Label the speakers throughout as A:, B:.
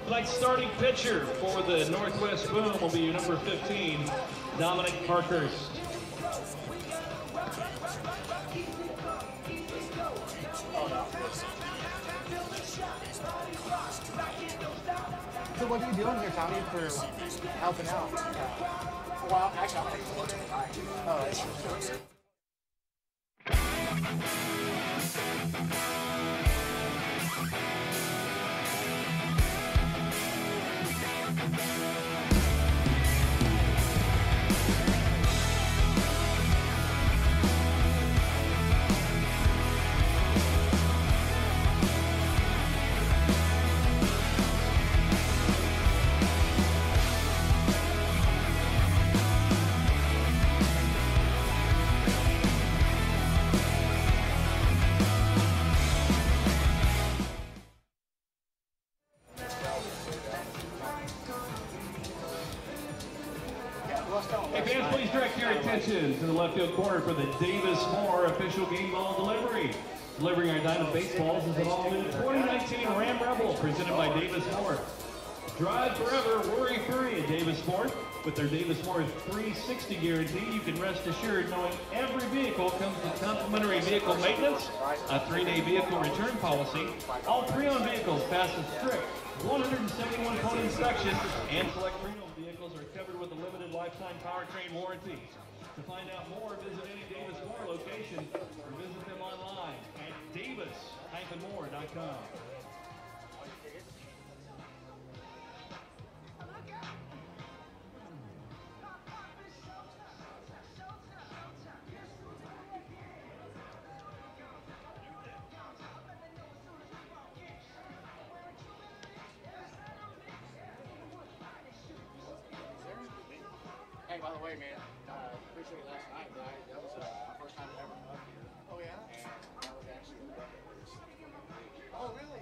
A: Tonight's starting pitcher for the Northwest Boom will be number 15, Dominic Parkhurst.
B: So what are you doing here, Tommy, for helping out? Well, actually, I'm taking work tonight. Oh,
A: Hey fans, please direct your attention to the left field corner for the Davis Moore official game ball delivery. Delivering our Diamond baseballs is an all-new 2019 Ram Rebel presented by Davis Moore. Drive forever, worry-free at Davis Moore. With their Davis Moore 360 guarantee, you can rest assured knowing every vehicle comes with complimentary vehicle maintenance, a 3-day vehicle return policy. All pre-owned vehicles pass a strict 171-point inspection, and select pre-owned vehicles are covered with a limited lifetime powertrain warranty. To find out more, visit any Davis Moore location or visit them online at davis-moore.com.
B: Hey, by the way, man, appreciate it last night, guys. That was my first time ever up here. Oh, yeah? And that was actually a record. Oh, really?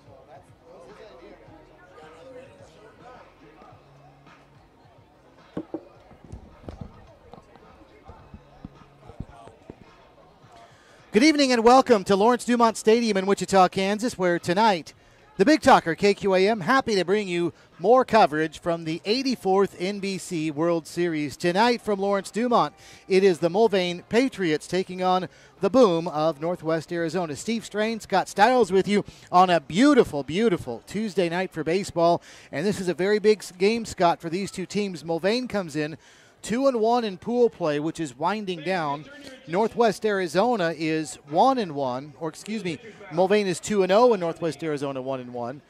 B: So that's a good idea, guys. Got another minute. Good evening and welcome to Lawrence Dumont Stadium in Wichita, Kansas, where tonight the Big Talker, KQAM, happy to bring you more coverage from the 84th NBC World Series. Tonight from Lawrence Dumont, it is the Mulvane Patriots taking on the Boom of Northwest Arizona. Steve Strain, Scott Stiles with you on a beautiful, beautiful Tuesday night for baseball. And this is a very big game, Scott, for these two teams. Mulvane comes in 2-1 in pool play, which is winding down. Northwest Arizona is 1-1, or excuse me, Mulvane is 2-0 and Northwest Arizona 1-1.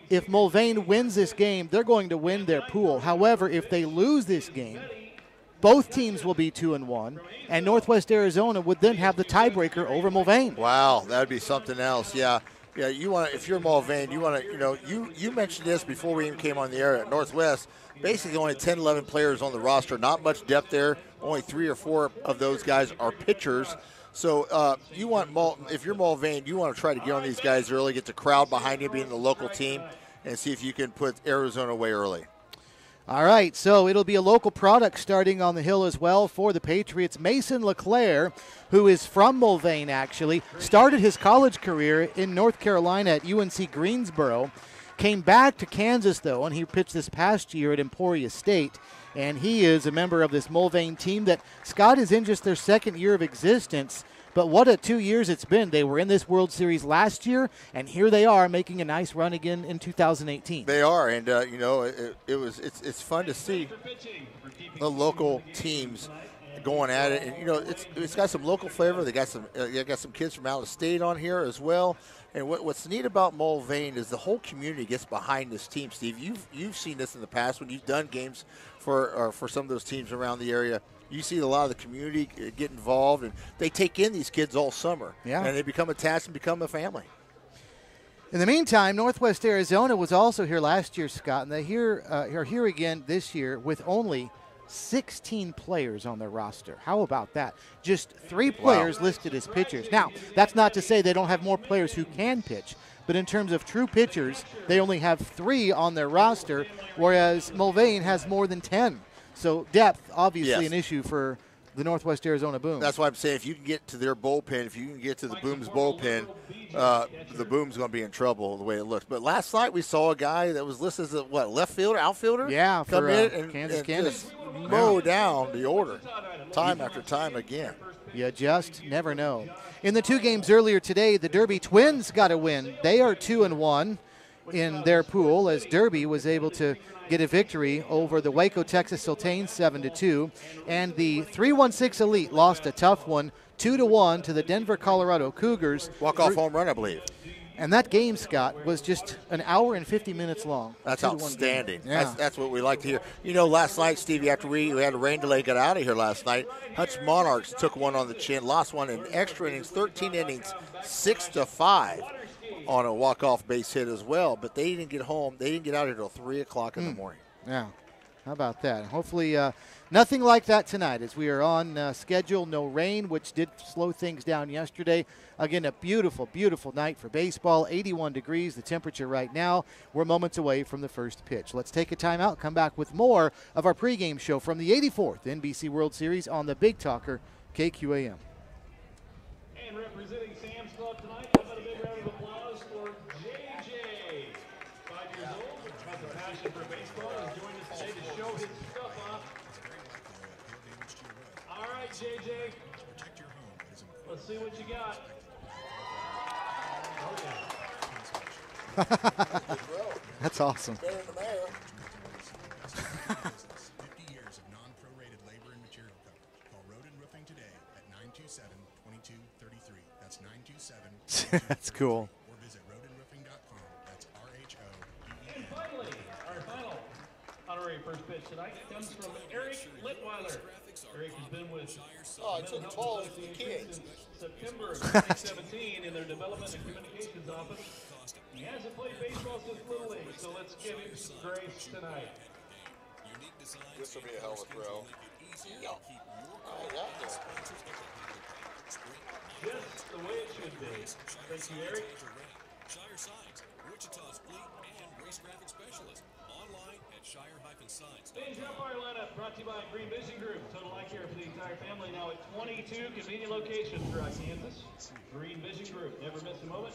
B: If Mulvane wins this game, they're going to win their pool. However, if they lose this game, both teams will be 2-1, and Northwest Arizona would then have the tiebreaker over Mulvane.
C: Wow, that would be something else. Yeah, you want, if you're Mulvane, you want to, you mentioned this before we even came on the air at Northwest. Basically only 10, 11 players on the roster, not much depth there. Only 3 or 4 of those guys are pitchers. So you want, if you're Mulvane, you want to try to get on these guys early, get the crowd behind you, being the local team, and see if you can put Arizona away early.
B: All right, so it'll be a local product starting on the hill as well for the Patriots. Mason LeClaire, who is from Mulvane actually, started his college career in North Carolina at UNC Greensboro. Came back to Kansas, though, and he pitched this past year at Emporia State. And he is a member of this Mulvane team that, Scott, is in just their second year of existence. But what a 2 years it's been. They were in this World Series last year, and here they are making a nice run again in 2018.
C: They are, and it's fun to see the local teams going at it, and it's got some local flavor. They got some kids from out of state on here as well. And what's neat about Mulvane is the whole community gets behind this team. Steve, you've seen this in the past when you've done games for some of those teams around the area. You see a lot of the community get involved, and they take in these kids all summer.
B: Yeah.
C: And they become attached and become a family.
B: In the meantime, Northwest Arizona was also here last year, Scott, and they are here again this year with only 16 players on their roster. How about that? Just 3 players listed as pitchers. Now, that's not to say they don't have more players who can pitch, but in terms of true pitchers, they only have 3 on their roster, whereas Mulvane has more than 10. So depth, obviously, an issue for the Northwest Arizona Boom.
C: That's why I'm saying if you can get to their bullpen, if you can get to the Boom's bullpen, the Boom's going to be in trouble the way it looks. But last night we saw a guy that was listed as a, left fielder, outfielder?
B: Yeah,
C: come
B: for
C: in and
B: Kansas.
C: just mow down the order time after time again.
B: You just never know. In the 2 games earlier today, the Derby Twins got a win. They are 2-1 in their pool as Derby was able to get a victory over the Waco, Texas Sultanes 7-2. And the 316 Elite lost a tough one 2-1 to the Denver, Colorado Cougars.
C: Walk-off home run, I believe.
B: And that game, Scott, was just an hour and 50 minutes long.
C: That's outstanding.
B: Yeah.
C: That's what we like to hear. You know, last night, Stevie, after we had a rain delay, got out of here last night, Hutch Monarchs took one on the chin, lost one in extra innings, 13 innings, 6-5 on a walk-off base hit as well. But they didn't get home. They didn't get out here until 3 o'clock in the morning.
B: Yeah. How about that? Hopefully nothing like that tonight as we are on schedule. No rain, which did slow things down yesterday. Again, a beautiful, beautiful night for baseball. 81 degrees, the temperature right now. We're moments away from the first pitch. Let's take a timeout, come back with more of our pregame show from the 84th NBC World Series on the Big Talker, KQAM.
A: And representing Sam's Club tonight, how about a big round of applause for JJ. 5 years old, has a passion for baseball, has joined us today to show his stuff off. All right, JJ, let's see what you got.
B: That's awesome.
D: 50 years of non-prorated labor and material coverage. Call Roden Roofing today at 927-2233. That's 927-2233.
B: That's cool.
D: Or visit rodenroofing.com. That's RHODEN.
A: And finally, our final honorary first pitch tonight comes from Eric Litweiler. Eric has been with Mental Health Association since September of 2017 in their Development and Communications Office. He hasn't played baseball since Little League, so let's give him some grace tonight.
C: This will be a hell of a throw.
A: Just the way it should be. Thank you, Eric.
E: Shire Signs, Wichita's fleet and race graphic specialist. Online at shire-signs.
A: Today's umpire lineup brought to you by Green Vision Group. Total eye care for the entire family now at 22 convenient locations throughout Kansas. Green Vision Group, never miss a moment.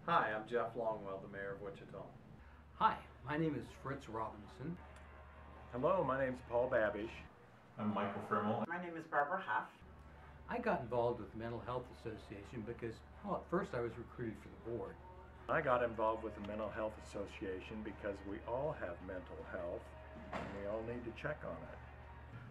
F: Hi, I'm Jeff Longwell, the mayor of Wichita.
G: Hi, my name is Fritz Robinson.
H: Hello, my name's Paul Babish.
I: I'm Michael Frimmel.
J: My name is Barbara Huff.
G: I got involved with the Mental Health Association because, well, at first I was recruited for the board.
H: I got involved with the Mental Health Association because we all have mental health and we all need to check on it.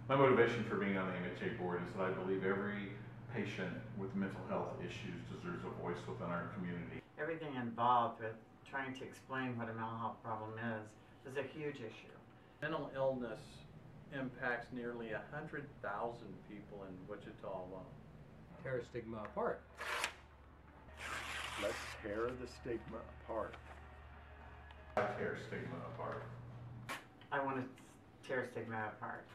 I: My motivation for being on the MHA board is that I believe every patient with mental health issues deserves a voice within our community.
J: Everything involved with trying to explain what a mental health problem is a huge issue.
F: Mental illness impacts nearly 100,000 people in Wichita alone.
G: Tear stigma apart.
H: Let's tear the stigma apart.
I: I tear stigma apart.
J: I want to tear stigma apart.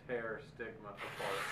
F: Tear stigma apart.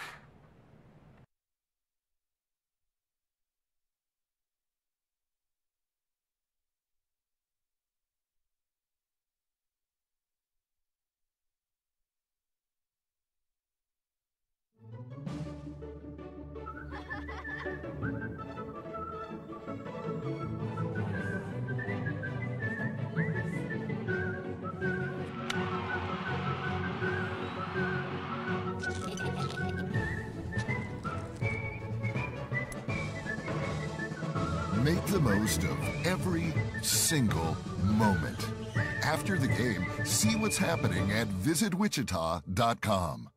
K: Make the most of every single moment. After the game, see what's happening at visitwichita.com.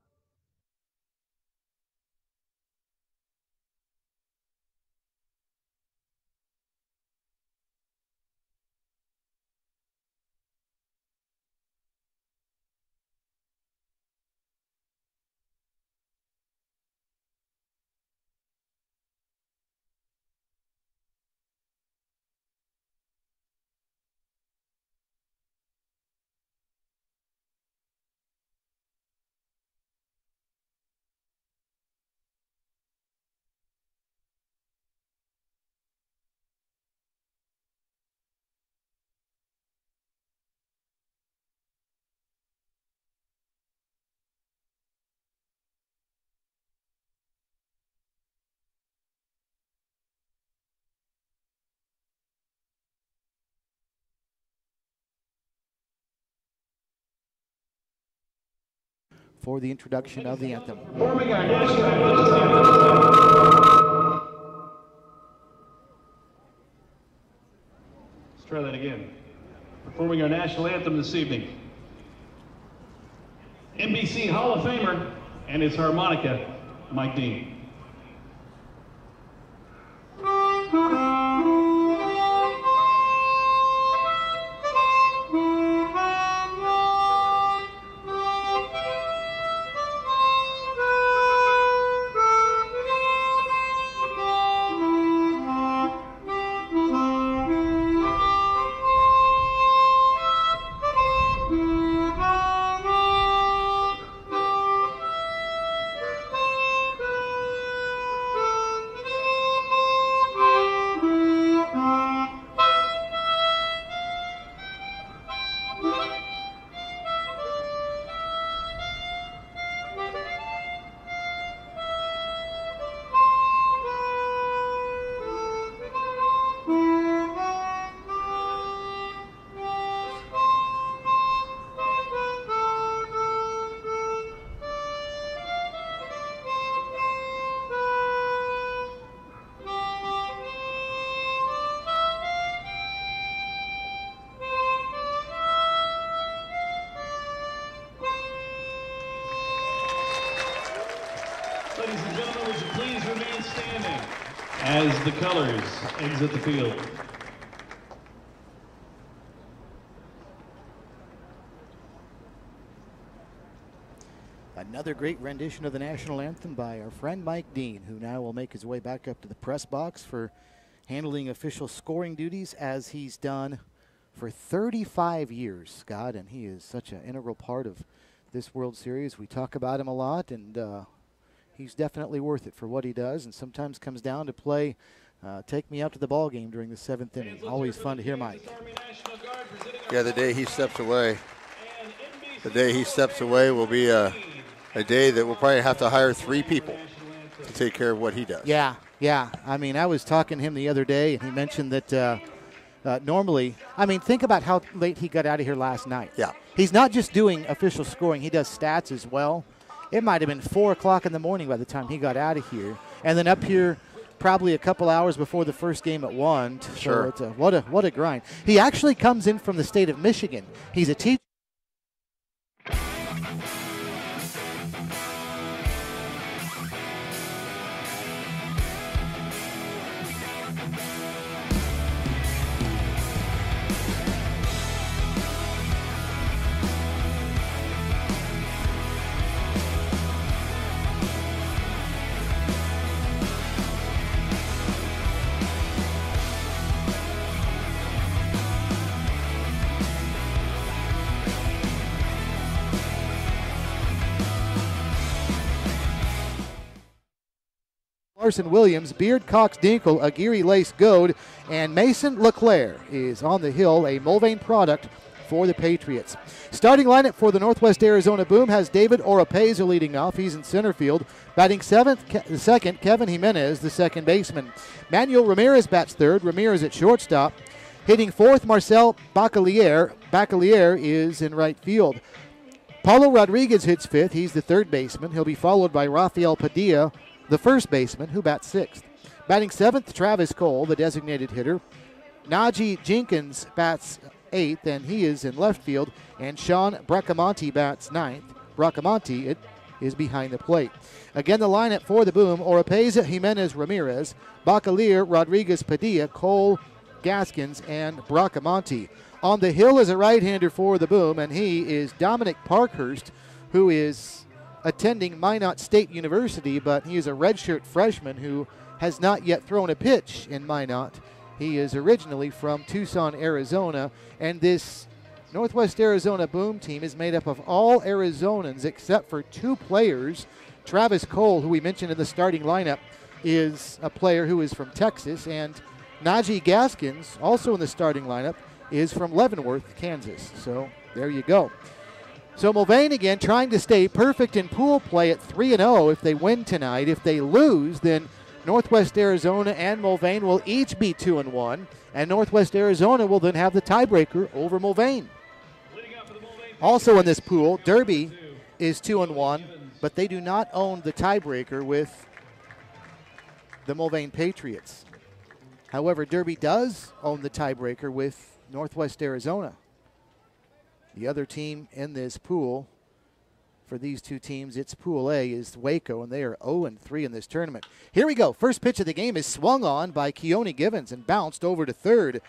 B: for the introduction of the anthem.
A: Forming our national anthem. Let's try that again. Performing our national anthem this evening, NBC Hall of Famer and his harmonica, Mike Dean. Ladies and gentlemen, would you please remain standing as the colors exit the field.
B: Another great rendition of the national anthem by our friend Mike Dean, who now will make his way back up to the press box for handling official scoring duties, as he's done for 35 years, Scott, and he is such an integral part of this World Series. We talk about him a lot, and he's definitely worth it for what he does, and sometimes comes down to play take me out to the ball game during the 7th inning. Always fun to hear Mike.
C: Yeah, the day he steps away, will be a day that we'll probably have to hire 3 people to take care of what he does.
B: Yeah. I mean, I was talking to him the other day, and he mentioned that normally, I mean, think about how late he got out of here last night.
C: Yeah.
B: He's not just doing official scoring. He does stats as well. It might have been 4 o'clock in the morning by the time he got out of here. And then up here probably a couple hours before the first game at 1.
C: Sure.
B: So it's what a grind. He actually comes in from the state of Michigan. He's a teacher. Larson Williams, Beard, Cox, Dinkle, Aguirre, Lace, Goad, and Mason LeClaire is on the hill, a Mulvane product for the Patriots. Starting lineup for the Northwest Arizona Boom has David Oropeza leading off. He's in center field. Batting second, Kevin Jimenez, the second baseman. Manuel Ramirez bats third. Ramirez at shortstop. Hitting fourth, Marcel Bacalier. Bacalier is in right field. Paulo Rodriguez hits fifth. He's the third baseman. He'll be followed by Rafael Padilla, the first baseman, who bats sixth. Batting seventh, Travis Cole, the designated hitter. Najee Jenkins bats eighth, and he is in left field. And Sean Bracamonte bats ninth. Bracamonte is behind the plate. Again, the lineup for the Boom: Oropeza, Jimenez, Ramirez, Bacalier, Rodriguez, Padilla, Cole, Gaskins, and Bracamonte. On the hill is a right-hander for the Boom, and he is Dominic Parkhurst, who is attending Minot State University, but he is a redshirt freshman who has not yet thrown a pitch in Minot. He is originally from Tucson, Arizona, and this Northwest Arizona Boom team is made up of all Arizonans except for 2 players. Travis Cole, who we mentioned in the starting lineup, is a player who is from Texas, and Najee Gaskins, also in the starting lineup, is from Leavenworth, Kansas. So there you go. So Mulvane again trying to stay perfect in pool play at 3-0 if they win tonight. If they lose, then Northwest Arizona and Mulvane will each be 2-1, and Northwest Arizona will then have the tiebreaker over Mulvane. Also in this pool, Derby is 2-1, but they do not own the tiebreaker with the Mulvane Patriots. However, Derby does own the tiebreaker with Northwest Arizona. The other team in this pool, for these two teams, it's Pool A, is Waco, and they are 0-3 in this tournament. Here we go. First pitch of the game is swung on by Keone Givens and bounced over to third.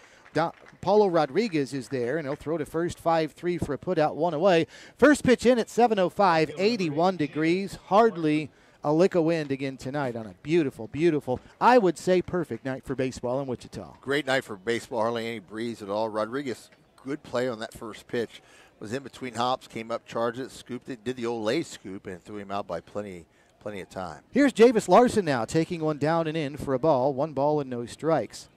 B: Paulo Rodriguez is there, and he'll throw to first, 5-3 for a put-out, 1 away. First pitch in at 7:05, 81 degrees, hardly a lick of wind again tonight on a beautiful, beautiful, I would say perfect night for baseball in Wichita.
C: Great night for baseball, hardly any breeze at all. Rodriguez, good play on that first pitch. Was in between hops, came up, charged it, scooped it, did the old lay scoop, and threw him out by plenty of time.
B: Here's Javis Larson now, taking one down and in for a ball, 1 ball and no strikes.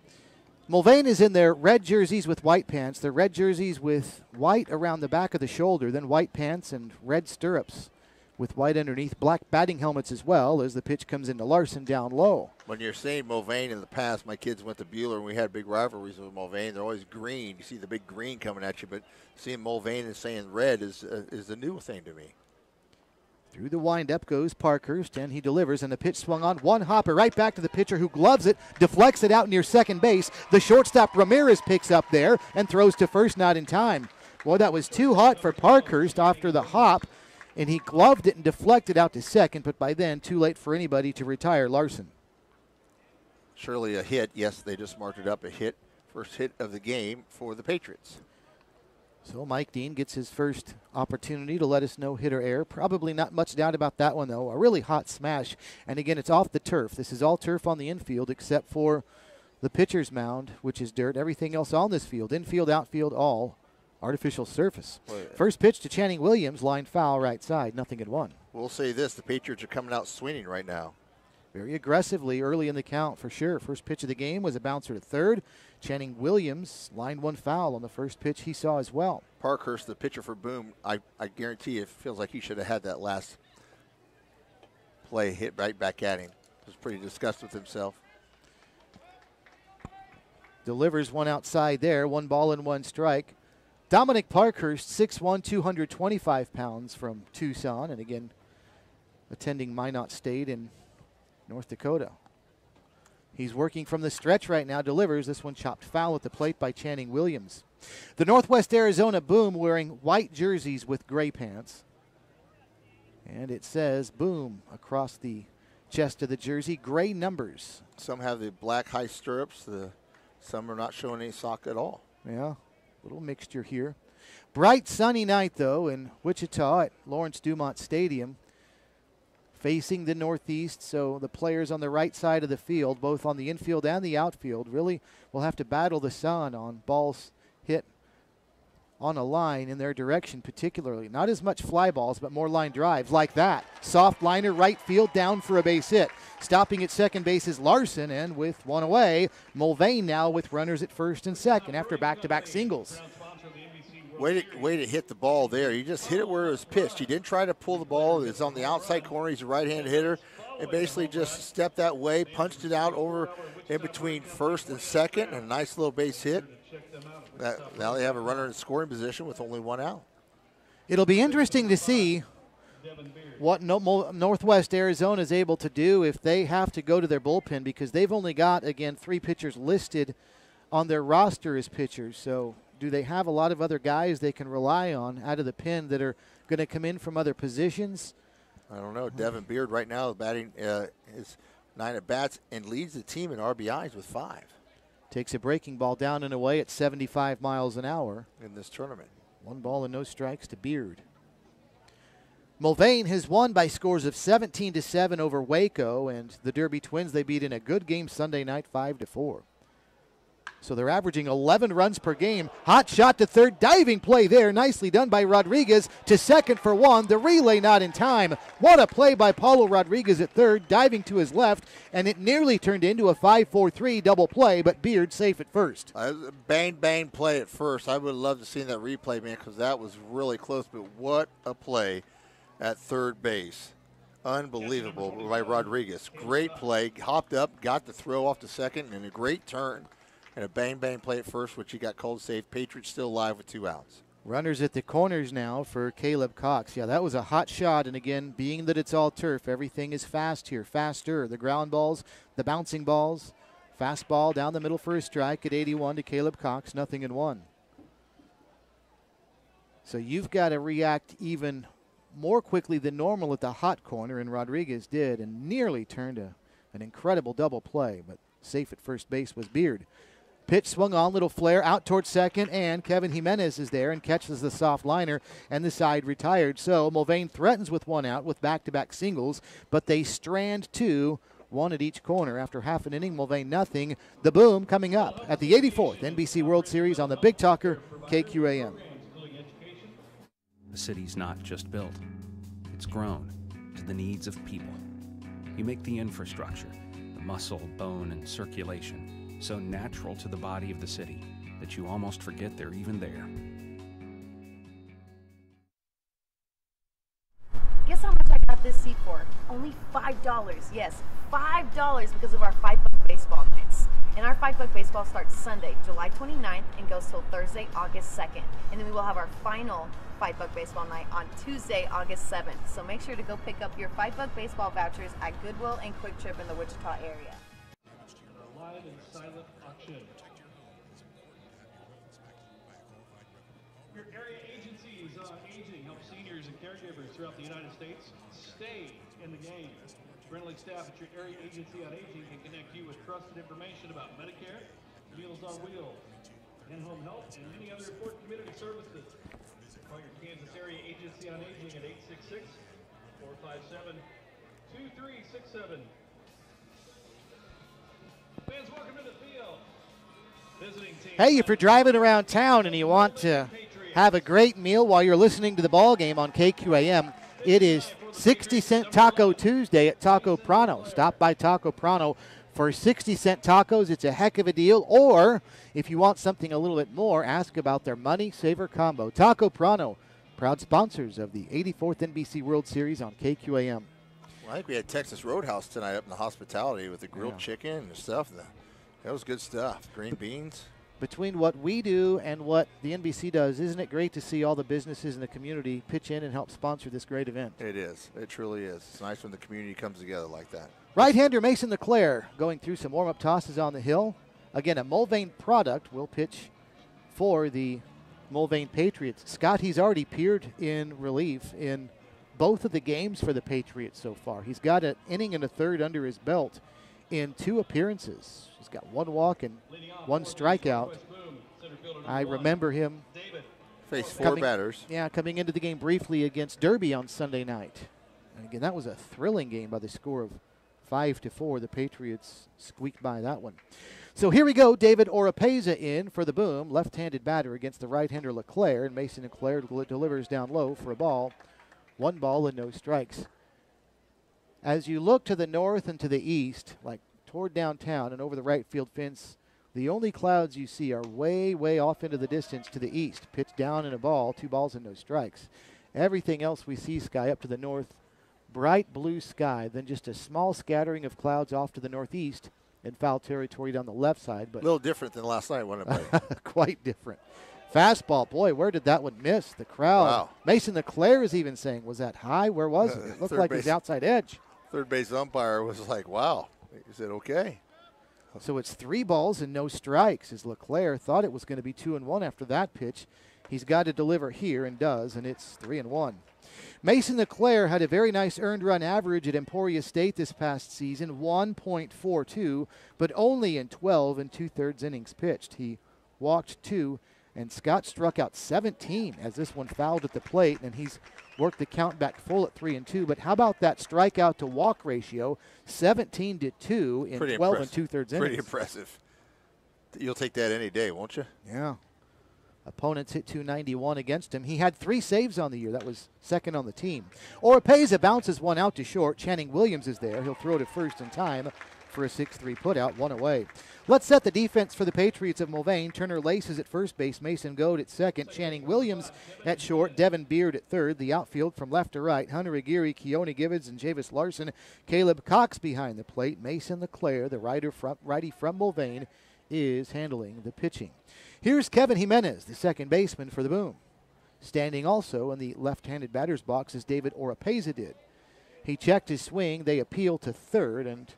B: Mulvane is in their red jerseys with white pants. Their red jerseys with white around the back of the shoulder, then white pants and red stirrups with white underneath, black batting helmets as well as the pitch comes into Larson down low.
C: When you're saying Mulvane in the past, my kids went to Buehler and we had big rivalries with Mulvane. They're always green. You see the big green coming at you, but seeing Mulvane and saying red is a new thing to me.
B: Through the windup goes Parkhurst, and he delivers, and the pitch swung on. One hopper right back to the pitcher who gloves it, deflects it out near second base. The shortstop Ramirez picks up there and throws to first, not in time. Boy, that was too hot for Parkhurst after the hop, and he gloved it and deflected out to second, but by then too late for anybody to retire Larson.
C: Surely a hit. Yes, they just marked it up a hit. First hit of the game for the Patriots.
B: So Mike Dean gets his first opportunity to let us know hit or error. Probably not much doubt about that one, though. A really hot smash. And again, it's off the turf. This is all turf on the infield except for the pitcher's mound, which is dirt. Everything else on this field, infield, outfield, all artificial surface. First pitch to Channing Williams, line foul right side, 0-1.
C: We'll say this, the Patriots are coming out swinging right now.
B: Very aggressively early in the count for sure. First pitch of the game was a bouncer to third. Channing Williams lined one foul on the first pitch he saw as well.
C: Parkhurst, the pitcher for Boom, I guarantee it feels like he should have had that last play hit right back at him. He was pretty disgusted with himself.
B: Delivers one outside there, 1 ball and 1 strike. Dominic Parkhurst, 6'1", 225 pounds from Tucson, and again, attending Minot State in North Dakota. He's working from the stretch right now, delivers. This one chopped foul at the plate by Channing Williams. The Northwest Arizona Boom wearing white jerseys with gray pants. And it says Boom across the chest of the jersey, gray numbers.
C: Some have the black high stirrups. Some are not showing any sock at all.
B: Yeah, little mixture here. Bright sunny night, though, in Wichita at Lawrence Dumont Stadium. Facing the northeast, so the players on the right side of the field, both on the infield and the outfield, really will have to battle the sun on balls hit on a line in their direction particularly. Not as much fly balls, but more line drives like that. Soft liner, right field, down for a base hit. Stopping at second base is Larson, and with one away, Mulvane now with runners at first and second after back-to-back singles.
C: Way to hit the ball there. He just hit it where it was pitched. He didn't try to pull the ball. It's on the outside corner. He's a right-handed hitter. And basically just stepped that way, punched it out over in between first and second. And a nice little base hit. Now they have a runner in scoring position with only 1 out.
B: It'll be interesting to see what Northwest Arizona is able to do if they have to go to their bullpen, because they've only got, again, 3 pitchers listed on their roster as pitchers. So do they have a lot of other guys they can rely on out of the pen that are going to come in from other positions?
C: I don't know. Devin Beard right now batting his 9 at bats and leads the team in RBIs with 5.
B: Takes a breaking ball down and away at 75 miles an hour
C: in this tournament.
B: 1 ball and no strikes to Beard. Mulvane has won by scores of 17-7 over Waco, and the Derby Twins they beat in a good game Sunday night, 5-4. So they're averaging 11 runs per game. Hot shot to third, diving play there. Nicely done by Rodriguez to second for 1. The relay not in time. What a play by Paulo Rodriguez at third, diving to his left, and it nearly turned into a 5-4-3 double play, but Beard safe at first.
C: Bang play at first. I would love to see that replay, man, because that was really close, but what a play at third base. Unbelievable by Rodriguez. Great play. Hopped up, got the throw off to second, and a great turn. And a bang play at first, which he got called safe. Patriots still alive with 2 outs.
B: Runners at the corners now for Caleb Cox. Yeah, that was a hot shot, and again, being that it's all turf, everything is fast here, faster. The ground balls, the bouncing balls, fastball down the middle for a strike at 81 to Caleb Cox, 0-1. So you've got to react even more quickly than normal at the hot corner, and Rodriguez did, and nearly turned an incredible double play, but safe at first base was Beard. Pitch swung on, little flare, out towards second, and Kevin Jimenez is there and catches the soft liner, and the side retired. So Mulvane threatens with one out with back-to-back singles, but they strand two, one at each corner. After half an inning, Mulvane nothing. The Boom coming up at the 84th NBC World Series on the Big Talker, KQAM.
L: The city's not just built, it's grown to the needs of people. You make the infrastructure, the muscle, bone, and circulation so natural to the body of the city that you almost forget they're even there.
M: Guess how much I got this seat for? Only $5. Yes, $5 because of our $5 baseball nights. And our $5 baseball starts Sunday, July 29th and goes till Thursday, August 2nd. And then we will have our final $5 baseball night on Tuesday, August 7th. So make sure to go pick up your $5 baseball vouchers at Goodwill and Quick Trip in the Wichita area.
A: Live and silent auction. Your area agencies on aging help seniors and caregivers throughout the United States stay in the game. Friendly staff at your area agency on aging can connect you with trusted information about Medicare, Meals on Wheels, in-home health, and many other important community services. Call your Kansas area agency on aging at 866-457-2367. Fans, welcome to the field. Visiting team.
B: Hey, if you're driving around town and you want to have a great meal while you're listening to the ball game on KQAM, it is 60-cent Taco Tuesday at Taco Prano. Stop by Taco Prano for 60-cent tacos. It's a heck of a deal. Or if you want something a little bit more, ask about their Money Saver Combo. Taco Prano, proud sponsors of the 84th NBC World Series on KQAM.
C: Well, I think we had Texas Roadhouse tonight up in the hospitality with the grilled chicken and stuff. That was good stuff. Green beans.
B: Between what we do and what the NBC does, isn't it great to see all the businesses in the community pitch in and help sponsor this great event?
C: It is. It truly is. It's nice when the community comes together like that.
B: Right-hander Mason LeClaire going through some warm-up tosses on the hill. Again, a Mulvane product will pitch for the Mulvane Patriots. Scott, he's already appeared in relief in both of the games for the Patriots so far. He's got an inning and a third under his belt in 2 appearances. He's got 1 walk and 1 strikeout. I remember him
C: faced 4 batters.
B: Yeah, coming into the game briefly against Derby on Sunday night. And again, that was a thrilling game by the score of 5-4. The Patriots squeaked by that one. So here we go. David Oropeza in for the Boom. Left-handed batter against the right-hander LeClaire. And Mason LeClaire delivers down low for a ball. 1 ball and no strikes. As you look to the north and to the east, like toward downtown and over the right field fence, the only clouds you see are way, way off into the distance to the east. Pitch down and a ball, 2 balls and no strikes. Everything else we see, Sky, up to the north, bright blue sky, then just a small scattering of clouds off to the northeast and foul territory down the left side. But
C: a little different than last night, wasn't it, buddy?
B: Quite different. Fastball, boy, where did that one miss? The crowd.
C: Wow.
B: Mason LeClaire is even saying, was that high? Where was it? It looked like it was outside edge.
C: Third base umpire was like, wow. He said, okay.
B: So it's 3 balls and no strikes as LeClaire thought it was going to be 2-1 after that pitch. He's got to deliver here and does, and it's 3-1. Mason LeClaire had a very nice earned run average at Emporia State this past season, 1.42, but only in 12 2/3 innings pitched. He walked 2, and Scott struck out 17 as this one fouled at the plate, and he's worked the count back full at 3-2. But how about that strikeout to walk ratio, 17-2 in 12 2/3 innings?
C: Pretty impressive. You'll take that any day, won't you?
B: Yeah. Opponents hit 291 against him. He had 3 saves on the year. That was second on the team. Oropeza bounces one out to short. Channing Williams is there. He'll throw to first in time for a 6-3 putout, 1 away. Let's set the defense for the Patriots of Mulvane. Turner Laces at first base. Mason Goad at second. Channing Williams at short. Devin Beard at third. The outfield from left to right. Hunter Aguirre, Keone Gibbons, and Javis Larson. Caleb Cox behind the plate. Mason LeClaire, the righty from Mulvane, is handling the pitching. Here's Kevin Jimenez, the second baseman for the Boom. Standing also in the left-handed batter's box as David Oropeza did. He checked his swing. They appeal to third, and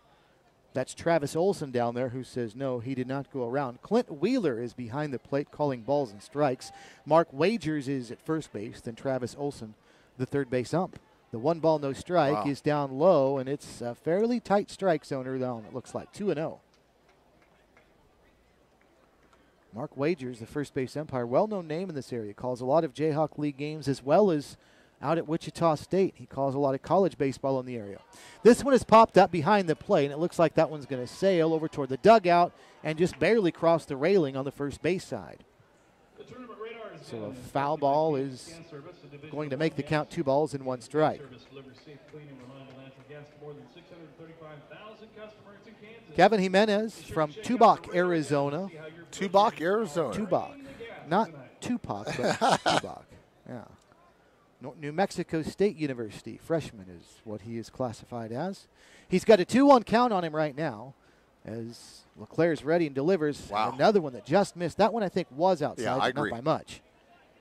B: that's Travis Olson down there who says no, he did not go around. Clint Wheeler is behind the plate calling balls and strikes. Mark Wagers is at first base, then Travis Olson, the third base ump. The 1 ball, no strike is down low, and it's a fairly tight strike zone early on, it looks like, 2-0. Mark Wagers, the first base umpire, well-known name in this area, calls a lot of Jayhawk League games as well as out at Wichita State. He calls a lot of college baseball in the area. This one has popped up behind the plate, and it looks like that one's going to sail over toward the dugout and just barely cross the railing on the first base side. So a foul ball is going to make the count 2 balls and 1 strike. Kevin Jimenez from Tubac, Arizona.
C: Tubac, Arizona.
B: Tubac. Not Tupac, but Tubac. Yeah. New Mexico State University. Freshman is what he is classified as. He's got a 2-1 count on him right now as LeClair's ready and delivers.
C: Wow.
B: Another one that just missed. That one I think was outside,
C: yeah, I
B: but
C: agree.
B: not by much.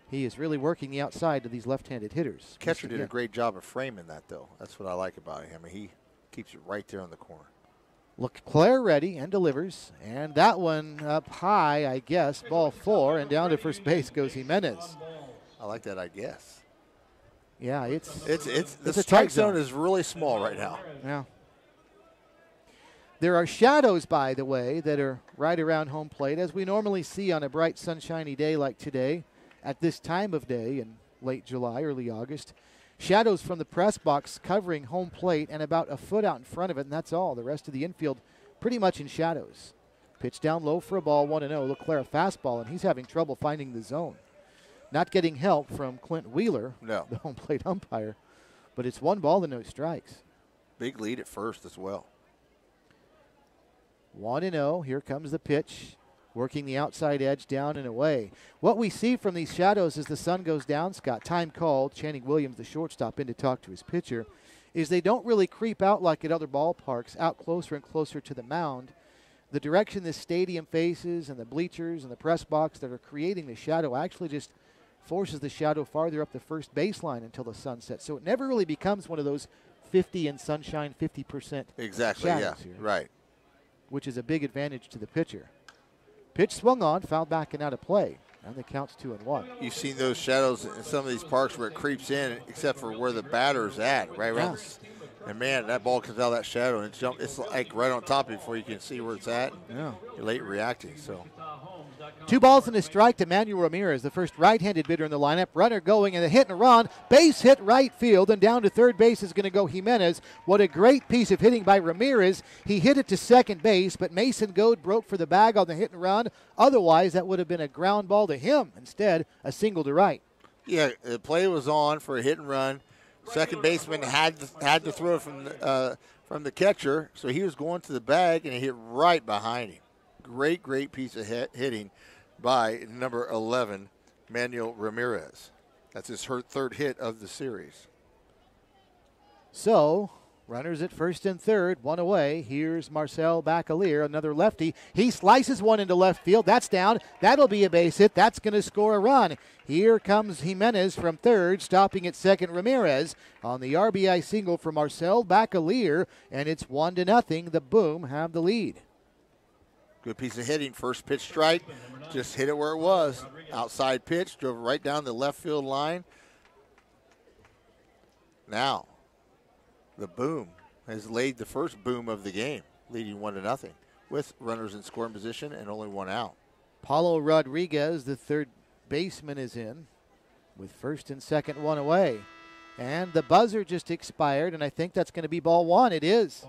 B: He is really working the outside to these left-handed hitters.
C: Catcher did a great job of framing that, though. That's what I like about him. I mean, he keeps it right there on the corner.
B: LeClair ready and delivers. And that one up high, I guess, ball 4, and down to first base goes Jimenez.
C: I like that, I guess.
B: Yeah, it's
C: the
B: a
C: strike
B: tight
C: zone is really small right now.
B: Yeah. There are shadows, by the way, that are right around home plate, as we normally see on a bright, sunshiny day like today, at this time of day in late July, early August. Shadows from the press box covering home plate and about a foot out in front of it, and that's all. The rest of the infield pretty much in shadows. Pitch down low for a ball, 1-0. LeClair a fastball, and he's having trouble finding the zone. Not getting help from Clint Wheeler, the home plate umpire, but it's 1 ball and no strikes.
C: Big lead at first as well.
B: 1-0. Here comes the pitch, working the outside edge down and away. What we see from these shadows as the sun goes down, Scott, time called, Channing Williams, the shortstop, in to talk to his pitcher, is they don't really creep out like at other ballparks, out closer and closer to the mound. The direction this stadium faces and the bleachers and the press box that are creating the shadow actually just forces the shadow farther up the first baseline until the sun sets. So it never really becomes one of those 50 and sunshine 50%
C: exactly,
B: shadows
C: yeah,
B: here,
C: right.
B: which is a big advantage to the pitcher. Pitch swung on, fouled back and out of play, and the count's 2-1.
C: You've seen those shadows in some of these parks where it creeps in, except for where the batter's at, right around. And man, that ball comes out of that shadow and it's like right on top of you before you can see where it's at.
B: Yeah.
C: You're late reacting, so.
B: 2 balls and a strike to Manuel Ramirez, the first right-handed hitter in the lineup. Runner going and a hit and run. Base hit right field, and down to third base is going to go Jimenez. What a great piece of hitting by Ramirez. He hit it to second base, but Mason Goad broke for the bag on the hit and run. Otherwise, that would have been a ground ball to him. Instead, a single to right.
C: Yeah, the play was on for a hit and run. Second baseman had to throw it from the catcher, so he was going to the bag, and he hit right behind him. Great piece of hitting by number 11, Manuel Ramirez. That's his third hit of the series.
B: So, runners at first and third, 1 away. Here's Marcel Bacalier, another lefty. He slices one into left field. That's down. That'll be a base hit. That's going to score a run. Here comes Jimenez from third, stopping at second Ramirez on the RBI single for Marcel Bacalier, and it's 1-0. The Boom have the lead.
C: Good piece of hitting. First pitch strike. Just hit it where it was. Outside pitch. Drove right down the left field line. Now, the Boom has laid the first boom of the game, leading 1-0 with runners in scoring position and only 1 out.
B: Paulo Rodriguez, the third baseman, is in with first and second 1 away. And the buzzer just expired, and I think that's going to be ball 1. It is.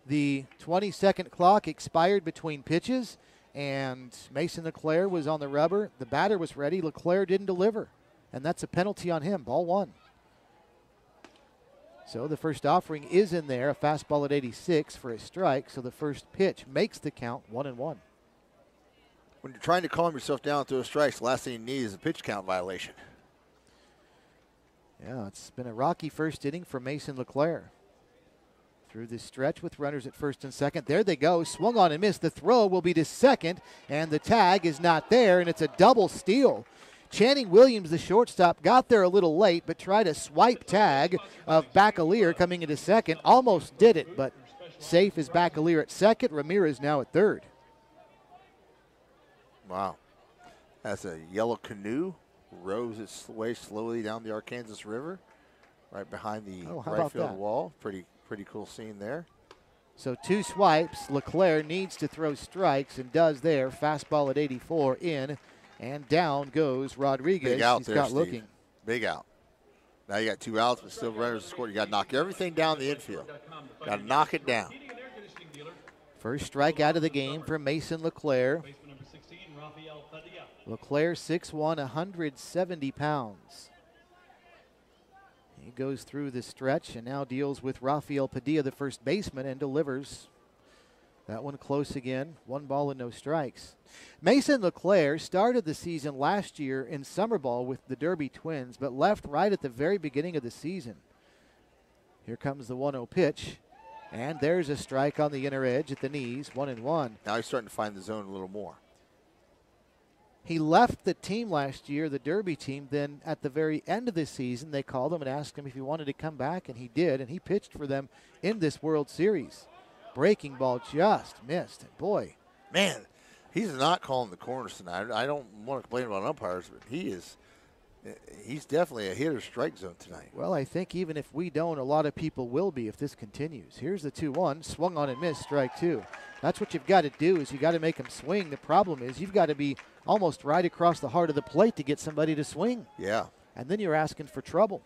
B: The 20-second clock expired between pitches, and Mason LeClair was on the rubber. The batter was ready. LeClair didn't deliver, and that's a penalty on him. Ball 1. So the first offering is in there, a fastball at 86 for a strike, so the first pitch makes the count 1-1.
C: When you're trying to calm yourself down to a strike, the last thing you need is a pitch count violation.
B: Yeah, it's been a rocky first inning for Mason LeClair. Through this stretch with runners at first and second. There they go. Swung on and missed. The throw will be to second, and the tag is not there, and it's a double steal. Channing Williams, the shortstop, got there a little late, but tried a swipe tag of Bacalier coming into second. Almost did it, but safe is Bacalier at second. Ramirez now at third.
C: Wow. That's a yellow canoe. Rows its way slowly down the Arkansas River, right behind the right field wall. Pretty cool scene there.
B: So 2 swipes. LeClaire needs to throw strikes and does there. Fastball at 84 in, and down goes Rodriguez.
C: Big out
B: He's
C: there,
B: got
C: Steve.
B: looking.
C: Big out. Now you got 2 outs, but still runners scored. You got to knock everything down the infield. Got to knock it down.
B: First strike out of the game for Mason LeClaire. LeClaire 6'1", 170 pounds. He goes through the stretch and now deals with Rafael Padilla, the first baseman, and delivers. That one close again. 1 ball and no strikes. Mason LeClaire started the season last year in summer ball with the Derby Twins, but left right at the very beginning of the season. Here comes the 1-0 pitch, and there's a strike on the inner edge at the knees, 1-1.
C: Now he's starting to find the zone a little more.
B: He left the team last year, the Derby team. Then at the very end of the season, they called him and asked him if he wanted to come back, and he did, and he pitched for them in this World Series. Breaking ball just missed, and boy.
C: Man, he's not calling the corners tonight. I don't want to complain about umpires, but he's definitely a hitter's strike zone tonight.
B: Well, I think even if we don't, a lot of people will be if this continues. Here's the 2-1, swung on and missed, strike 2. That's what you've got to do, is you got to make them swing. The problem is you've got to be almost right across the heart of the plate to get somebody to swing.
C: Yeah.
B: And then you're asking for trouble.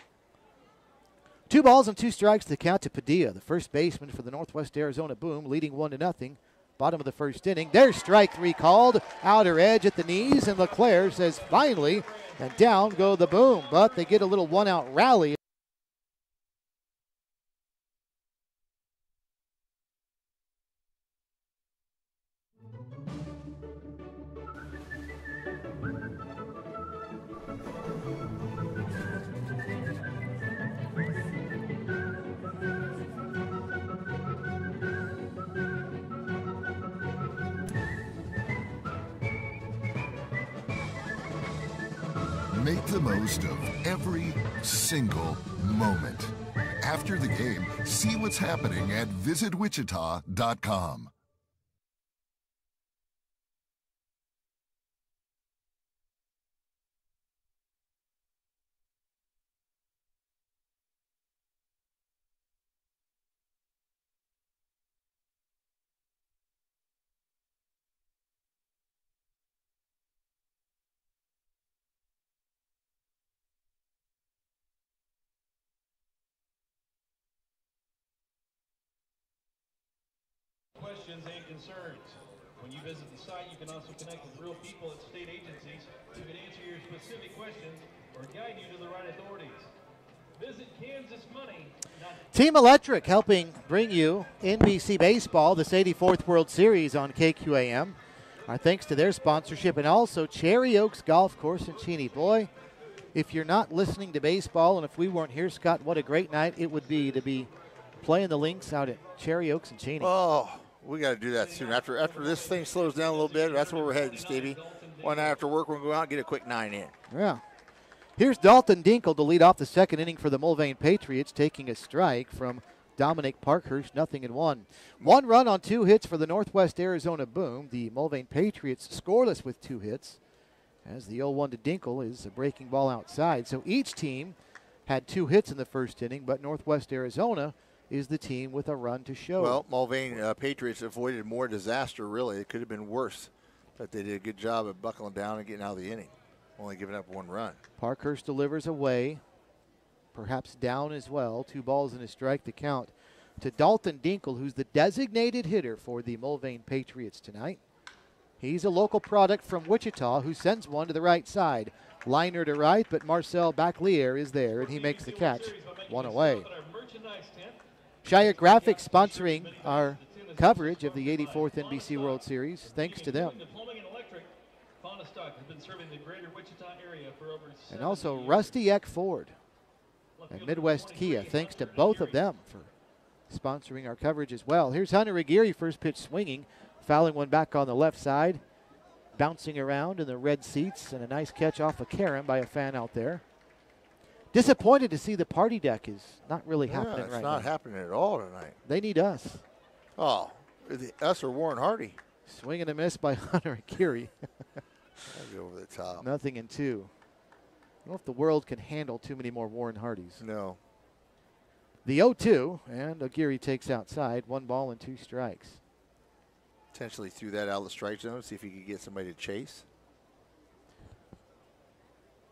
B: 2 balls and 2 strikes to count to Padilla, the first baseman for the Northwest Arizona Boom, leading 1-0. Bottom of the first inning. There's strike 3 called. Outer edge at the knees, and LeClaire says finally, and down go the Boom. But they get a little 1-out rally.
K: Make the most of every single moment. After the game, see what's happening at visitwichita.com.
A: Questions and concerns. When you visit the site, you can also connect with real people at state agencies who can answer your specific questions or guide you to the right authorities. Visit Kansas Money.
B: Team Electric helping bring you NBC Baseball, this 84th World Series on KQAM. Our thanks to their sponsorship, and also Cherry Oaks Golf Course in Cheney. Boy, if you're not listening to baseball, and if we weren't here, Scott, what a great night it would be to be playing the links out at Cherry Oaks and Cheney.
C: Oh, we got to do that soon. After this thing slows down a little bit, that's where we're heading, Stevie. One night after work, we're going to go out and get a quick 9 in.
B: Yeah. Here's Dalton Dinkle to lead off the second inning for the Mulvane Patriots, taking a strike from Dominic Parkhurst, 0-1. 1 run on 2 hits for the Northwest Arizona Boom. The Mulvane Patriots scoreless with 2 hits, as the 0-1 to Dinkle is a breaking ball outside. So each team had 2 hits in the first inning, but Northwest Arizona is the team with a run to show.
C: Well, Mulvane Patriots avoided more disaster, really. It could have been worse, but they did a good job of buckling down and getting out of the inning, only giving up 1 run.
B: Parkhurst delivers away, perhaps down as well. 2 balls and a strike to count to Dalton Dinkle, who's the designated hitter for the Mulvane Patriots tonight. He's a local product from Wichita who sends one to the right side. Liner to right, but Marcel Baclier is there, and he makes the catch. 1 away. Shire Graphics sponsoring our coverage of the 84th NBC World Series. Thanks to them. And also Rusty Eck Ford and Midwest Kia. Thanks to both of them for sponsoring our coverage as well. Here's Hunter Aguirre, first pitch swinging, fouling one back on the left side. bouncing around in the red seats, and a nice catch off of Karen by a fan out there. Disappointed to see the party deck is not really happening right now.
C: It's not happening at all tonight.
B: They need us.
C: Oh, us or Warren Hardy.
B: Swing and a miss by Hunter Aguirre.
C: That'll go over the top.
B: 0-2. I don't know if the world can handle too many more Warren Hardys.
C: No.
B: The 0-2, and Aguirre takes outside. 1 ball and 2 strikes.
C: Potentially threw that out of the strike zone, see if he could get somebody to chase.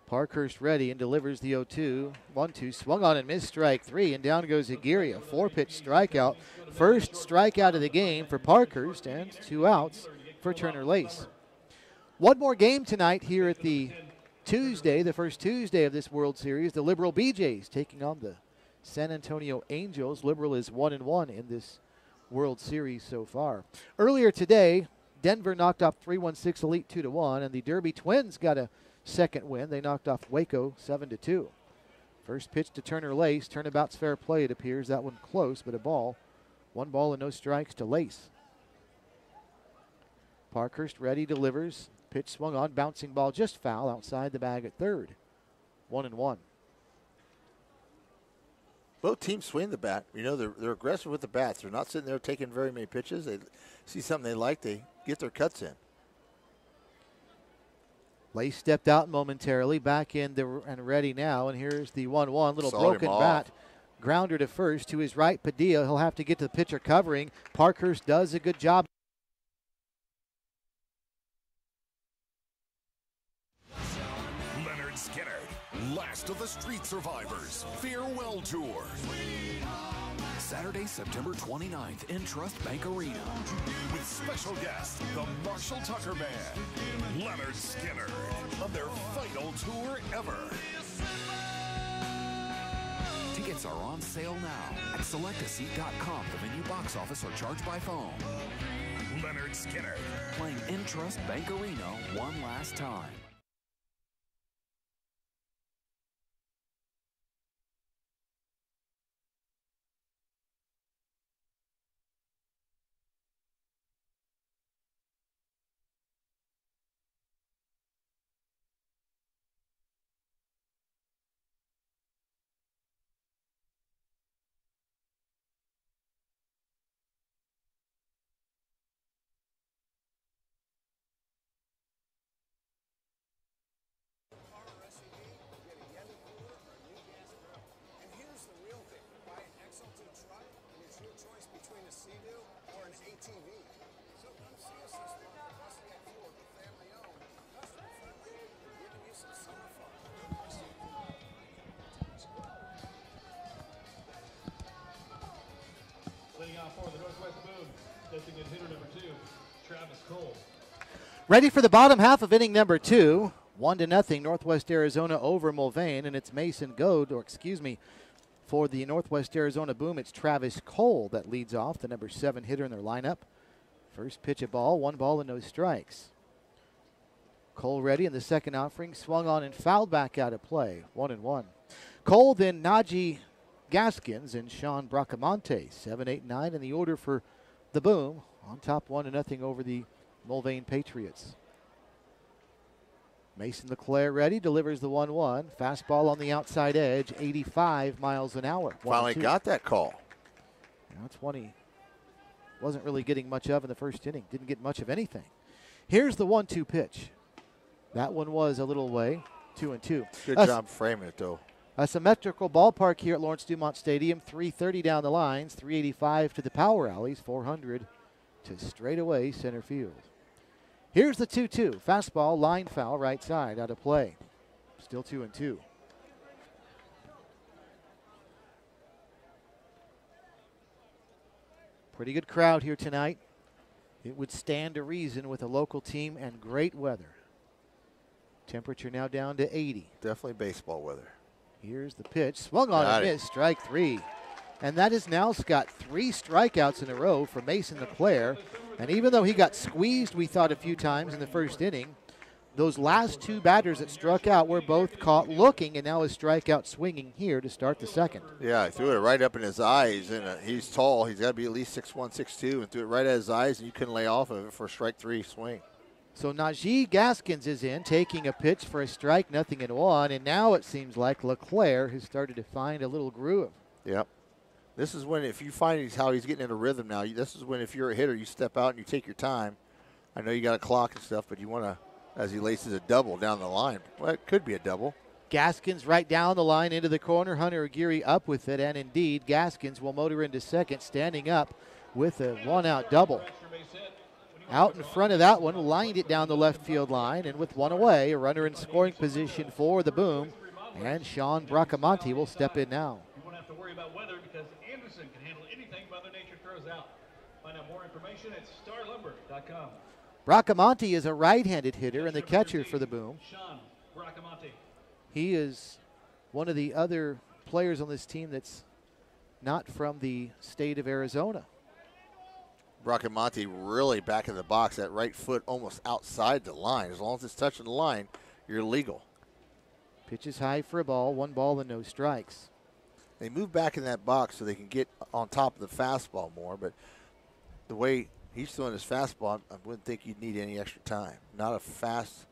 B: Parkhurst ready and delivers the 0-2. 1-2, swung on and missed, strike 3, and down goes Aguirre. A 4-pitch strikeout. First strikeout of the game for Parkhurst, and 2 outs for Turner Lace. One more game tonight here at the Tuesday, the first Tuesday of this World Series. The Liberal BJs taking on the San Antonio Angels. Liberal is 1-1 in this World Series so far. Earlier today, Denver knocked off 316 Elite 2-1, and the Derby Twins got a second win. They knocked off Waco 7-2. First pitch to Turner Lace. Turnabout's fair play, it appears. That one close, but a ball. 1 ball and no strikes to Lace. Parkhurst ready, delivers. Pitch swung on, bouncing ball just foul outside the bag at third. 1-1.
C: Both teams swing the bat. You know, they're aggressive with the bats. They're not sitting there taking very many pitches. They see something they like, they get their cuts in.
B: Lace stepped out momentarily, back in and ready now, and here's the 1-1. Little
C: Sawed
B: broken bat. Grounder to first, to his right, Padilla. He'll have to get to the pitcher covering. Parkhurst does a good job.
K: Leonard Skinner, last of the street survivors, farewell tour. Saturday, September 29th in Trust Bank Arena. With special guest, the Marshall Tucker Band, Leonard Skinner, on their final tour ever. Tickets are on sale now at selectaseat.com, the venue box office, or charged by phone. Leonard Skinner, playing in Trust Bank Arena one last time.
A: Leading off for the Northwest Boom, designated hitter number 2, Travis Cole.
B: Ready for the bottom half of inning number 2. 1-0 Northwest Arizona over Mulvane, and it's Mason Goad, for the Northwest Arizona Boom, it's Travis Cole that leads off, the number 7 hitter in their lineup. First pitch a ball, 1 ball and no strikes. Cole ready in the second offering, swung on and fouled back out of play, 1-1. Cole, then Najee Gaskins and Sean Bracamonte, 7, 8, 9 in the order for the Boom, on top 1-0 over the Mulvane Patriots. Mason LeClaire ready, delivers the 1-1. Fastball on the outside edge, 85 miles an hour.
C: Finally got that call.
B: That's one he wasn't really getting much of in the first inning. Didn't get much of anything. Here's the 1-2 pitch. That one was a little way, 2-2.
C: Good job framing it, though.
B: A symmetrical ballpark here at Lawrence Dumont Stadium. 330 down the lines, 385 to the power alleys, 400 to straightaway center field. Here's the 2-2. Fastball, line foul, right side, out of play. Still 2-2. Pretty good crowd here tonight. It would stand to reason with a local team and great weather. Temperature now down to 80.
C: Definitely baseball weather.
B: Here's the pitch. Swung on and missed. Strike 3. And that is now, Scott, 3 strikeouts in a row for Mason LeClaire. And even though he got squeezed, we thought, a few times in the first inning, those last 2 batters that struck out were both caught looking, and now a strikeout swinging here to start the second.
C: Yeah, he threw it right up in his eyes, and he's tall. He's got to be at least 6'1", 6'2", and threw it right at his eyes, and you couldn't lay off of it for a strike 3 swing.
B: So Najee Gaskins is in, taking a pitch for a strike, 0-1, and now it seems like LeClaire has started to find a little groove.
C: Yep. This is when, if you find how he's getting in a rhythm now, this is when, if you're a hitter, you step out and you take your time. I know you got a clock and stuff, but you want to, as he laces a double down the line. Well, it could be a double.
B: Gaskins right down the line into the corner. Hunter Aguirre up with it, and indeed, Gaskins will motor into second, standing up with a one-out double. Out in front of that one, lined it down the left field line, and with one away, a runner in scoring position for the Boom, and Sean Bracamonte will step in now.
A: You won't have to worry about weather because Anderson can handle anything Mother Nature throws out. Find out more information at starlumber.com.
B: Bracamonte is a right-handed hitter and the catcher for the Boom.
A: Sean Bracamonte.
B: He is one of the other players on this team that's not from the state of Arizona.
C: Bracamonte really back in the box, that right foot almost outside the line. As long as it's touching the line, you're legal.
B: Pitches high for a ball, 1 ball and no strikes.
C: They move back in that box so they can get on top of the fastball more, but the way he's throwing his fastball, I wouldn't think you'd need any extra time. Not a fast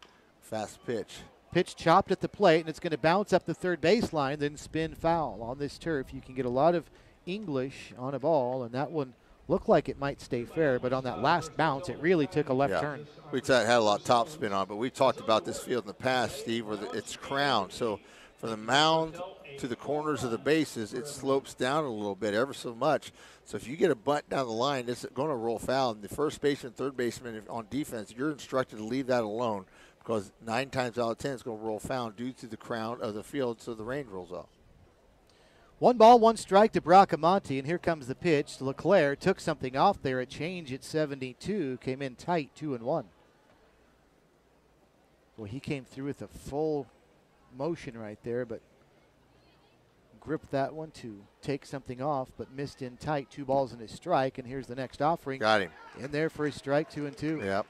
C: pitch.
B: Pitch chopped at the plate, and it's going to bounce up the third baseline, then spin foul. On this turf, you can get a lot of English on a ball, and that one looked like it might stay fair, but on that last bounce, it really took a left turn.
C: We had a lot of top spin on, but we talked about this field in the past, Steve, where it's crowned. So from the mound to the corners of the bases, it slopes down a little bit, ever so much. So if you get a bunt down the line, it's going to roll foul. And the first baseman, third baseman on defense, you're instructed to leave that alone because 9 times out of 10 it's going to roll foul due to the crown of the field, so the rain rolls off.
B: 1 ball, 1 strike to Bracamonte, and here comes the pitch. LeClaire took something off there. A change at 72, came in tight, 2-1. Well, he came through with a full motion right there, but gripped that one to take something off, but missed in tight. 2 balls and a strike, and here's the next offering.
C: Got him.
B: In there for a strike, 2-2.
C: Yep,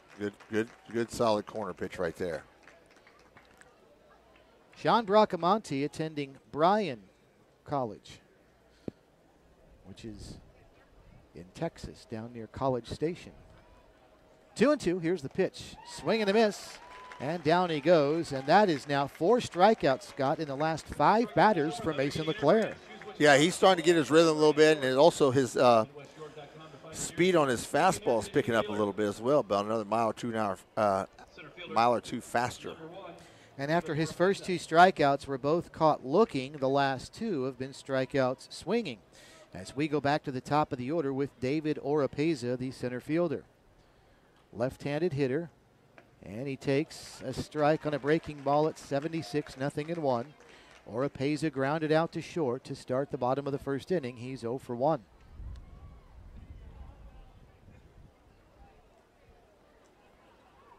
C: good solid corner pitch right there.
B: Sean Bracamonte attending Bryan College, which is in Texas, down near College Station. 2-2, here's the pitch. Swing and a miss, and down he goes, and that is now 4 strikeouts, Scott, in the last 5 batters for Mason LeClaire.
C: Yeah, he's starting to get his rhythm a little bit, and also his speed on his fastball is picking up a little bit as well, about another mile or two faster.
B: And after his first 2 strikeouts were both caught looking, the last 2 have been strikeouts swinging. As we go back to the top of the order with David Oropeza, the center fielder. Left-handed hitter, and he takes a strike on a breaking ball at 76-0-1. Oropeza grounded out to short to start the bottom of the first inning. He's 0 for 1.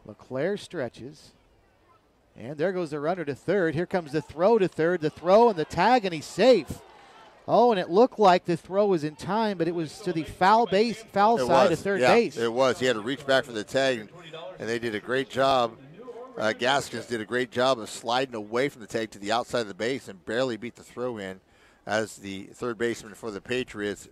B: LeClaire stretches. And there goes the runner to third. Here comes the throw to third. The throw and the tag, and he's safe. Oh, and it looked like the throw was in time, but it was to the foul side of third base.
C: It was. He had to reach back for the tag, and they did a great job. Gaskins did a great job of sliding away from the tag to the outside of the base and barely beat the throw in, as the third baseman for the Patriots,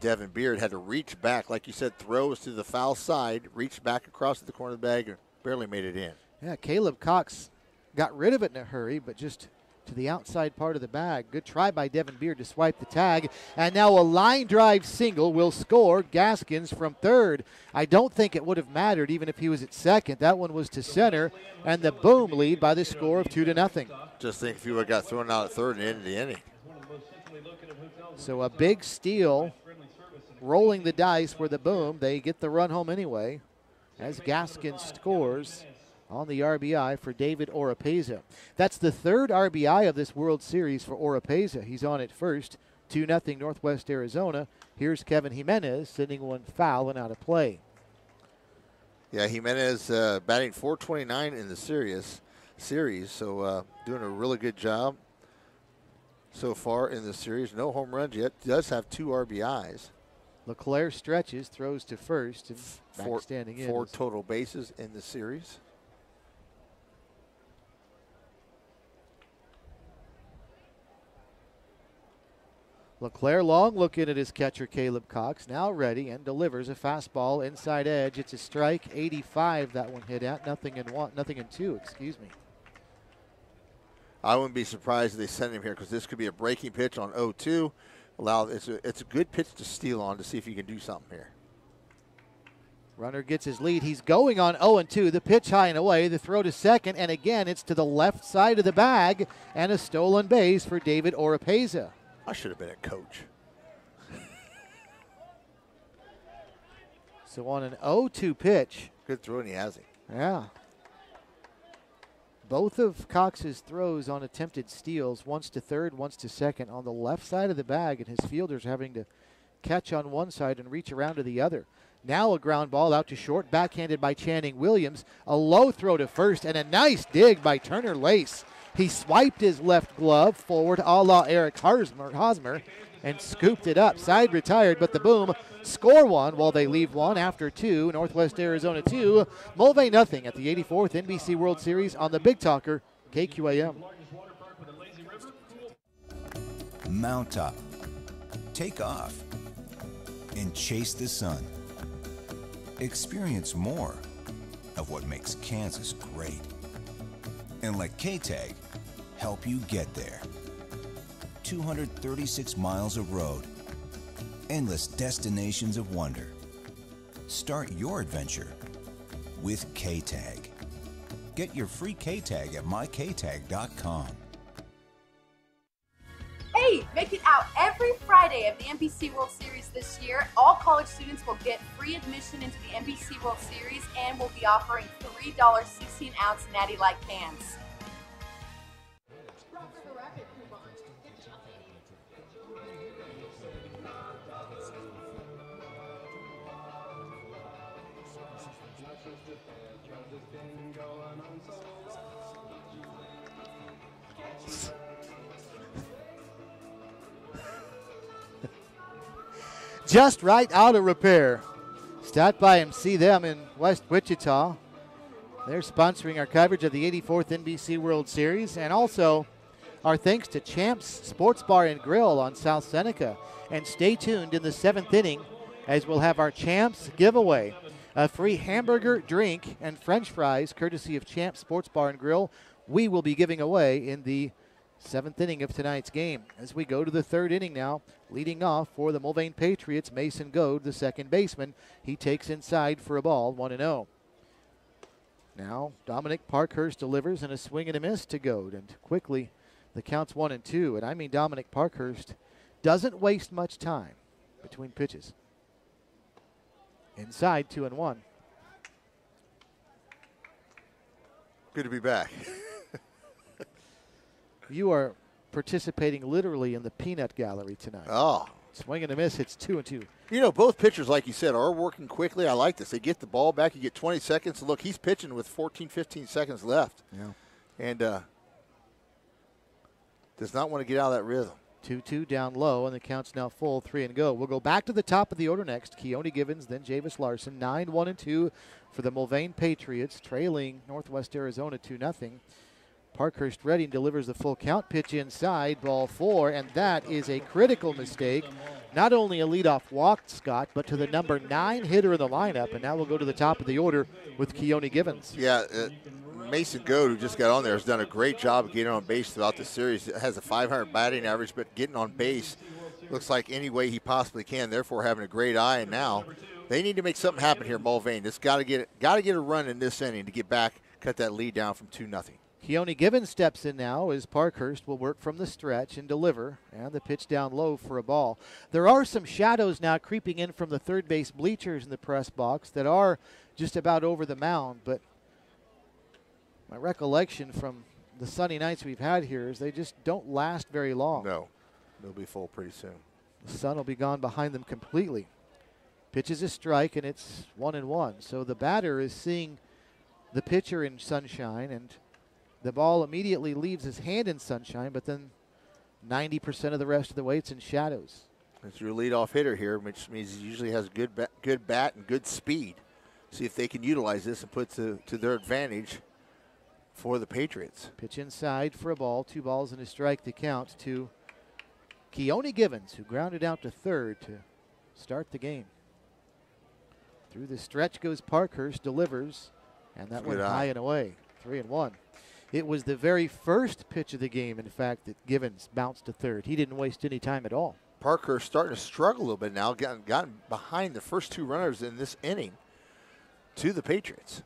C: Devin Beard, had to reach back. Like you said, throws to the foul side, reached back across the corner of the bag, and barely made it in.
B: Yeah, Caleb Cox got rid of it in a hurry, but just to the outside part of the bag. Good try by Devin Beard to swipe the tag. And now a line drive single will score Gaskins from third. I don't think it would have mattered even if he was at second. That one was to center, and the Boom lead by the score of 2-0.
C: Just think if he would have got thrown out at third and ended the inning.
B: So a big steal, rolling the dice for the Boom. They get the run home anyway, as Gaskins scores on the RBI for David Oropeza. That's the 3rd RBI of this World Series for Oropeza. He's on at first, 2-0 Northwest Arizona. Here's Kevin Jimenez sending one foul and out of play.
C: Yeah, Jimenez batting .429 in the series, so doing a really good job so far in the series. No home runs yet. Does have 2 RBIs.
B: LeClaire stretches, throws to first, and back standing in.
C: 4 total bases in the series.
B: LeClaire long looking at his catcher, Caleb Cox, now ready and delivers a fastball inside edge. It's a strike, 85 that one hit at, nothing in two, excuse me.
C: I wouldn't be surprised if they send him here because this could be a breaking pitch on 0-2. It's a good pitch to steal on to see if he can do something here.
B: Runner gets his lead. He's going on 0-2. The pitch high and away. The throw to second. And again, it's to the left side of the bag. And a stolen base for David Oropeza.
C: I should have been a coach.
B: So on an 0-2 pitch.
C: Good throw, and he has it.
B: Yeah. Both of Cox's throws on attempted steals, once to third, once to second, on the left side of the bag. And his fielders having to catch on one side and reach around to the other. Now a ground ball out to short, backhanded by Channing Williams. A low throw to first, and a nice dig by Turner Lace. He swiped his left glove forward a la Eric Hosmer and scooped it up. Side retired, but the Boom score one while they leave one after two. Northwest Arizona 2, Mulvane nothing at the 84th NBC World Series on the Big Talker, KQAM.
N: Mount up, take off, and chase the sun. Experience more of what makes Kansas great. And let K-Tag help you get there. 236 miles of road, endless destinations of wonder. Start your adventure with K-Tag. Get your free K-Tag at myktag.com.
O: Hey, make it out every Friday of the NBC World Series this year. All college students will get free admission into the NBC World Series and will be offering $3 16-ounce Natty Light cans.
B: Just right out of repair. Stop by and see them in West Wichita. They're sponsoring our coverage of the 84th NBC World Series, and also our thanks to Champs Sports Bar and Grill on South Seneca. And stay tuned in the 7th inning as we'll have our Champs giveaway. A free hamburger, drink, and French fries courtesy of Champs Sports Bar and Grill we will be giving away in the 7th inning of tonight's game. As we go to the 3rd inning now, leading off for the Mulvane Patriots, Mason Goad, the second baseman. He takes inside for a ball, 1-0. Now Dominic Parkhurst delivers and a swing and a miss to Goad, and quickly the count's 1-2. And I mean Dominic Parkhurst doesn't waste much time between pitches. Inside, 2-1.
C: Good to be back.
B: You are participating literally in the peanut gallery tonight.
C: Oh.
B: Swing and a miss, it's 2-2.
C: You know, both pitchers, like you said, are working quickly. I like this. They get the ball back. You get 20 seconds. Look, he's pitching with 14, 15 seconds left.
B: Yeah.
C: And does not want to get out of that rhythm.
B: 2-2 down low, and the count's now full, 3-0. We'll go back to the top of the order next. Keone Givens, then Javis Larson. 9-1-2 for the Mulvane Patriots, trailing Northwest Arizona 2-0. Parkhurst ready and delivers the full count. Pitch inside, ball 4, and that is a critical mistake. Not only a leadoff walk, Scott, but to the number 9 hitter in the lineup. And now we'll go to the top of the order with Keone Givens.
C: Yeah, Mason Goad, who just got on there, has done a great job of getting on base throughout the series. Has a 500 batting average, but getting on base looks like any way he possibly can, therefore having a great eye. And now they need to make something happen here, Mulvane. It's got to get a run in this inning to get back, cut that lead down from 2-0.
B: Keone Givens steps in now as Parkhurst will work from the stretch and deliver, and the pitch down low for a ball. There are some shadows now creeping in from the third base bleachers in the press box that are just about over the mound, but my recollection from the sunny nights we've had here is they just don't last very long.
C: No, they'll be full pretty soon.
B: The sun will be gone behind them completely. Pitch is a strike, and it's 1-1. So the batter is seeing the pitcher in sunshine, and the ball immediately leaves his hand in sunshine, but then 90% of the rest of the way it's in shadows.
C: It's your leadoff hitter here, which means he usually has good bat and good speed. See if they can utilize this and put to their advantage for the Patriots.
B: Pitch inside for a ball. 2 balls and a strike to count to Keone Givens, who grounded out to third to start the game. Through the stretch goes Parkhurst, delivers, and that went high and away, 3-1. It was the very first pitch of the game, in fact, that Givens bounced to third. He didn't waste any time at all.
C: Parkhurst starting to struggle a little bit now, gotten behind the first two runners in this inning to the Patriots.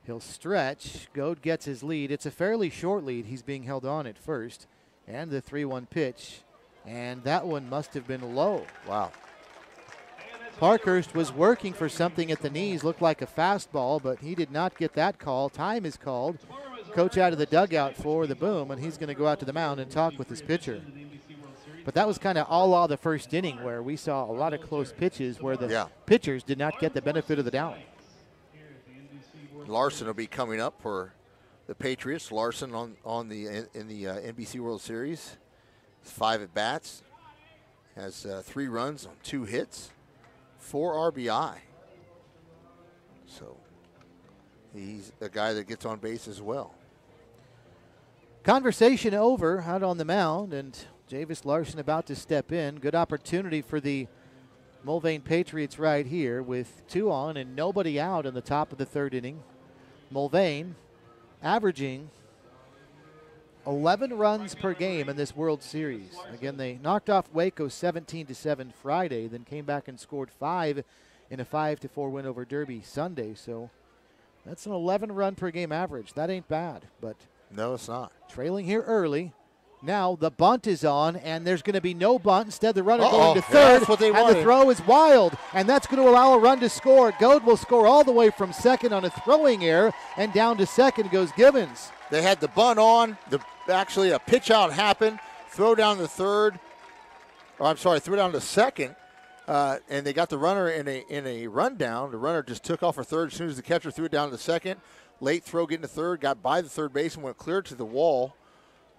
B: He'll stretch. Goad gets his lead. It's a fairly short lead. He's being held on at first. And the 3-1 pitch. And that one must have been low.
C: Wow.
B: Parkhurst was working for something at the knees, looked like a fastball, but he did not get that call. Time is called. Coach out of the dugout for the boom, and he's going to go out to the mound and talk with his pitcher. But that was kind of a la the first inning, where we saw a lot of close pitches where the pitchers did not get the benefit of the doubt.
C: Larson will be coming up for the Patriots. Larson in the NBC World Series. 5 at bats. Has 3 runs on 2 hits. 4 RBI. So he's a guy that gets on base as well.
B: Conversation over out on the mound, and Javis Larson about to step in. Good opportunity for the Mulvane Patriots right here with 2 on and nobody out in the top of the 3rd inning. Mulvane averaging 11 runs per game in this World Series. Again, they knocked off Waco 17-7 Friday, then came back and scored 5 in a 5-4 win over Derby Sunday. So that's an 11 run per game average. That ain't bad, but
C: no, it's not.
B: Trailing here early. Now the bunt is on, and there's going to be no bunt. Instead, the runner going to third,
C: that's what they
B: and
C: wanted.
B: the throw is wild, and that's going to allow a run to score. Goad will score all the way from second on a throwing error, and down to second goes Givens.
C: They had the bunt on. Actually, a pitch out happened. Throw down to third. Or I'm sorry, throw down to second. And they got the runner in a rundown. The runner just took off for third as soon as the catcher threw it down to second. Late throw getting to third, got by the third base and went clear to the wall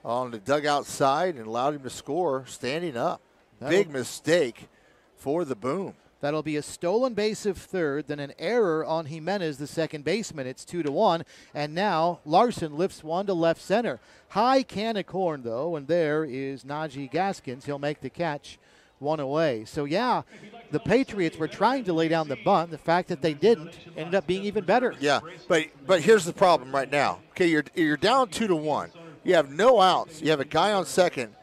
C: on the dugout side and allowed him to score standing up. Big mistake for the boom.
B: That'll be a stolen base of third, then an error on Jimenez, the second baseman. It's 2-1, and now Larson lifts one to left center. High can of corn, though, and there is Najee Gaskins. He'll make the catch, 1 away. So, yeah, the Patriots were trying to lay down the bunt. The fact that they didn't ended up being even better.
C: Yeah, but here's the problem right now. Okay, you're down 2-1. You have no outs. You have a guy on second.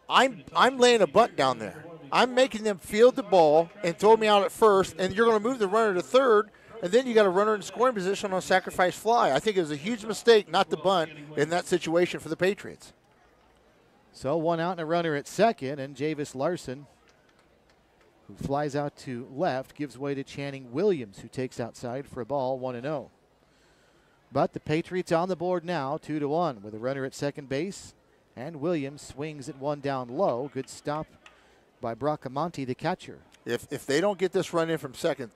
C: I'm laying a bunt down there. I'm making them field the ball and throw me out at first, and you're going to move the runner to third, and then you got a runner in scoring position on a sacrifice fly. I think it was a huge mistake not to bunt in that situation for the Patriots.
B: So 1 out and a runner at second, and Javis Larson, who flies out to left, gives way to Channing Williams, who takes outside for a ball, 1-0. But the Patriots on the board now, 2-1, with a runner at second base, and Williams swings at one down low. Good stop by Bracamonte, the catcher.
C: If they don't get this run in from second,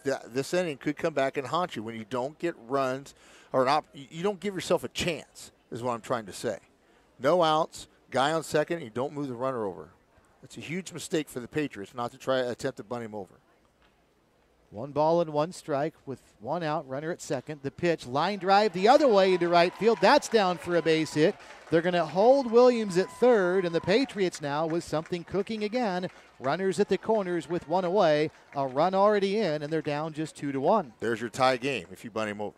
C: this inning could come back and haunt you when you don't get runs or you don't give yourself a chance, is what I'm trying to say. No outs, guy on second, you don't move the runner over. It's a huge mistake for the Patriots not to try to attempt to bunt him over.
B: 1 ball and 1 strike with 1 out, runner at second. The pitch, line drive the other way into right field. That's down for a base hit. They're going to hold Williams at third, and the Patriots now with something cooking again. Runners at the corners with 1 away. A run already in, and they're down just 2-1.
C: There's your tie game if you bunt him over.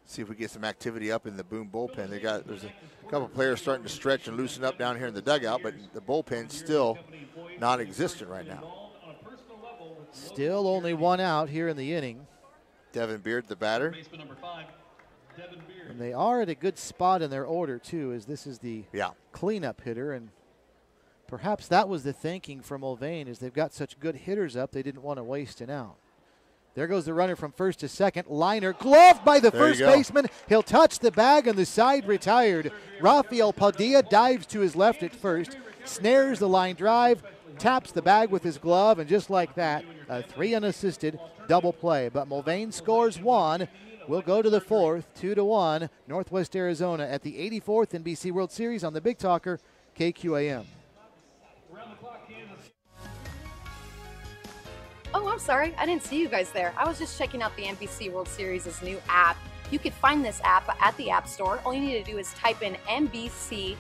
C: See if we get some activity up in the Boom bullpen. There's a couple players starting to stretch and loosen up down here in the dugout, but the bullpen's still non-existent right now.
B: Still only 1 out here in the inning.
C: Devin Beard, the batter.
B: And they are at a good spot in their order, too, as this is the cleanup hitter. And perhaps that was the thinking from Mulvane, is they've got such good hitters up, they didn't want to waste an out. There goes the runner from first to second. Liner gloved by the first baseman. He'll touch the bag on the side, retired. Rafael Padilla dives to his left at first, snares the line drive, taps the bag with his glove, and just like that, a 3 unassisted double play. But Mulvane scores 1. We'll go to the 4th, 2-1, Northwest Arizona at the 84th NBC World Series on the Big Talker, KQAM.
M: Oh, I'm sorry. I didn't see you guys there. I was just checking out the NBC World Series' new app. You could find this app at the App Store. All you need to do is type in NBCWS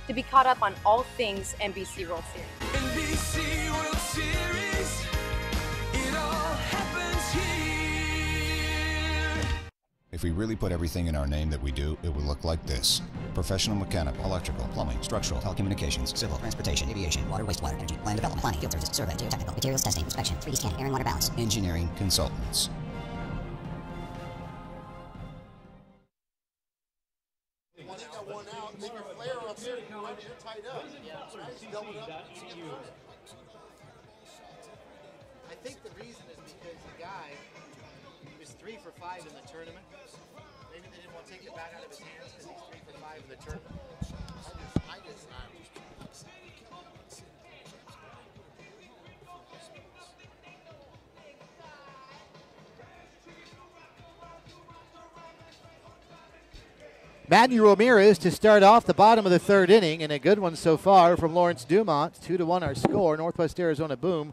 M: to be caught up on all things NBC World Series.
P: NBC World Series, it all happens here.
N: If we really put everything in our name that we do, it would look like this. Professional mechanical, electrical, plumbing, structural, telecommunications, civil, transportation, aviation, water, wastewater, energy, land development, planning, field services, survey, geotechnical, materials testing, inspection, 3D scanning, air and water balance, engineering, consultants.
B: I think the reason is because the guy was 3 for 5 in the tournament. Maybe they didn't want to take it back out of his hands because he's 3 for 5 in the tournament. Manny Ramirez to start off the bottom of the third inning, and a good one so far from Lawrence Dumont. 2-1 our score. Northwest Arizona Boom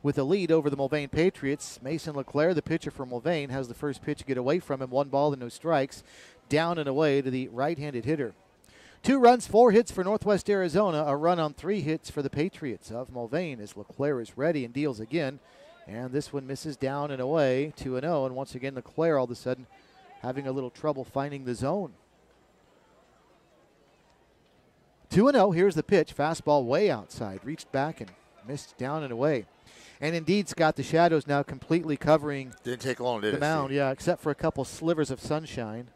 B: with a lead over the Mulvane Patriots. Mason LeClaire, the pitcher for Mulvane, has the first pitch get away from him. 1 ball and no strikes. Down and away to the right-handed hitter. 2 runs, 4 hits for Northwest Arizona. A run on 3 hits for the Patriots of Mulvane as LeClaire is ready and deals again. And this one misses down and away, 2-0. And once again, LeClaire all of a sudden having a little trouble finding the zone. 2-0, here's the pitch. Fastball way outside. Reached back and missed down and away. And indeed, Scott, the shadows now completely covering
C: Didn't take long, did
B: the
C: it,
B: mound.
C: Steve?
B: Yeah, except for a couple slivers of sunshine.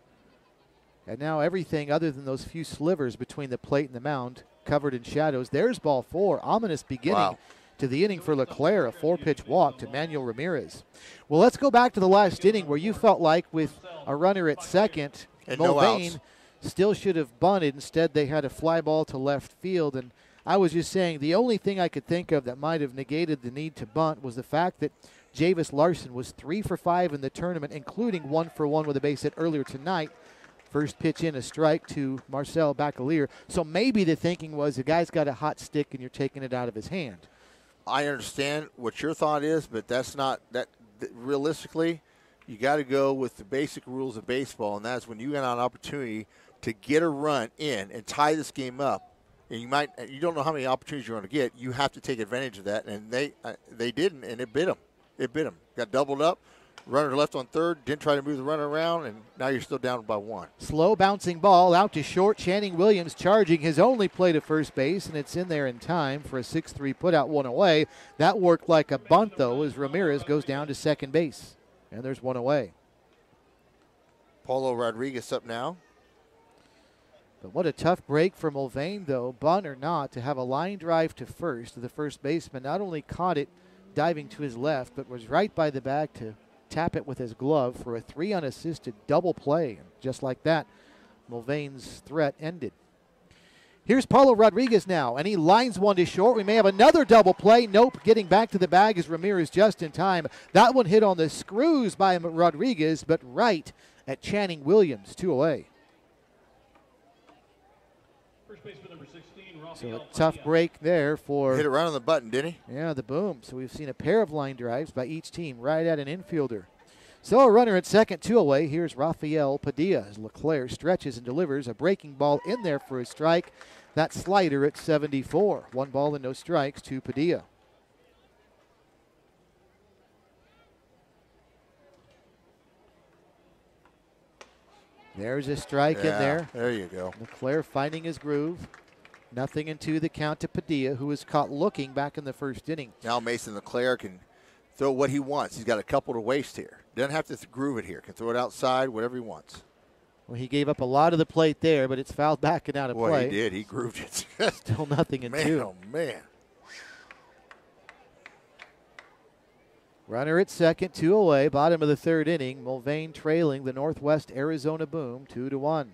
B: And now everything other than those few slivers between the plate and the mound covered in shadows. There's ball 4. Ominous beginning to the inning for LeClaire. A 4-pitch walk to Manuel Ramirez. Well, let's go back to the last inning where you felt like with a runner at second,
C: and no outs,
B: still should have bunted. Instead, they had a fly ball to left field. And I was just saying the only thing I could think of that might have negated the need to bunt was the fact that Javis Larson was 3 for 5 in the tournament, including 1 for 1 with a base hit earlier tonight. First pitch in, a strike to Marcel Bacalier. So maybe the thinking was the guy's got a hot stick and you're taking it out of his hand.
C: I understand what your thought is, but that's not that. Realistically, you got to go with the basic rules of baseball, and that's when you got an opportunity to get a run in and tie this game up. And you don't know how many opportunities you're going to get. You have to take advantage of that, and they didn't, and it bit them. It bit them. Got doubled up. Runner left on third, didn't try to move the runner around, and now you're still down by 1.
B: Slow bouncing ball out to short. Channing Williams charging his only play to first base, and it's in there in time for a 6-3 putout, 1 away. That worked like a bunt, though, as Ramirez goes down to second base, and there's 1 away.
C: Paulo Rodriguez up now.
B: But what a tough break for Mulvane, though, bunt or not, to have a line drive to first. The first baseman not only caught it diving to his left, but was right by the bag to tap it with his glove for a 3 unassisted double play. And just like that, Mulvane's threat ended. Here's Paulo Rodriguez now, and he lines one to short. We may have another double play. Nope, getting back to the bag is Ramirez just in time. That one hit on the screws by Rodriguez, but right at Channing Williams, 2 away. So a tough break there for...
C: Hit it right on the button, didn't he?
B: Yeah, the Boom. So we've seen a pair of line drives by each team right at an infielder. So a runner at second, 2 away. Here's Rafael Padilla as LeClaire stretches and delivers a breaking ball in there for a strike. That slider at 74. 1 ball and no strikes to Padilla. There's a strike in there.
C: There you go.
B: LeClaire finding his groove. Nothing into the count to Padilla, who was caught looking back in the first inning.
C: Now Mason LeClaire can throw what he wants. He's got a couple to waste here. Doesn't have to groove it here. Can throw it outside, whatever he wants.
B: Well, he gave up a lot of the plate there, but it's fouled back and out of play.
C: Boy, he did. He grooved it.
B: Still nothing in 2.
C: Oh, man.
B: Runner at second, 2 away. Bottom of the third inning. Mulvane trailing the Northwest Arizona Boom 2-1.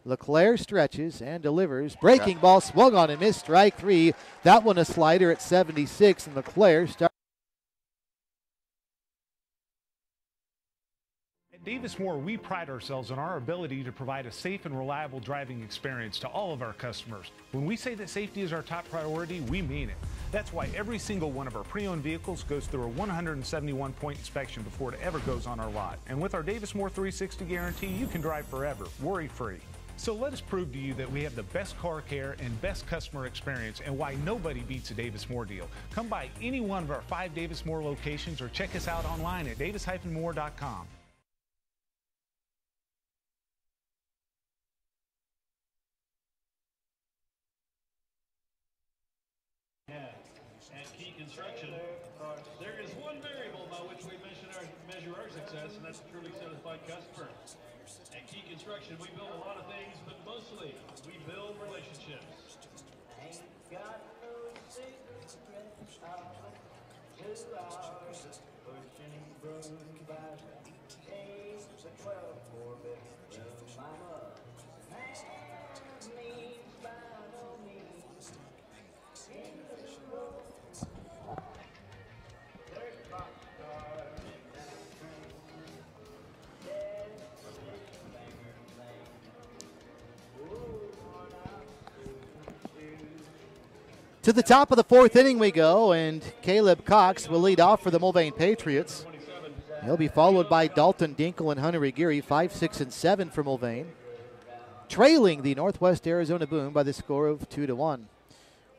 B: LeClaire stretches and delivers. Breaking ball swung on and missed. Strike 3. That one a slider at 76, and LeClaire starts.
Q: At Davis Moore, we pride ourselves on our ability to provide a safe and reliable driving experience to all of our customers. When we say that safety is our top priority, we mean it. That's why every single one of our pre-owned vehicles goes through a 171-point inspection before it ever goes on our lot. And with our Davis Moore 360 guarantee, you can drive forever, worry-free. So let us prove to you that we have the best car care and best customer experience and why nobody beats a Davis Moore deal. Come by any one of our 5 Davis Moore locations or check us out online at davis-moore.com.
A: At Key Construction, there is one variable by which we measure our success, and that's a truly satisfied customer. At Key Construction, we build a lot of things, but mostly we build relationships. Ain't got no secrets, 2 hours, pushing brooms by 8 to 12 4-bedroom mama. Means by no means.
B: To the top of the 4th inning we go, and Caleb Cox will lead off for the Mulvane Patriots. He'll be followed by Dalton Dinkle and Hunter Aguirre, 5, 6, and 7 for Mulvane, trailing the Northwest Arizona Boom by the score of 2-1.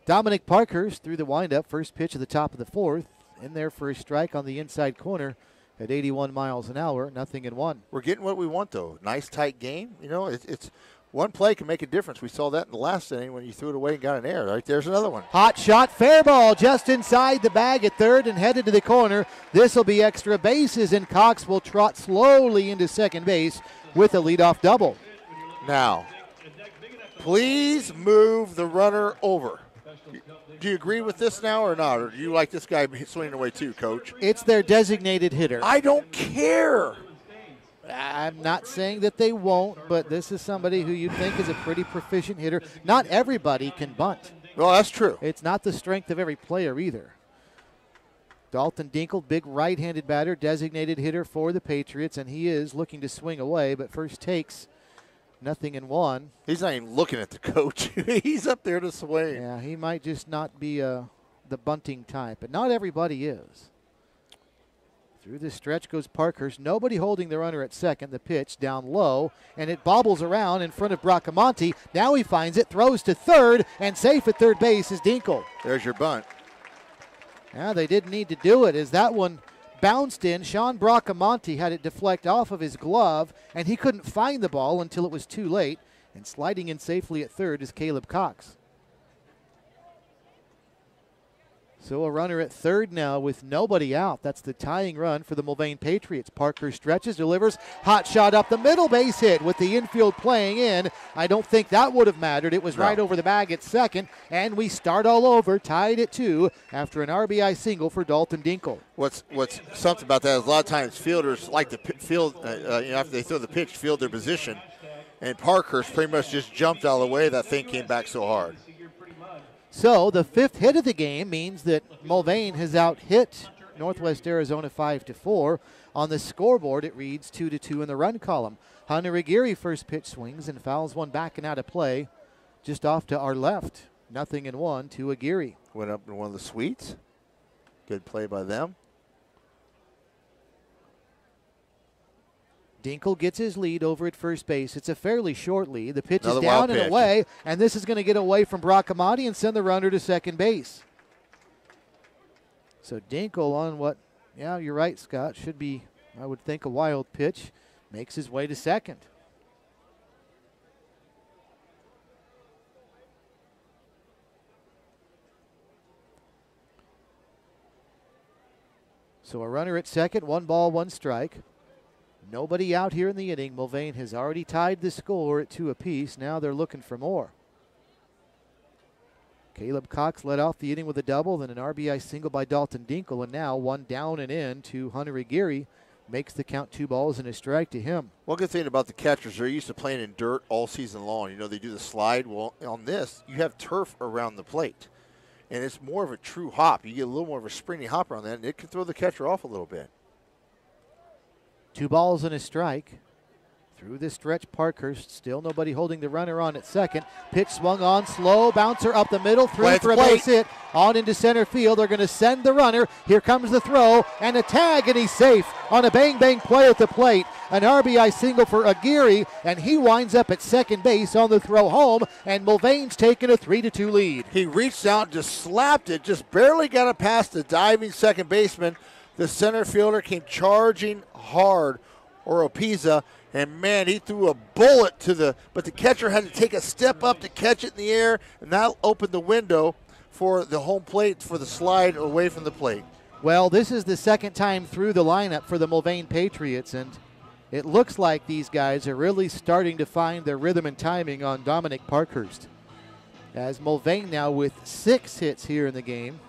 B: Dominic Parkhurst threw the windup, first pitch at the top of the 4th, in there for a strike on the inside corner at 81 miles an hour, 0-1.
C: We're getting what we want, though. Nice, tight game. You know, it's one play can make a difference. We saw that in the last inning when you threw it away and got an error. Right there's another one.
B: Hot shot, fair ball, just inside the bag at third and headed to the corner. This will be extra bases, and Cox will trot slowly into second base with a leadoff double.
C: Now, please move the runner over. Do you agree with this now or not? Or do you like this guy swinging away too, Coach?
B: It's their designated hitter.
C: I don't care.
B: I'm not saying that they won't, but this is somebody who you'd think is a pretty proficient hitter. Not everybody can bunt.
C: Well, that's true.
B: It's not the strength of every player either. Dalton Dinkle, big right-handed batter, designated hitter for the Patriots, and he is looking to swing away, but first takes 0-1.
C: He's not even looking at the coach. He's up there to swing.
B: Yeah, he might just not be the bunting type, but not everybody is. Through this stretch goes Parkhurst. Nobody holding the runner at second. The pitch down low, and it bobbles around in front of Bracamonte. Now he finds it, throws to third, and safe at third base is Dinkle.
C: There's your bunt.
B: Yeah, they didn't need to do it as that one bounced in. Sean Bracamonte had it deflect off of his glove, and he couldn't find the ball until it was too late. And sliding in safely at third is Caleb Cox. So a runner at third now with nobody out. That's the tying run for the Mulvane Patriots. Parker stretches, delivers, hot shot up the middle, base hit with the infield playing in. I don't think that would have mattered. It was right over the bag at second, and we start all over, tied at 2 after an RBI single for Dalton Dinkle.
C: What's something about that is a lot of times fielders like to field, after they throw the pitch, field their position, and Parkhurst pretty much just jumped out of the way. That thing came back so hard.
B: So the 5th hit of the game means that Mulvane has out-hit Northwest Arizona 5-4. On the scoreboard, it reads 2-2 in the run column. Hunter Aguirre first pitch swings and fouls one back and out of play just off to our left. 0-1 to Aguirre.
C: Went up in one of the suites. Good play by them.
B: Dinkle gets his lead over at first base. It's a fairly short lead. The pitch
C: Another
B: is down and
C: pitch.
B: away, and this is going to get away from Bracamonte and send the runner to second base. So Dinkle on what, yeah, you're right, Scott, should be, I would think, a wild pitch, makes his way to second. So a runner at second, 1 ball, 1 strike. Nobody out here in the inning. Mulvane has already tied the score at 2 apiece. Now they're looking for more. Caleb Cox led off the inning with a double, then an RBI single by Dalton Dinkle, and now 1 down and in to Hunter Aguirre. Makes the count 2 balls and a strike to him.
C: One good thing about the catchers, they're used to playing in dirt all season long. You know, they do the slide. Well, on this, you have turf around the plate, and it's more of a true hop. You get a little more of a springy hopper on that, and it can throw the catcher off a little bit.
B: 2 balls and a strike. Through the stretch, Parkhurst, still nobody holding the runner on at second. Pitch swung on, slow, bouncer up the middle, through for a base hit. On into center field, they're going to send the runner. Here comes the throw, and a tag, and he's safe on a bang-bang play at the plate. An RBI single for Aguirre, and he winds up at second base on the throw home, and Mulvane's taken a 3-2 lead.
C: He reached out and just slapped it, just barely got it past the diving second baseman. The center fielder came charging hard, Oropesa, and man, he threw a bullet but the catcher had to take a step up to catch it in the air, and that opened the window for the home plate, for the slide away from the plate.
B: Well, this is the second time through the lineup for the Mulvane Patriots, and it looks like these guys are really starting to find their rhythm and timing on Dominic Parkhurst. As Mulvane now with 6 hits here in the game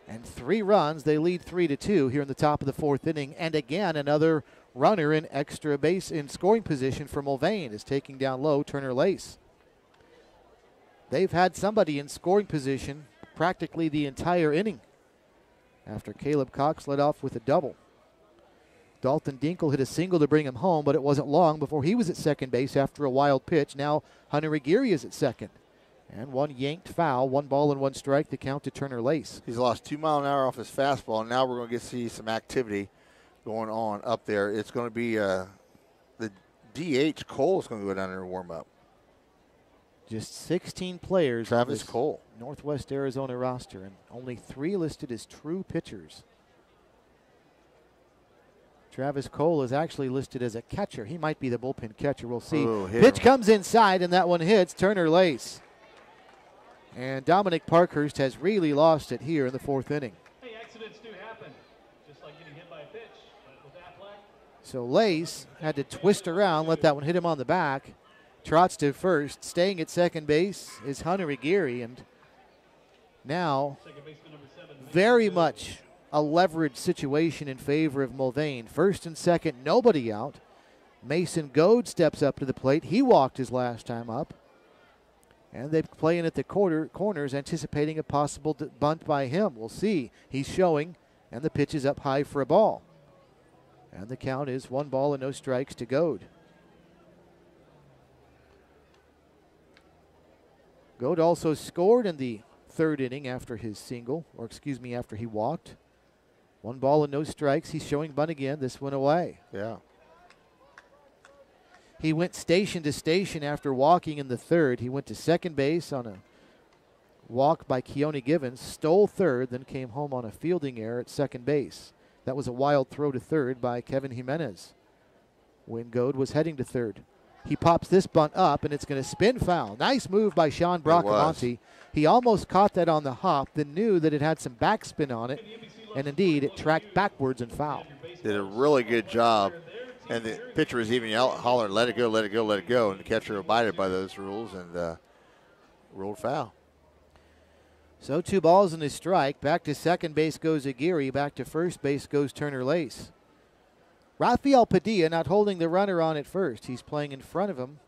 B: and 3 runs, they lead 3-2 here in the top of the 4th inning, and again another runner in extra base in scoring position for Mulvane is taking down low Turner Lace. They've had somebody in scoring position practically the entire inning after Caleb Cox led off with a double. Dalton Dinkle hit a single to bring him home, but it wasn't long before he was at second base after a wild pitch. Now Hunter Aguirre is at second. And one yanked foul, 1 ball and 1 strike, the count to Turner Lace.
C: He's lost 2 mile an hour off his fastball, and now we're going to see some activity going on up there. It's going to be the DH Cole is going to go down there and warm up.
B: Just 16 players.
C: Travis Cole.
B: Northwest Arizona roster, and only 3 listed as true pitchers. Travis Cole is actually listed as a catcher. He might be the bullpen catcher. We'll see. Pitch comes inside, and that one hits Turner Lace. And Dominic Parkhurst has really lost it here in the 4th inning.
A: Hey, accidents do happen, just like getting hit by a pitch. But with Affleck,
B: so Lace had to twist around, let that one hit him on the back. Trots to first. Staying at second base is Hunter Aguirre, and now very much a leveraged situation in favor of Mulvane. First and second, nobody out. Mason Goad steps up to the plate. He walked his last time up. And they're playing at the corners, anticipating a possible bunt by him. We'll see. He's showing, and the pitch is up high for a ball. And the count is 1 ball and no strikes to Goad. Goad also scored in the 3rd inning after his single, or excuse me, after he walked. 1 ball and no strikes. He's showing bunt again. This one away.
C: Yeah.
B: He went station to station after walking in the 3rd. He went to second base on a walk by Keone Givens, stole 3rd, then came home on a fielding error at second base. That was a wild throw to 3rd by Kevin Jimenez when Goad was heading to 3rd. He pops this bunt up, and it's going to spin foul. Nice move by Sean Bracamonte. He almost caught that on the hop, then knew that it had some backspin on it, and indeed it tracked backwards and foul.
C: Did a really good job. And the pitcher was even hollering, let it go, let it go, let it go. And the catcher abided by those rules and ruled foul.
B: So 2 balls and a strike. Back to second base goes Aguirre. Back to first base goes Turner Lace. Rafael Padilla not holding the runner on at first. He's playing in front of him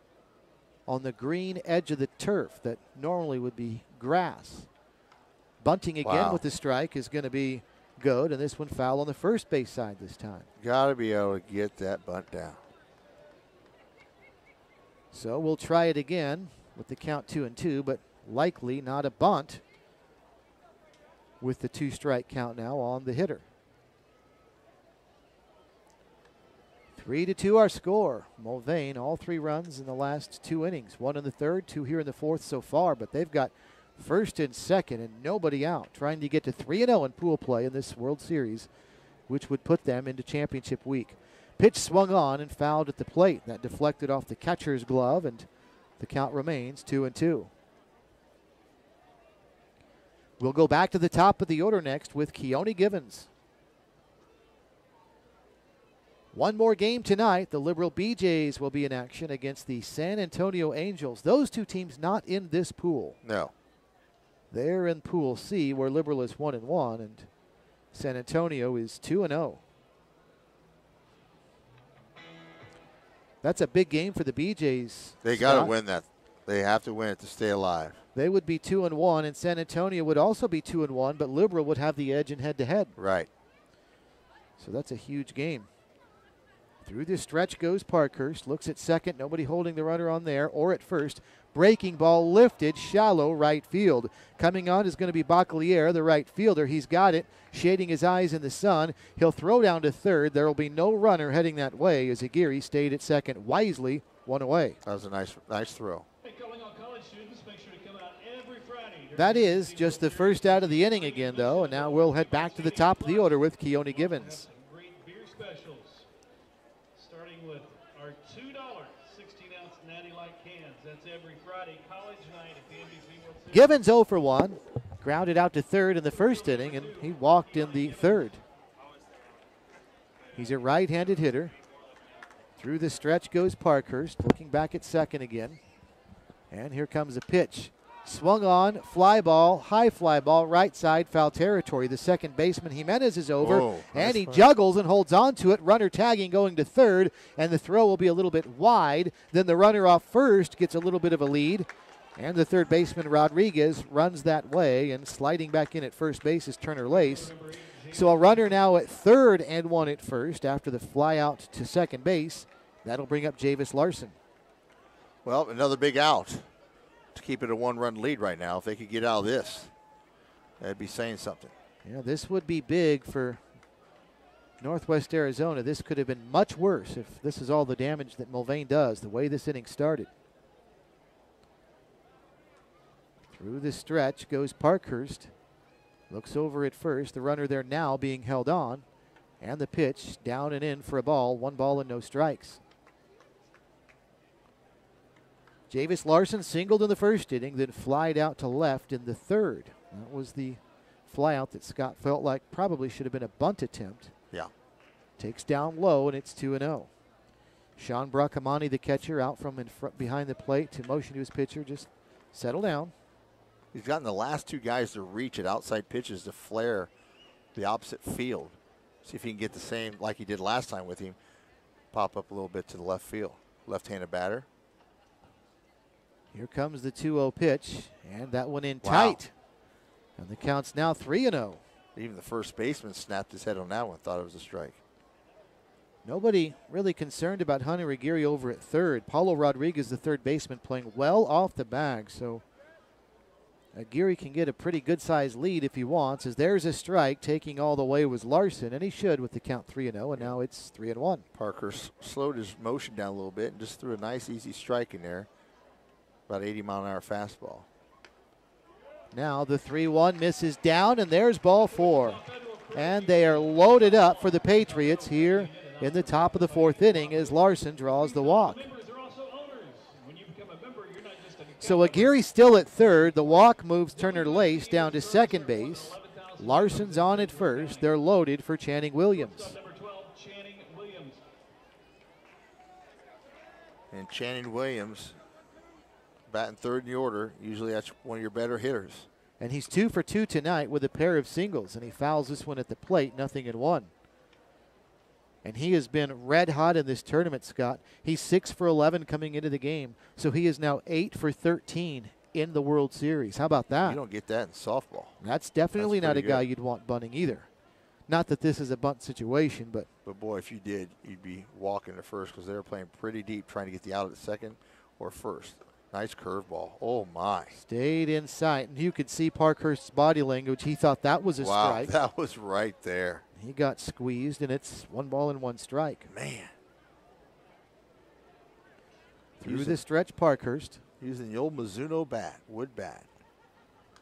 B: on the green edge of the turf that normally would be grass. Bunting again with the strike is going to be Goad, and this one foul on the first base side this time.
C: Got to be able to get that bunt down.
B: So we'll try it again with the count 2-2, but likely not a bunt with the 2-strike count now on the hitter. 3-2 our score. Mulvane, all 3 runs in the last 2 innings. 1 in the 3rd, 2 here in the 4th so far, but they've got first and second and nobody out, trying to get to 3-0 in pool play in this World Series, which would put them into championship week. Pitch swung on and fouled at the plate. That deflected off the catcher's glove, and the count remains 2-2. We'll go back to the top of the order next with Keone Givens. One more game tonight. The Liberal BJs will be in action against the San Antonio Angels. Those 2 teams not in this pool.
C: No.
B: They're in Pool C, where Liberal is 1-1, and San Antonio is 2-0. That's a big game for the BJs.
C: They got to win that. They have to win it to stay alive.
B: They would be 2-1, and San Antonio would also be 2-1, but Liberal would have the edge in head-to-head.
C: Right.
B: So that's a huge game. Through the stretch goes Parkhurst. Looks at second. Nobody holding the runner on there or at first. Breaking ball lifted, shallow right field. Coming on is going to be Bacalier, the right fielder. He's got it, shading his eyes in the sun. He'll throw down to third. There will be no runner heading that way as Aguirre stayed at second wisely, one away.
C: That was a nice throw.
B: That is just the first out of the inning again, though, and now we'll head back to the top of the order with Keone Givens.
A: Great beer specials, starting with our $2 16-ounce Natty Light cans. That's every Friday, college night at the NBC World Series.
B: Givens 0 for 1, grounded out to third in the first inning, and he walked in the third. He's a right-handed hitter. Through the stretch goes Parkhurst, looking back at second again. And here comes a pitch. Swung on, fly ball, high fly ball, right side, foul territory. The second baseman, Jimenez, is over,
C: Whoa,
B: and he
C: fun.
B: juggles and holds on to it. Runner tagging going to third, and the throw will be a little bit wide. Then the runner off first gets a little bit of a lead, and the third baseman, Rodriguez, runs that way, and sliding back in at first base is Turner Lace. So a runner now at third and one at first after the fly out to second base. That'll bring up Javis Larson.
C: Well, another big out to keep it a one-run lead right now. If they could get out of this, that'd be saying something.
B: Yeah, this would be big for Northwest Arizona. This could have been much worse if this is all the damage that Mulvane does, the way this inning started. Through the stretch goes Parkhurst. Looks over at first. The runner there now being held on. And the pitch down and in for a ball. 1 ball and no strikes. Javis Larson singled in the first inning, then flied out to left in the third. That was the fly out that Scott felt like probably should have been a bunt attempt.
C: Yeah.
B: Takes down low, and it's 2-0. Sean Bracamani, the catcher, out from in front behind the plate to motion to his pitcher. Just settle down.
C: He's gotten the last two guys to reach at outside pitches to flare the opposite field. See if he can get the same like he did last time with him. Pop up a little bit to the left field. Left-handed batter.
B: Here comes the 2-0 pitch, and that one in tight. And the count's now 3-0.
C: Even the first baseman snapped his head on that one, thought it was a strike.
B: Nobody really concerned about Hunter Aguirre over at third. Paulo Rodriguez, the third baseman, playing well off the bag, so Aguirre can get a pretty good-sized lead if he wants, as there's a strike. Taking all the way was Larson, and he should with the count 3-0, and now it's 3-1.
C: Parker slowed his motion down a little bit and just threw a nice, easy strike in there. About 80-mile-an-hour fastball.
B: Now the 3-1 misses down, and there's ball 4. And they are loaded up for the Patriots here in the top of the fourth inning as Larson draws the walk. So Aguirre still at third. The walk moves Turner Lace down to second base. Larson's on at first. They're loaded for Channing Williams.
C: And Channing Williams batting third in the order. Usually that's one of your better hitters.
B: And he's 2 for 2 tonight with a pair of singles, and he fouls this one at the plate, 0-1. And he has been red hot in this tournament, Scott. He's 6 for 11 coming into the game, so he is now 8 for 13 in the World Series. How about that?
C: You don't get that in softball.
B: That's definitely not a guy
C: good.
B: you'd want bunting either. Not that this is a bunt situation, but
C: boy, if you did, you'd be walking to first because they were playing pretty deep, trying to get the out at second or first. Nice curveball. Oh, my.
B: Stayed in sight. And you could see Parkhurst's body language. He thought that was a strike.
C: That was right there.
B: He got squeezed, and it's 1 ball and 1 strike.
C: Man.
B: Through the stretch, Parkhurst.
C: Using the old Mizuno bat, wood bat.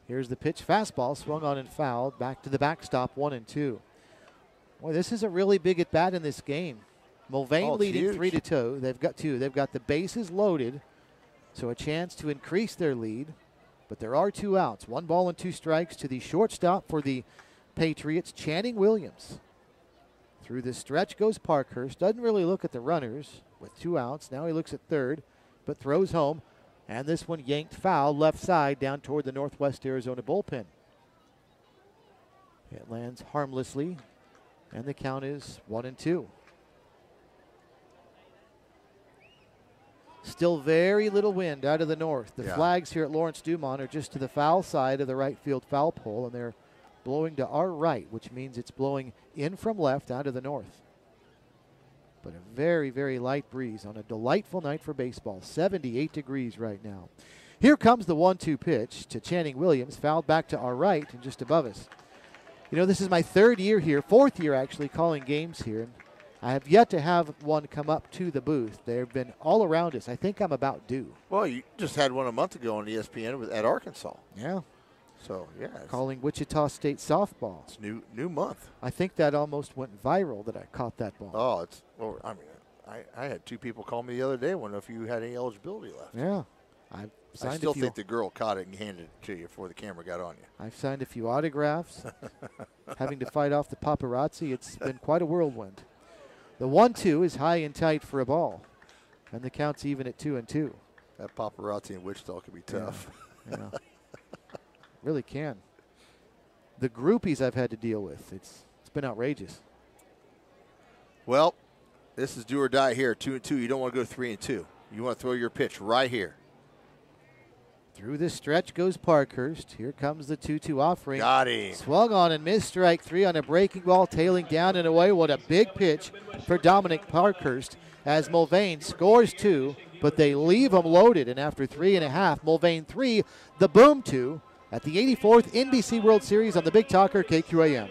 B: Here's the pitch. Fastball swung on and fouled. Back to the backstop, 1-2. Boy, this is a really big at bat in this game. Mulvane leading 3-2. They've got 2. They've got the bases loaded. So a chance to increase their lead, but there are 2 outs. 1 ball and 2 strikes to the shortstop for the Patriots, Channing Williams. Through the stretch goes Parkhurst. Doesn't really look at the runners with 2 outs. Now he looks at third, but throws home. And this one yanked foul left side down toward the Northwest Arizona bullpen. It lands harmlessly, and the count is 1-2. Still very little wind out of the north. The flags here at Lawrence Dumont are just to the foul side of the right field foul pole, and they're blowing to our right, which means it's blowing in from left out of the north. but a very, very light breeze on a delightful night for baseball. 78 degrees right now. Here comes the 1-2 pitch to Channing Williams, fouled back to our right and just above us. You know, this is my 3rd year here, 4th year actually, calling games here. And I have yet to have one come up to the booth. They've been all around us. I think I'm about due.
C: Well, you just had one a month ago on ESPN at Arkansas.
B: Yeah.
C: So, yeah.
B: Calling Wichita State softball.
C: It's new month.
B: I think that almost went viral that I caught that ball.
C: Oh, well, I mean, I had 2 people call me the other day. I wonder if you had any eligibility left.
B: Yeah.
C: I still think the girl caught it and handed it to you before the camera got on you.
B: I've signed a few autographs. Having to fight off the paparazzi, it's been quite a whirlwind. The 1-2 is high and tight for a ball, and the count's even at 2-2.
C: That paparazzi in Wichita could be tough.
B: Yeah. Really can. The groupies I've had to deal with, it's been outrageous.
C: Well, this is do or die here, 2-2. You don't want to go 3-2. You want to throw your pitch right here.
B: Through this stretch goes Parkhurst. Here comes the 2-2 offering.
C: Got him.
B: Swung on and missed strike 3 on a breaking ball, tailing down and away. What a big pitch for Dominic Parkhurst as Mulvane scores 2, but they leave him loaded. And after 3.5, Mulvane 3, the boom 2 at the 84th NBC World Series on the Big Talker KQAM.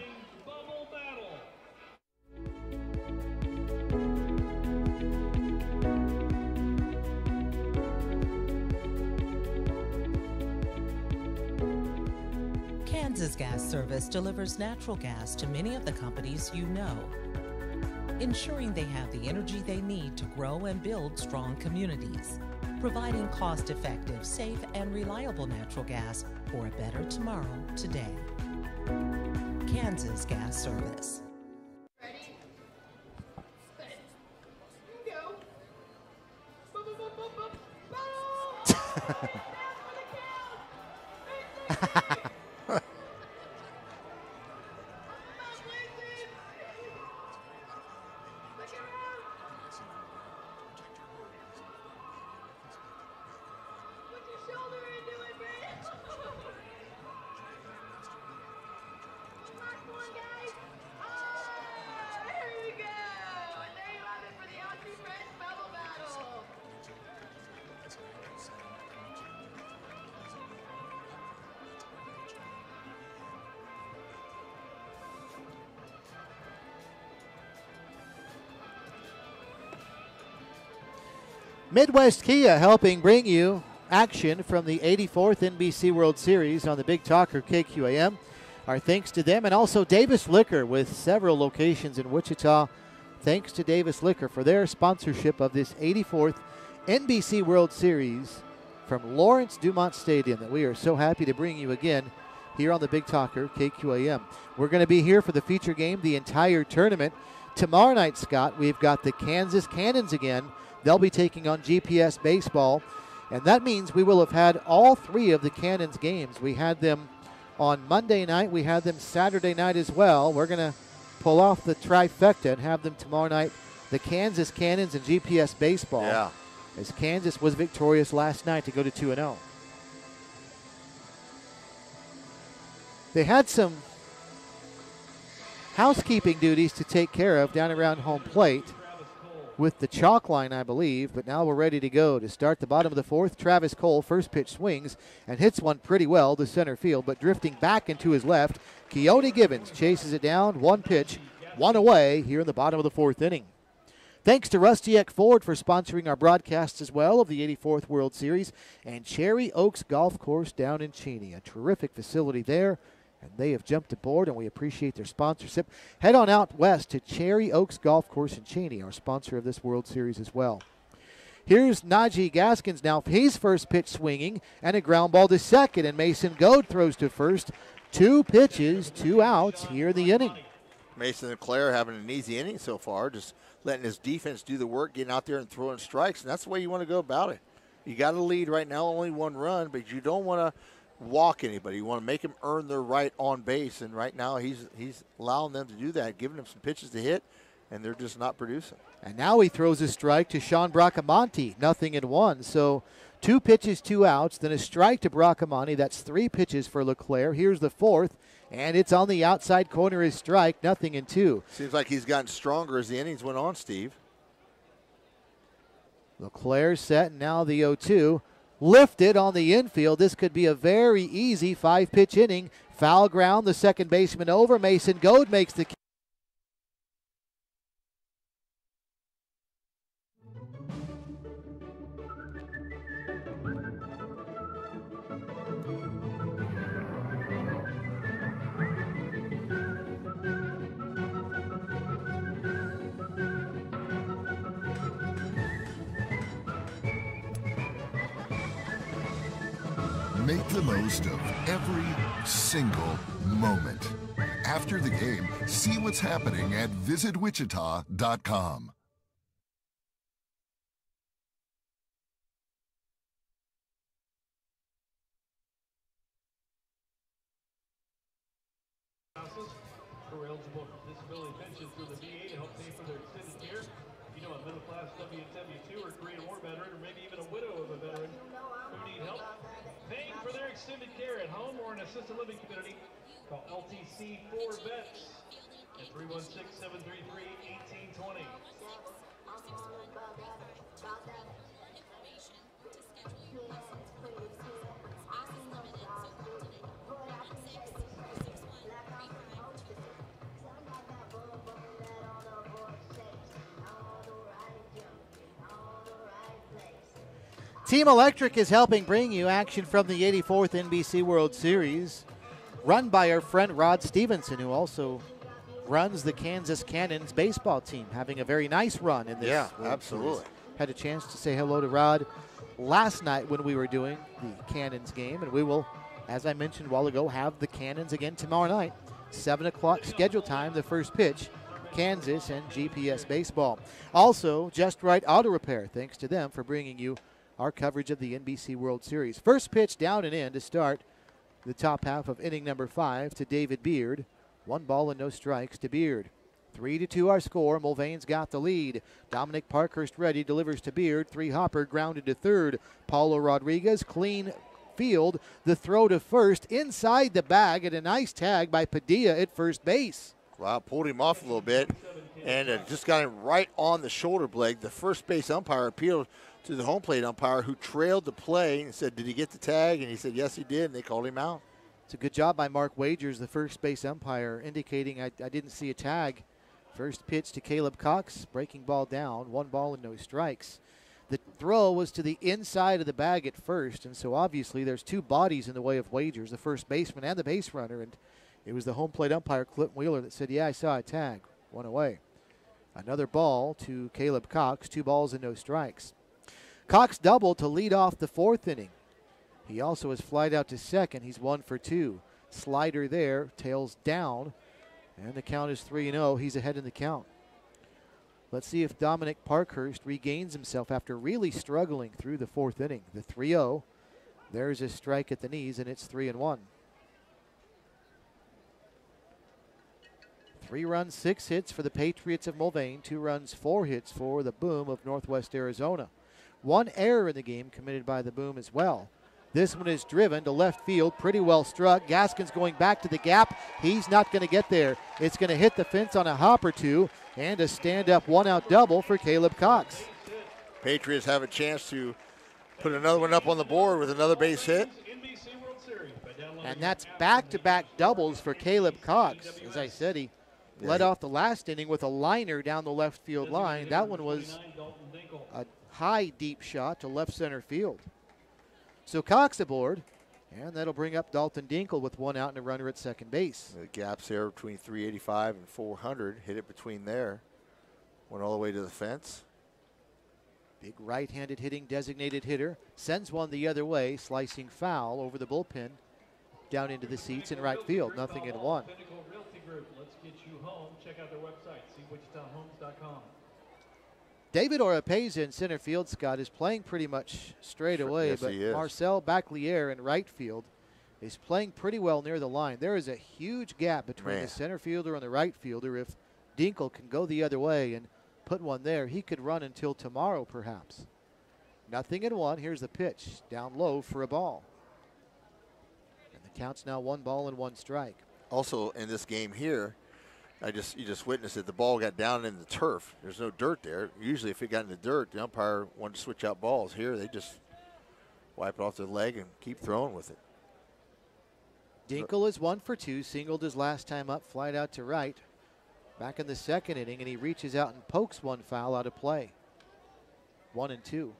R: Kansas Gas Service delivers natural gas to many of the companies you know, ensuring they have the energy they need to grow and build strong communities, providing cost-effective, safe, and reliable natural gas for a better tomorrow today. Kansas Gas Service.
B: Midwest Kia helping bring you action from the 84th NBC World Series on the Big Talker KQAM. Our thanks to them, and also Davis Liquor with several locations in Wichita. Thanks to Davis Liquor for their sponsorship of this 84th NBC World Series from Lawrence Dumont Stadium that we are so happy to bring you again here on the Big Talker KQAM. We're going to be here for the feature game the entire tournament. Tomorrow night, Scott, we've got the Kansas Cannons again. They'll be taking on GPS Baseball, and that means we will have had all 3 of the Cannons games. We had them on Monday night. We had them Saturday night as well. We're going to pull off the trifecta and have them tomorrow night, the Kansas Cannons and GPS Baseball.
C: Yeah.
B: As Kansas was victorious last night to go to 2-0. They had some housekeeping duties to take care of down around home plate with the chalk line, I believe, but now we're ready to go to start the bottom of the 4th. Travis Cole, first pitch swings and hits one pretty well to center field, but drifting back into his left, Keone Gibbons chases it down, 1 pitch, 1 away here in the bottom of the 4th inning. Thanks to Rusty Eck Ford for sponsoring our broadcasts as well of the 84th World Series, and Cherry Oaks Golf Course down in Cheney, a terrific facility there. And they have jumped aboard, and we appreciate their sponsorship. Head on out west to Cherry Oaks Golf Course in Cheney, our sponsor of this World Series as well. Here's Najee Gaskins now. His first pitch swinging, and a ground ball to second, and Mason Goad throws to first. 2 pitches, 2 outs here in the inning.
C: Mason and Claire having an easy inning so far, just letting his defense do the work, getting out there and throwing strikes, and that's the way you want to go about it. You got a lead right now, only 1 run, but you don't want to walk anybody. You want to make them earn their right on base, and right now he's allowing them to do that, giving them some pitches to hit, and they're just not producing.
B: And now he throws a strike to Sean Bracamonte, 0-1. So 2 pitches, 2 outs, then a strike to Bracamonte. That's 3 pitches for LeClaire. Here's the 4th, and it's on the outside corner, his strike, 0-2.
C: Seems like he's gotten stronger as the innings went on, Steve.
B: LeClaire set, and now the 0-2. Lifted on the infield. This could be a very easy 5-pitch inning. Foul ground, the second baseman over. Mason Goad makes the
S: Make the most of every single moment. After the game, see what's happening at visitwichita.com.
A: Who are eligible for disability pension through the VA to help pay for their extended care. You know, a middle-class WW2 or Korean War veteran, or maybe even a widow of a veteran who need help paying for their extended care at home or in an assisted living community. Call LTC 4VETS at 316-733-1820.
B: Team Electric is helping bring you action from the 84th NBC World Series, run by our friend Rod Stevenson, who also runs the Kansas Cannons baseball team, having a very nice run in this.
C: Yeah,
B: World
C: absolutely.
B: Series. Had a chance to say hello to Rod last night when we were doing the Cannons game, and we will, as I mentioned a while ago, have the Cannons again tomorrow night, 7 o'clock schedule time, the first pitch, Kansas and GPS baseball. Also, Just Right Auto Repair, thanks to them for bringing you our coverage of the NBC World Series. First pitch down and in to start the top half of inning number 5 to David Beard. 1 ball and no strikes to Beard. 3-2 our score. Mulvane's got the lead. Dominic Parkhurst ready, delivers to Beard. 3-hopper grounded to third. Paulo Rodriguez clean field. The throw to first inside the bag, and a nice tag by Padilla at first base.
C: Wow, pulled him off a little bit and just got him right on the shoulder blade. The first base umpire appealed to the home plate umpire, who trailed the play and said, did he get the tag? And he said, yes, he did, and they called him out.
B: It's a good job by Mark Wagers, the first base umpire, indicating I didn't see a tag. First pitch to Caleb Cox, breaking ball down, 1 ball and no strikes. The throw was to the inside of the bag at first, and so obviously there's 2 bodies in the way of Wagers, the first baseman and the base runner, and it was the home plate umpire, Clint Wheeler, that said, yeah, I saw a tag. 1 away. Another ball to Caleb Cox, 2 balls and no strikes. Cox doubled to lead off the 4th inning. He also has flied out to second. He's 1 for 2. Slider there, tails down, and the count is 3-0. He's ahead in the count. Let's see if Dominic Parkhurst regains himself after really struggling through the 4th inning. The 3-0. There's a strike at the knees, and it's 3-1. 3 runs, 6 hits for the Patriots of Mulvane. 2 runs, 4 hits for the Boom of Northwest Arizona. 1 error in the game committed by the Boom as well. This one is driven to left field, pretty well struck. Gaskin's going back to the gap. He's not going to get there. It's going to hit the fence on a hop or 2, and a stand-up 1-out double for Caleb Cox.
C: Patriots have a chance to put another one up on the board with another base hit.
B: And that's back-to-back doubles for Caleb Cox. As I said, he led off the last inning with a liner down the left field line. That one was a high, deep shot to left center field. So Cox aboard, and that'll bring up Dalton Dinkle with 1 out and a runner at second base.
C: The gaps there between 385 and 400. Hit it between there. Went all the way to the fence.
B: Big right-handed hitting designated hitter. Sends one the other way, slicing foul over the bullpen down into the seats in right field. 0-1.
A: Let's get you home. Check out their website, cwichitahomes.com.
B: David Oropeza in center field, Scott, is playing pretty much straight away,
C: yes,
B: but
C: he is.
B: Marcel Bacliere in right field is playing pretty well near the line. There is a huge gap between the center fielder and the right fielder. If Dinkle can go the other way and put one there, he could run until tomorrow perhaps. 0-1. Here's the pitch. Down low for a ball. And the count's now 1 ball and 1 strike.
C: Also in this game here, You just witnessed it. The ball got down in the turf. There's no dirt there. Usually if it got in the dirt, the umpire wanted to switch out balls. Here they just wipe it off their leg and keep throwing with it.
B: Dinkle is 1 for 2, singled his last time up, flied out to right. Back in the second inning, and he reaches out and pokes one foul out of play. 1-2.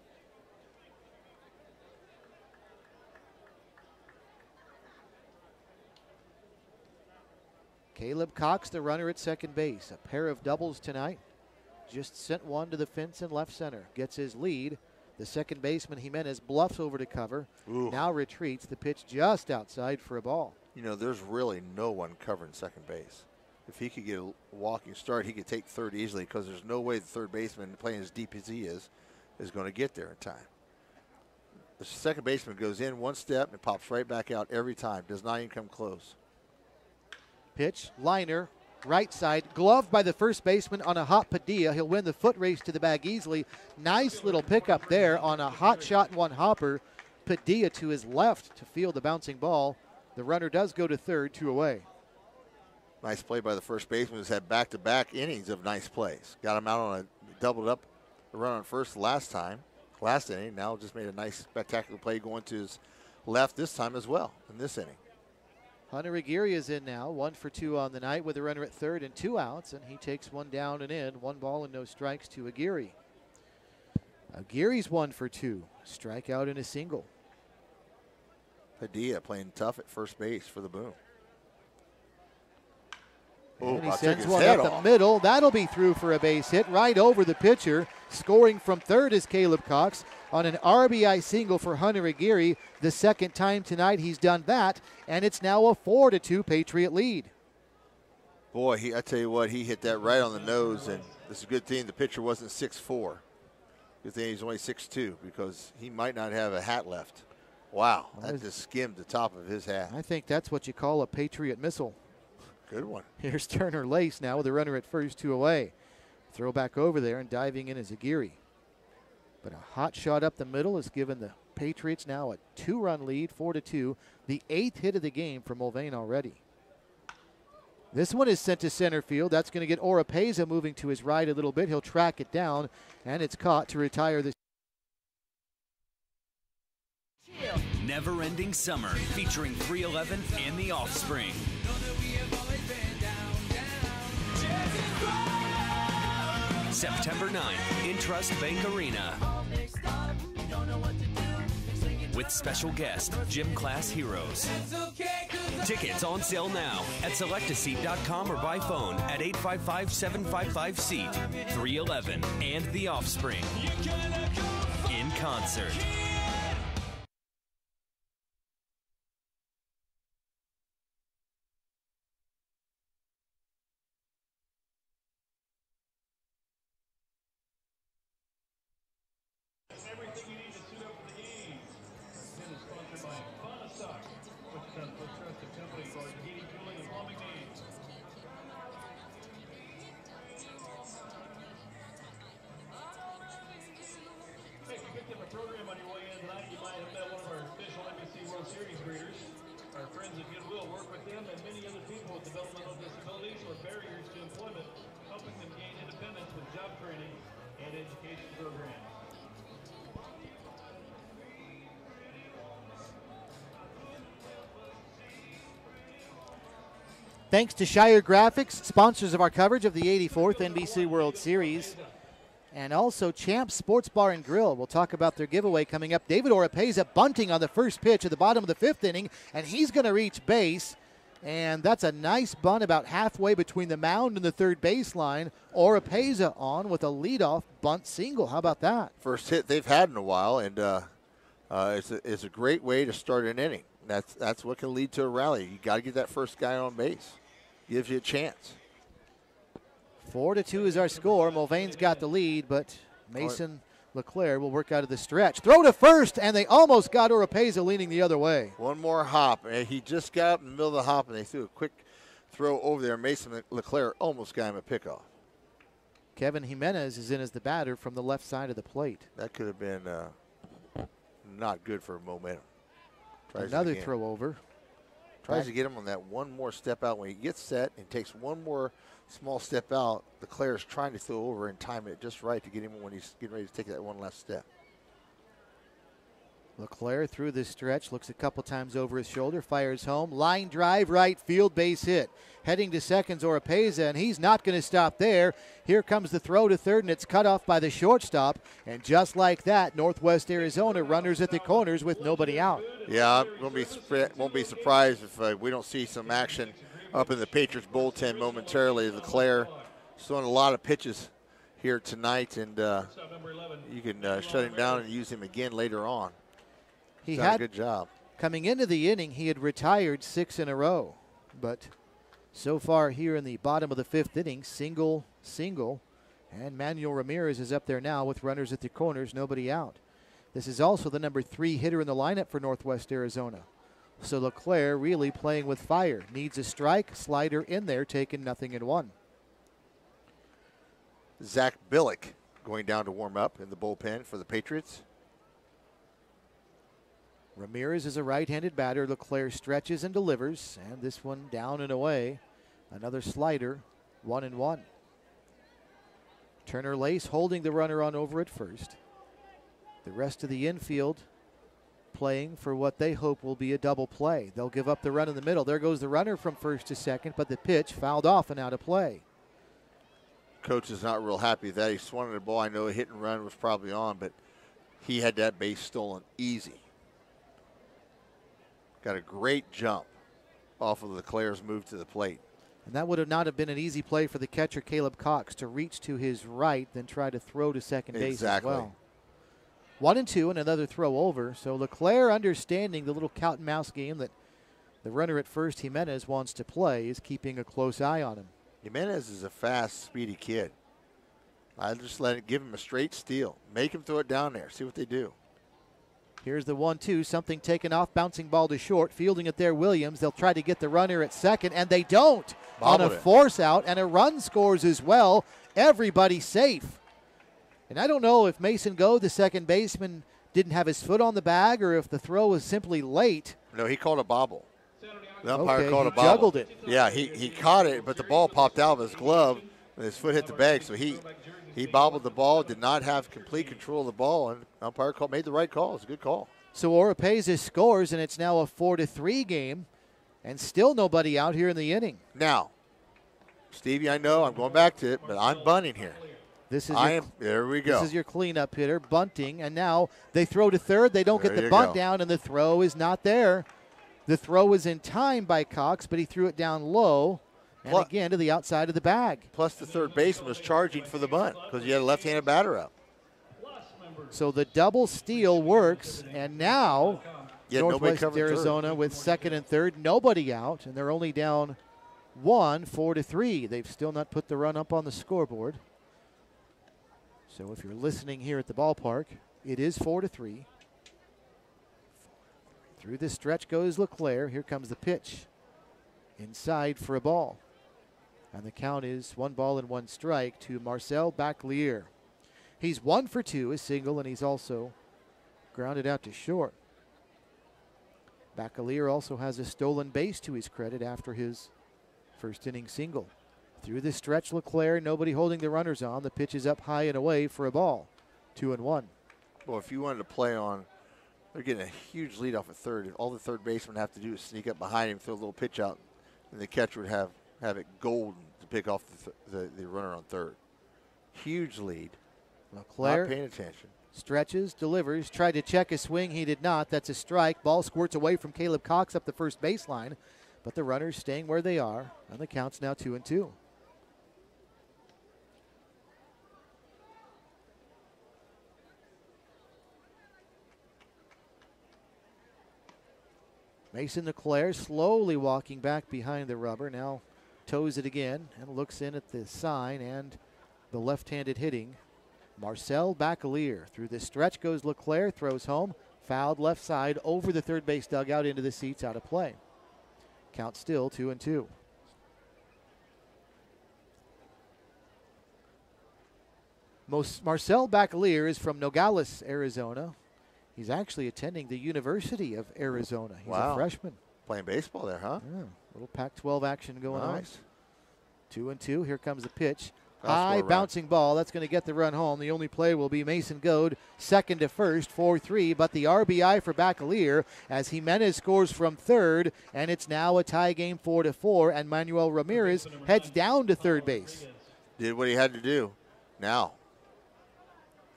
B: Caleb Cox, the runner at second base. A pair of doubles tonight. Just sent one to the fence in left center. Gets his lead. The second baseman, Jimenez, bluffs over to cover.
C: Ooh.
B: Now retreats. The pitch just outside for a ball.
C: You know, there's really no one covering second base. If he could get a walking start, he could take third easily because there's no way the third baseman, playing as deep as he is going to get there in time. The second baseman goes in one step and pops right back out every time. Does not even come close.
B: Pitch, liner, right side, gloved by the first baseman on a hot Padilla. He'll win the foot race to the bag easily. Nice little pickup there on a hot shot and one hopper. Padilla to his left to field the bouncing ball. The runner does go to third, 2 away.
C: Nice play by the first baseman, who's had back-to-back innings of nice plays. Got him out on a doubled up run on first last inning. Now just made a nice spectacular play going to his left this time as well in this inning.
B: Hunter Aguirre is in now, 1 for 2 on the night with a runner at third and 2 outs, and he takes one down and in. 1 ball and no strikes to Aguirre. Aguirre's 1 for 2, strikeout and a single.
C: Padilla playing tough at first base for the Boom.
B: And he sends one up the middle. That'll be through for a base hit right over the pitcher. Scoring from third is Caleb Cox on an RBI single for Hunter Aguirre. The second time tonight he's done that, and it's now a 4-2 Patriot lead.
C: Boy, I tell you what, he hit that right on the nose, and it's a good thing the pitcher wasn't 6'4". Good thing he's only 6'2", because he might not have a hat left. Wow, that just skimmed the top of his hat.
B: I think that's what you call a Patriot missile.
C: Good one.
B: Here's Turner Lace now with a runner at first, 2 away. Throw back over there, and diving in is Aguirre. But a hot shot up the middle has given the Patriots now a 2-run lead, 4-2. The 8th hit of the game for Mulvane already. This one is sent to center field. That's going to get Oropeza moving to his right a little bit. He'll track it down, and it's caught to retire the
T: Never-ending summer featuring 311 and the Offspring. September 9th in Trust Bank Arena. With special guest, Gym Class Heroes. Tickets on sale now at selectaseat.com or by phone at 855-755-SEAT. 311 and the Offspring. In concert.
A: Everything you need to suit up for the game. This is sponsored by Patriots, Wichita's most trusted company for heating, cooling, and plumbing needs. Hey, if you picked up a program on your way in tonight, you might have met one of our official NBC World Series greeters. Our friends at Goodwill work with them and many other people with developmental disabilities or barriers to employment, helping them gain independence with job training and education programs.
B: Thanks to Shire Graphics, sponsors of our coverage of the 84th NBC World Series, and also Champs Sports Bar and Grill. We'll talk about their giveaway coming up. David Oropeza bunting on the first pitch at the bottom of the 5th inning, and he's going to reach base, and that's a nice bunt about halfway between the mound and the third baseline. Oropeza on with a leadoff bunt single. How about that?
C: First hit they've had in a while, and it's a great way to start an inning. That's what can lead to a rally. You got to get that first guy on base. Gives you a chance.
B: 4-2 is our score. Mulvane's got the lead, but Mason LeClaire will work out of the stretch. Throw to first, and they almost got Oropeza leaning the other way.
C: One more hop, and he just got up in the middle of the hop, and they threw a quick throw over there. Mason LeClaire almost got him a pickoff.
B: Kevin Jimenez is in as the batter from the left side of the plate.
C: That could have been not good for momentum.
B: Another throw over.
C: Tries to get him on that one more step out. When he gets set and takes one more small step out, LeClaire is trying to throw over and time it just right to get him when he's getting ready to take that one last step.
B: LeClaire through this stretch, looks a couple times over his shoulder, fires home. Line drive, right field, base hit. Heading to second, Oropeza, and he's not going to stop there. Here comes the throw to third, and it's cut off by the shortstop. And just like that, Northwest Arizona runners at the corners with nobody out.
C: Yeah, won't be surprised if we don't see some action up in the Patriots bullpen momentarily. LeClaire throwing a lot of pitches here tonight, and you can shut him down and use him again later on.
B: He
C: done
B: had
C: a good job.
B: Coming into the inning, he had retired 6 in a row, but so far here in the bottom of the 5th inning, single, and Manuel Ramirez is up there now with runners at the corners, nobody out. This is also the number 3 hitter in the lineup for Northwest Arizona. So LeClaire really playing with fire. Needs a strike, slider in there, taking 0-1.
C: Zach Billick going down to warm up in the bullpen for the Patriots.
B: Ramirez is a right-handed batter. LeClaire stretches and delivers, and this one down and away. Another slider, 1-1. Turner Lace holding the runner on over at first. The rest of the infield playing for what they hope will be a double play. They'll give up the run in the middle. There goes the runner from first to second, but the pitch fouled off and out of play.
C: Coach is not real happy with that. He swung at the ball. I know a hit and run was probably on, but he had that base stolen easy. Got a great jump off of LeClaire's move to the plate.
B: And that would have not have been an easy play for the catcher, Caleb Cox, to reach to his right, then try to throw to second base as well. 1-2 and another throw over. So LeClaire, understanding the little cat and mouse game that the runner at first, Jimenez, wants to play, is keeping a close eye on him.
C: Jimenez is a fast, speedy kid. I just give him a straight steal. Make him throw it down there. See what they do.
B: Here's the 1-2, something taken off, bouncing ball to short, fielding it there, Williams. They'll try to get the runner at second, and they don't.
C: Bobbled
B: on a
C: it.
B: Force out, and a run scores as well. Everybody safe. And I don't know if Mason Goh, the second baseman, didn't have his foot on the bag or if the throw was simply late.
C: No, he called a bobble. The umpire
B: Okay,
C: called a
B: he
C: bobble.
B: juggled it.
C: Yeah, he caught it, but the ball popped out of his glove, and his foot hit the bag, so he bobbled the ball, did not have complete control of the ball, and umpire made the right call. It's a good call.
B: So Oropeza scores, and it's now a 4-3 game, and still nobody out here in the inning.
C: Now, Stevie, I know I'm going back to it, but I'm bunting here. There we go.
B: This is your cleanup hitter, bunting, and now they throw to third. They don't get the bunt down, and the throw is not there. The throw was in time by Cox, but he threw it down low, and again to the outside of the bag.
C: Plus the third baseman was charging for the bunt because he had a left-handed batter up.
B: So the double steal works, and now Northwest Arizona with second and third, nobody out, and they're only down 4-3. They've still not put the run up on the scoreboard. So if you're listening here at the ballpark, it is 4-3. Through this stretch goes LeClaire. Here comes the pitch. Inside for a ball. And the count is 1-1 to Marcel Baclier. He's 1 for 2, a single, and he's also grounded out to short. Bacalier also has a stolen base to his credit after his first inning single. Through this stretch, LeClaire, nobody holding the runners on. The pitch is up high and away for a ball. 2-1.
C: Well, if you wanted to play on, they're getting a huge lead off at third. All the third baseman have to do is sneak up behind him, throw a little pitch out, and the catcher would have it golden to pick off the runner on third. Huge lead.
B: LeClaire
C: not paying attention.
B: Stretches, delivers, tried to check a swing. He did not. That's a strike. Ball squirts away from Caleb Cox up the first baseline, but the runners staying where they are, and the count's now 2-2. Mason LeClaire slowly walking back behind the rubber. Now toes it again and looks in at the sign and the left-handed hitting. Marcel Bacalier. Through this stretch goes LeClaire, throws home, fouled left side over the third base dugout into the seats, out of play. Count still 2-2. Marcel Bacalier is from Nogales, Arizona. He's actually attending the University of Arizona. He's a freshman.
C: Playing baseball there, huh?
B: Yeah, little Pac-12 action going on.
C: Nice.
B: 2-2. Here comes the pitch.
C: That's
B: High
C: for a run.
B: bouncing ball. That's going to get the run home. The only play will be Mason Goad, second to first, 4-3. But the RBI for Bacalier as Jimenez scores from third, and it's now a tie game 4-4. And Manuel Ramirez heads down to third base.
C: Did what he had to do. Now,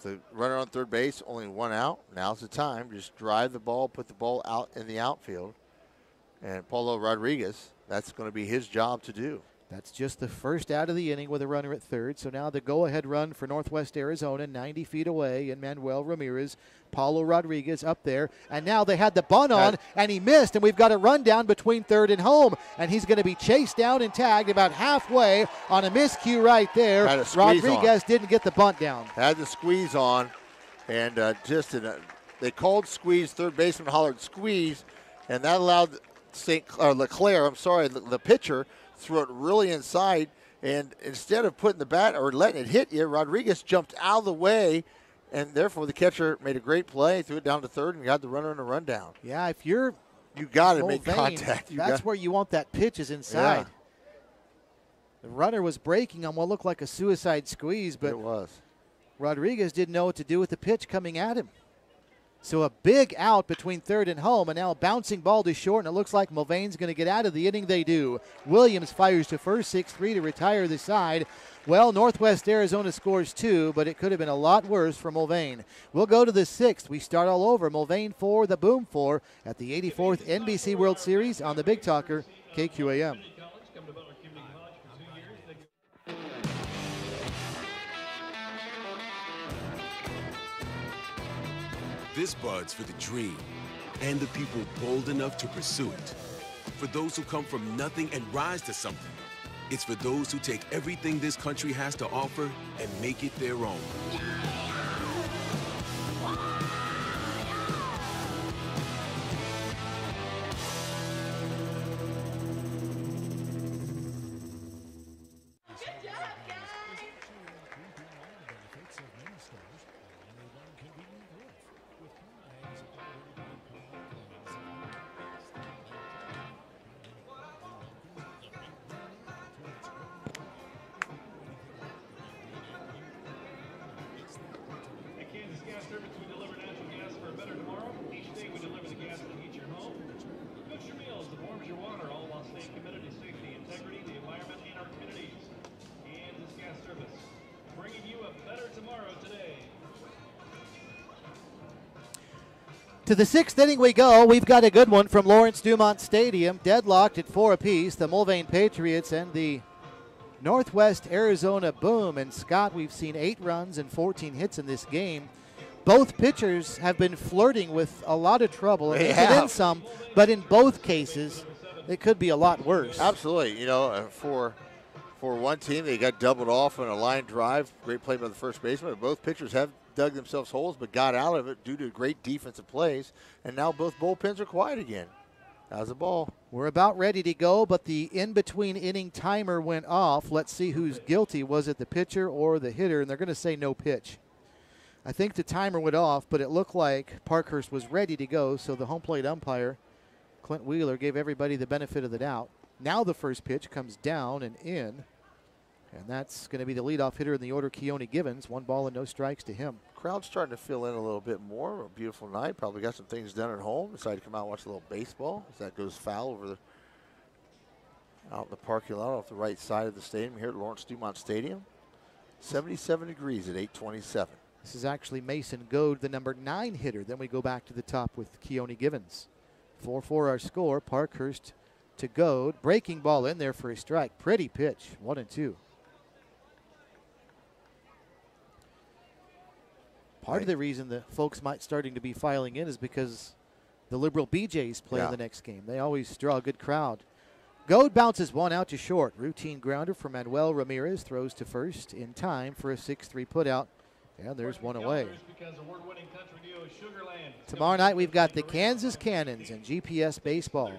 C: the runner on third base, only one out. Now's the time. Just drive the ball, put the ball out in the outfield. And Paulo Rodriguez, that's going to be his job to do.
B: That's just the first out of the inning with a runner at third. So now the go-ahead run for Northwest Arizona, 90 feet away, and Manuel Ramirez, Paulo Rodriguez up there. And now they had the bunt on, and he missed, and we've got a run down between third and home. And he's going to be chased down and tagged about halfway on a miscue right there. Rodriguez didn't get the bunt down.
C: Had the squeeze on, and they called squeeze. Third baseman hollered squeeze, and that allowed Leclerc, the pitcher, threw it really inside, and instead of putting the bat or letting it hit you, Rodriguez jumped out of the way, and therefore the catcher made a great play, threw it down to third, and got the runner in a rundown.
B: Yeah, if you're
C: you got to make
B: Mulvane,
C: contact.
B: That's where you want that pitch is inside.
C: Yeah.
B: The runner was breaking on what looked like a suicide squeeze, but
C: it was.
B: Rodriguez didn't know what to do with the pitch coming at him. So a big out between third and home, and now a bouncing ball to short, and it looks like Mulvane's going to get out of the inning. They do. Williams fires to first, 6-3 to retire the side. Well, Northwest Arizona scores 2, but it could have been a lot worse for Mulvane. We'll go to the 6th. We start all over. Mulvane 4, the Boom 4 at the 84th NBC World Series on the Big Talker, KQAM.
U: This bud's for the dream and the people bold enough to pursue it. For those who come from nothing and rise to something. It's for those who take everything this country has to offer and make it their own.
B: To the 6th inning we go. We've got a good one from Lawrence Dumont Stadium. Deadlocked at 4 apiece. The Mulvane Patriots and the Northwest Arizona Boom. And Scott, we've seen 8 runs and 14 hits in this game. Both pitchers have been flirting with a lot of trouble. And in some, but in both cases, it could be a lot worse.
C: Absolutely. You know, for one team, they got doubled off on a line drive. Great play by the first baseman. Both pitchers have dug themselves holes but got out of it due to great defensive plays. And now both bullpens are quiet again. How's the ball?
B: We're about ready to go, but the in-between inning timer went off. Let's see who's guilty. Was it the pitcher or the hitter? And they're going to say no pitch. I think the timer went off, but it looked like Parkhurst was ready to go, so the home plate umpire, Clint Wheeler, gave everybody the benefit of the doubt. Now the first pitch comes down and in, and that's going to be the leadoff hitter in the order, Keone Givens. 1 ball and no strikes to him.
C: Crowd's starting to fill in a little bit more. A beautiful night. Probably got some things done at home. Decided to come out and watch a little baseball as that goes foul over out in the parking lot off the right side of the stadium here at Lawrence Dumont Stadium. 77 degrees at 8:27.
B: This is actually Mason Goad, the number 9 hitter. Then we go back to the top with Keone Givens. 4-4 our score. Parkhurst to Goad. Breaking ball in there for a strike. Pretty pitch. 1-2. Part of the reason that folks might starting to be filing in is because the Liberal BJs play in the next game. They always draw a good crowd. Goad bounces 1 out to short. Routine grounder for Manuel Ramirez. Throws to first in time for a 6-3 putout. And there's 1 away. Tomorrow night we've got the Kansas Cannons and GPS Baseball.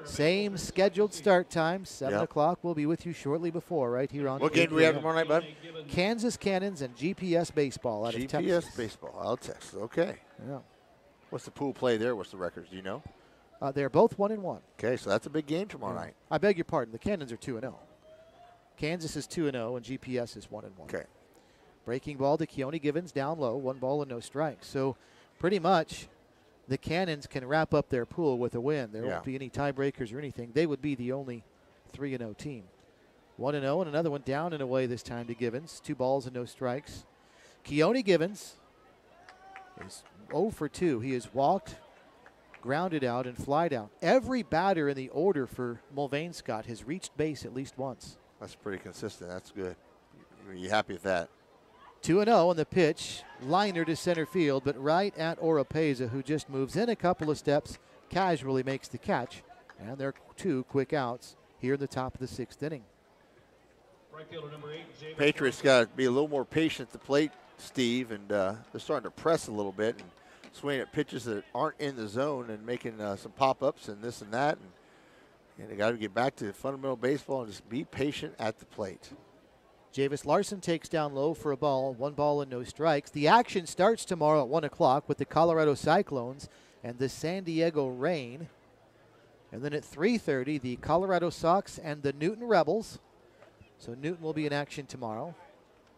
B: Same scheduled start time, 7 o'clock. We'll be with you shortly before, right here on.
C: What game do we have tomorrow night, bud?
B: Kansas Cannons and GPS Baseball out of Texas.
C: GPS Baseball out of Texas. Okay.
B: Yeah.
C: What's the pool play there? What's the records? Do you know?
B: They're both 1-1.
C: Okay, so that's a big game tomorrow night.
B: I beg your pardon. The Cannons are 2-0. Kansas is 2-0, and GPS is 1-1.
C: Okay.
B: Breaking ball to Keone Givens down low, 1 ball and no strikes. So pretty much the Cannons can wrap up their pool with a win. There won't be any tiebreakers or anything. They would be the only 3-0 team. 1-0, and another one down and away this time to Givens. 2 balls and no strikes. Keone Givens is 0 for 2. He has walked, grounded out, and flied out. Every batter in the order for Mulvane, Scott, has reached base at least once.
C: That's pretty consistent. That's good. You happy with that?
B: 2-0 on the pitch. Liner to center field, but right at Oropeza, who just moves in a couple of steps, casually makes the catch. And there are 2 quick outs here in the top of the 6th inning.
C: Patriots got to be a little more patient at the plate, Steve, and they're starting to press a little bit and swing at pitches that aren't in the zone and making some pop-ups and this and that. And they got to get back to fundamental baseball and just be patient at the plate.
B: Javis Larson takes down low for a ball, 1 ball and no strikes. The action starts tomorrow at 1 o'clock with the Colorado Cyclones and the San Diego Rain. And then at 3:30, the Colorado Sox and the Newton Rebels. So Newton will be in action tomorrow.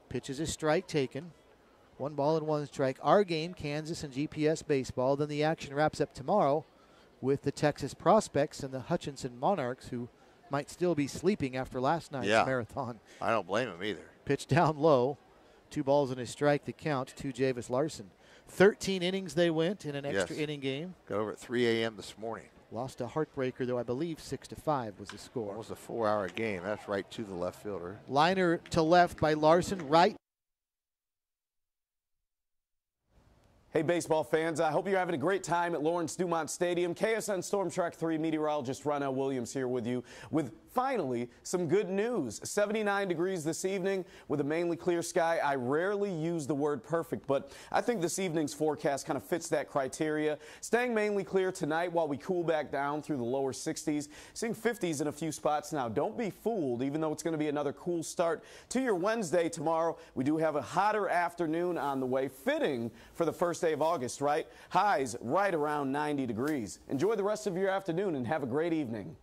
B: Pitches a strike taken. 1 ball and 1 strike. Our game, Kansas and GPS baseball. Then the action wraps up tomorrow with the Texas Prospects and the Hutchinson Monarchs, who might still be sleeping after last night's marathon.
C: I don't blame him either.
B: Pitch down low. 2 balls and a strike to count to Javis Larson. 13 innings they went in an extra inning game.
C: Got over at 3 a.m. this morning.
B: Lost a heartbreaker, though. I believe 6-5 was the score.
C: It was a 4-hour game. That's right to the left fielder.
B: Liner to left by Larson, right.
D: Hey, baseball fans, I hope you're having a great time at Lawrence Dumont Stadium. KSN Storm Track 3 meteorologist Ronell Williams here with you with finally some good news. 79 degrees this evening with a mainly clear sky. I rarely use the word perfect, but I think this evening's forecast kind of fits that criteria. Staying mainly clear tonight while we cool back down through the lower 60s. Seeing 50s in a few spots now. Don't be fooled, even though it's going to be another cool start to your Wednesday tomorrow. We do have a hotter afternoon on the way, fitting for the first day of August, right? Highs right around 90 degrees. Enjoy the rest of your afternoon and have a great evening.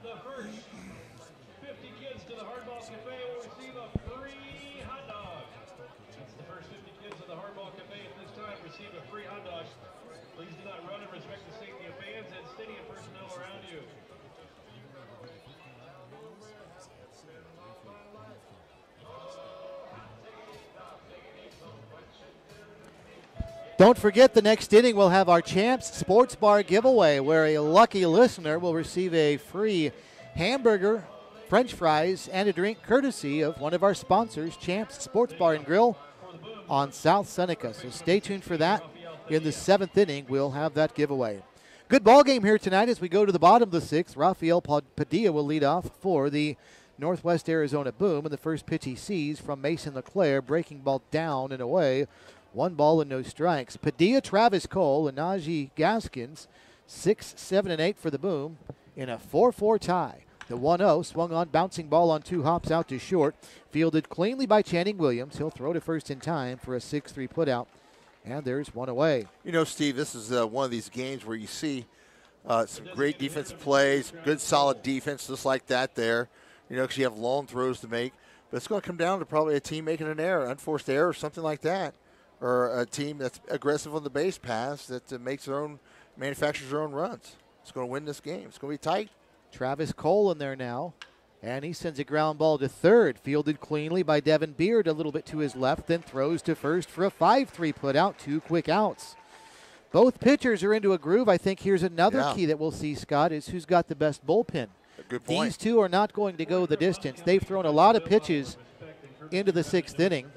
A: The first 50 kids to the Hardball Cafe will receive a free hot dog. That's the first 50 kids to the Hardball Cafe at this time receive a free hot dog. Please do not run and respect the safety of fans and stadium personnel around you.
B: Don't forget, the next inning we'll have our Champs Sports Bar giveaway, where a lucky listener will receive a free hamburger, French fries, and a drink courtesy of one of our sponsors, Champs Sports Bar and Grill on South Seneca. So stay tuned for that. In the 7th inning, we'll have that giveaway. Good ball game here tonight as we go to the bottom of the 6th. Rafael Padilla will lead off for the Northwest Arizona Boom, and the first pitch he sees from Mason LeClaire, breaking ball down and away. 1 ball and no strikes. Padilla, Travis Cole, and Najee Gaskins, 6, 7, and 8 for the Boom in a 4-4 tie. The 1-0 swung on, bouncing ball on 2 hops out to short. Fielded cleanly by Channing Williams. He'll throw to first in time for a 6-3 putout. And there's 1 away.
C: You know, Steve, this is one of these games where you see some great defensive plays, good solid defense just like that there, you know, because you have long throws to make. But it's going to come down to probably a team making an error, unforced error or something like that, or a team that's aggressive on the base pass that manufactures their own runs. It's going to win this game. It's going to be tight.
B: Travis Cole in there now. And he sends a ground ball to third, fielded cleanly by Devin Beard a little bit to his left, then throws to first for a 5-3 putout, 2 quick outs. Both pitchers are into a groove. I think here's another key that we'll see, Scott, is who's got the best bullpen.
C: Good point.
B: These two are not going to go the distance. They've thrown a lot of pitches into the 6th inning.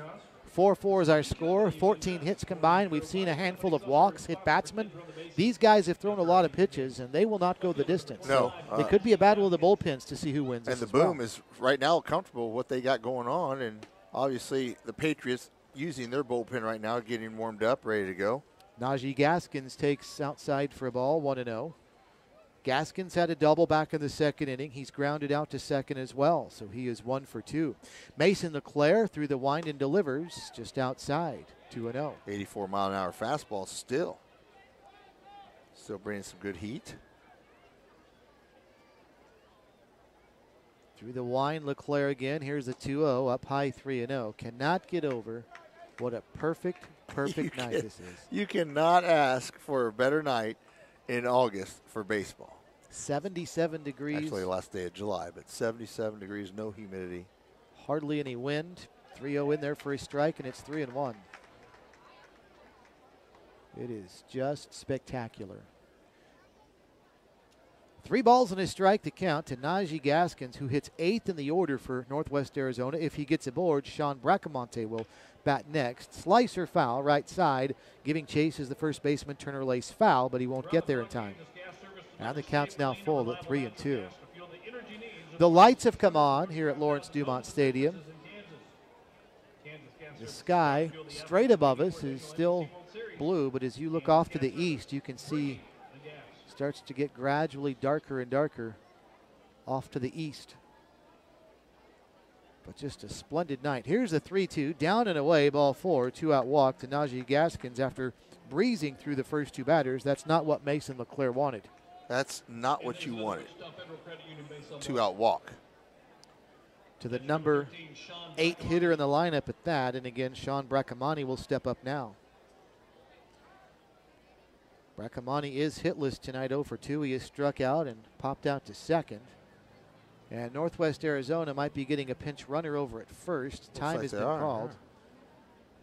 B: 4-4 is our score, 14 hits combined. We've seen a handful of walks hit batsmen. These guys have thrown a lot of pitches, and they will not go the distance.
C: No.
B: So it could be a battle of the bullpens to see who wins.
C: And the Boom is right now comfortable with what they got going on, and obviously the Patriots using their bullpen right now, getting warmed up, ready to go.
B: Najee Gaskins takes outside for a ball, 1-0. Gaskins had a double back in the second inning. He's grounded out to second as well, so he is 1 for 2. Mason LeClaire through the wind and delivers just outside, 2-0.
C: 84-mile-an-hour fastball still. Still bringing some good heat.
B: Through the wind, LeClaire again. Here's the 2-0, up high 3-0. Cannot get over. What a perfect night this is.
C: You cannot ask for a better night in August for baseball.
B: 77 degrees.
C: Actually, the last day of July, but 77 degrees, no humidity.
B: Hardly any wind. 3-0 in there for a strike, and it's 3-1. It is just spectacular. 3 balls and a strike to count to Najee Gaskins, who hits 8th in the order for Northwest Arizona. If he gets aboard, Sean Bracamonte will bat next. Slicer foul, right side. Giving chase is the first baseman. Turner lace foul, but he won't get there in time. And the count's now full at 3-2. The lights have come on here at Lawrence Dumont Stadium. The sky straight above us is still blue, but as you look off to the east, you can see starts to get gradually darker and darker off to the east. But just a splendid night. Here's the 3-2, down and away, ball 4, 2-out walk to Najee Gaskins after breezing through the first 2 batters. That's not what Mason LeClaire wanted.
C: That's not what you wanted. 2-out walk.
B: To the number 8 hitter in the lineup at that, and again, Sean Bracamonte will step up now. Bracamonte is hitless tonight, 0 for 2. He is struck out and popped out to second. And Northwest Arizona might be getting a pinch runner over at first. Time has been called.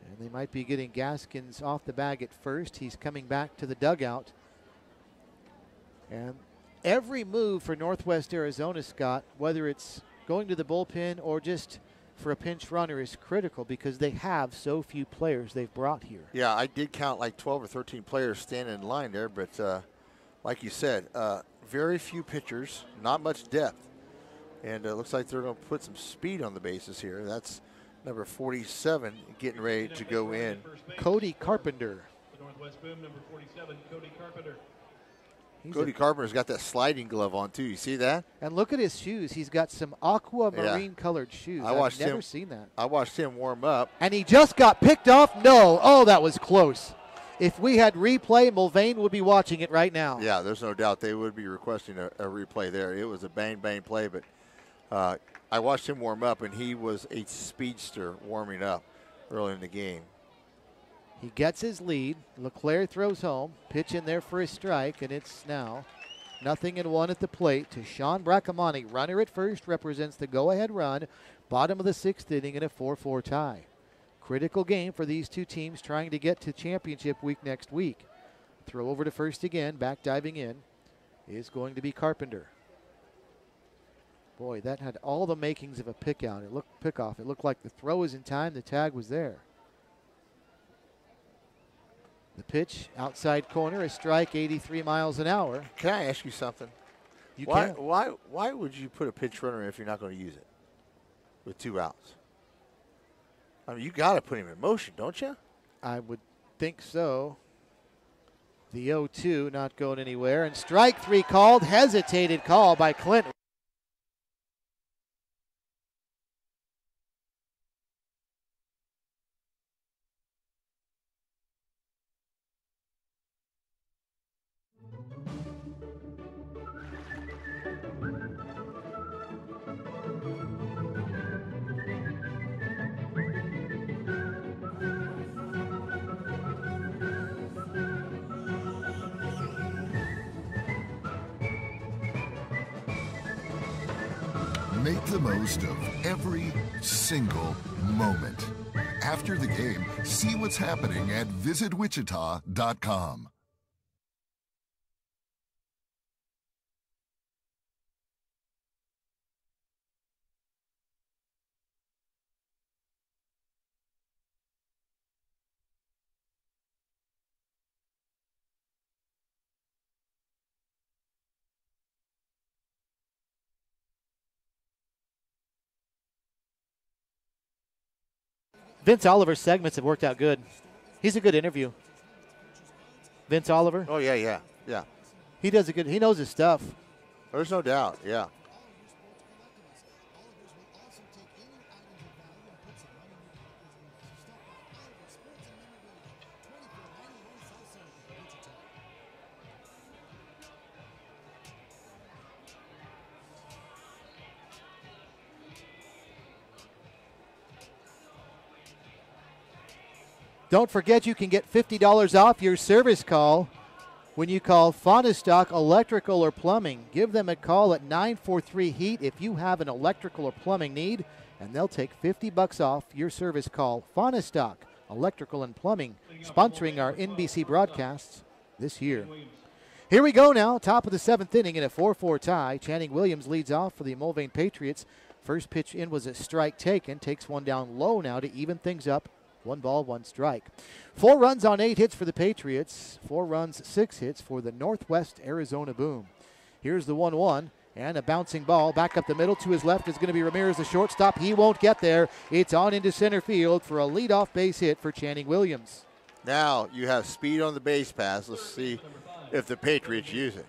B: And they might be getting Gaskins off the bag at first. He's coming back to the dugout. And every move for Northwest Arizona, Scott, whether it's going to the bullpen or just for a pinch runner, is critical because they have so few players they've brought here.
C: Yeah, I did count like 12 or 13 players standing in line there, but like you said, very few pitchers, not much depth. And it looks like they're going to put some speed on the bases here. That's number 47 getting ready to go in.
B: Cody Carpenter.
A: Northwest Boom, number 47, Cody Carpenter.
C: Cody Carpenter's got that sliding glove on, too. You see that?
B: And look at his shoes. He's got some aquamarine-colored shoes. I've never seen that.
C: I watched him warm up.
B: And he just got picked off. No. Oh, that was close. If we had replay, Mulvane would be watching it right now.
C: Yeah, there's no doubt they would be requesting a replay there. It was a bang-bang play, but I watched him warm up, and he was a speedster warming up early in the game.
B: He gets his lead. LeClaire throws home. Pitch in there for a strike, and it's now 0-1 at the plate to Sean Bracamonte. Runner at first represents the go-ahead run. Bottom of the 6th inning in a 4-4 tie. Critical game for these two teams trying to get to championship week next week. Throw over to first again. Back diving in is going to be Carpenter. Boy, that had all the makings of a pickoff. It looked like the throw was in time. The tag was there. The pitch, outside corner, a strike, 83 miles an hour.
C: Can I ask you something?
B: You can.
C: Why would you put a pitch runner in if you're not going to use it with 2 outs? I mean, you got to put him in motion, don't you?
B: I would think so. The 0-2 not going anywhere. And strike 3 called. Hesitated call by Clint.
S: Make the most of every single moment. After the game, see what's happening at visitwichita.com.
B: Vince Oliver's segments have worked out good. He's a good interview. Vince Oliver.
C: Oh, yeah.
B: He does a good. He knows his stuff.
C: There's no doubt. Yeah.
B: Don't forget you can get $50 off your service call when you call Fonistock Electrical or Plumbing. Give them a call at 943-HEAT if you have an electrical or plumbing need, and they'll take $50 off your service call. Fonistock Electrical and Plumbing, sponsoring our NBC broadcasts this year. Here we go now, top of the 7th inning in a 4-4 tie. Channing Williams leads off for the Mulvane Patriots. First pitch in was a strike taken. Takes one down low now to even things up. 1 ball, 1 strike. 4 runs on 8 hits for the Patriots. 4 runs, 6 hits for the Northwest Arizona Boom. Here's the 1-1 and a bouncing ball back up the middle. To his left is going to be Ramirez, the shortstop. He won't get there. It's on into center field for a leadoff base hit for Channing Williams.
C: Now you have speed on the base pass. Let's see if the Patriots use it.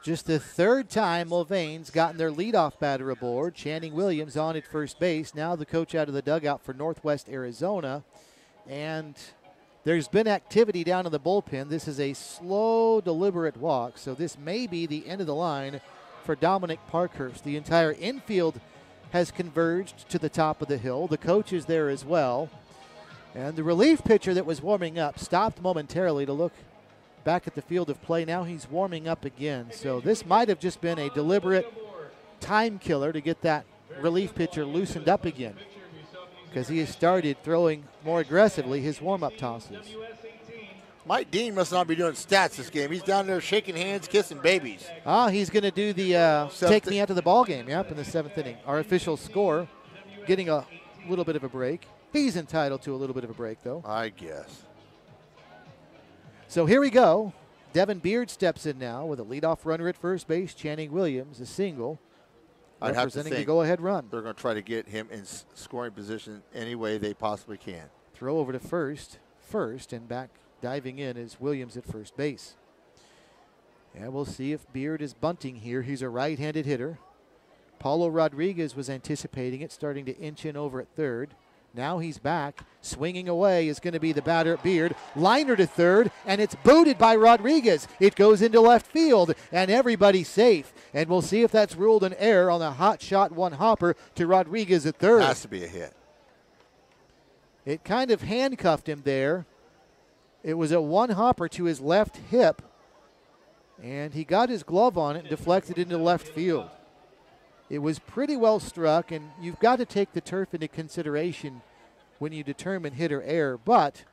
B: Just the 3rd time Mulvane's gotten their leadoff batter aboard. Channing Williams on at first base. Now the coach out of the dugout for Northwest Arizona. And there's been activity down in the bullpen. This is a slow, deliberate walk. So this may be the end of the line for Dominic Parkhurst. The entire infield has converged to the top of the hill. The coach is there as well. And the relief pitcher that was warming up stopped momentarily to look back at the field of play. Now he's warming up again. So this might have just been a deliberate time killer to get that relief pitcher loosened up again, because he has started throwing more aggressively his warm-up tosses.
C: Mike Dean must not be doing stats this game. He's down there shaking hands, kissing babies.
B: He's going to do the take me out to the ball game, yep, in the 7th inning. Our official score, getting a little bit of a break. He's entitled to a little bit of a break, though.
C: I guess.
B: So here we go. Devin Beard steps in now with a leadoff runner at first base. Channing Williams, a single, representing the go-ahead run.
C: They're going to try to get him in scoring position any way they possibly can.
B: Throw over to first, and back diving in is Williams at first base. And we'll see if Beard is bunting here. He's a right-handed hitter. Paulo Rodriguez was anticipating it, starting to inch in over at third. Now he's back. Swinging away is going to be the batter, Beard. Liner to third, and it's booted by Rodriguez. It goes into left field, and everybody's safe. And we'll see if that's ruled an error on the hot shot one hopper to Rodriguez at third.
C: Has to be a hit.
B: It kind of handcuffed him there. It was a one hopper to his left hip, and he got his glove on it and deflected into left field. It was pretty well struck, and you've got to take the turf into consideration when you determine hit or error, but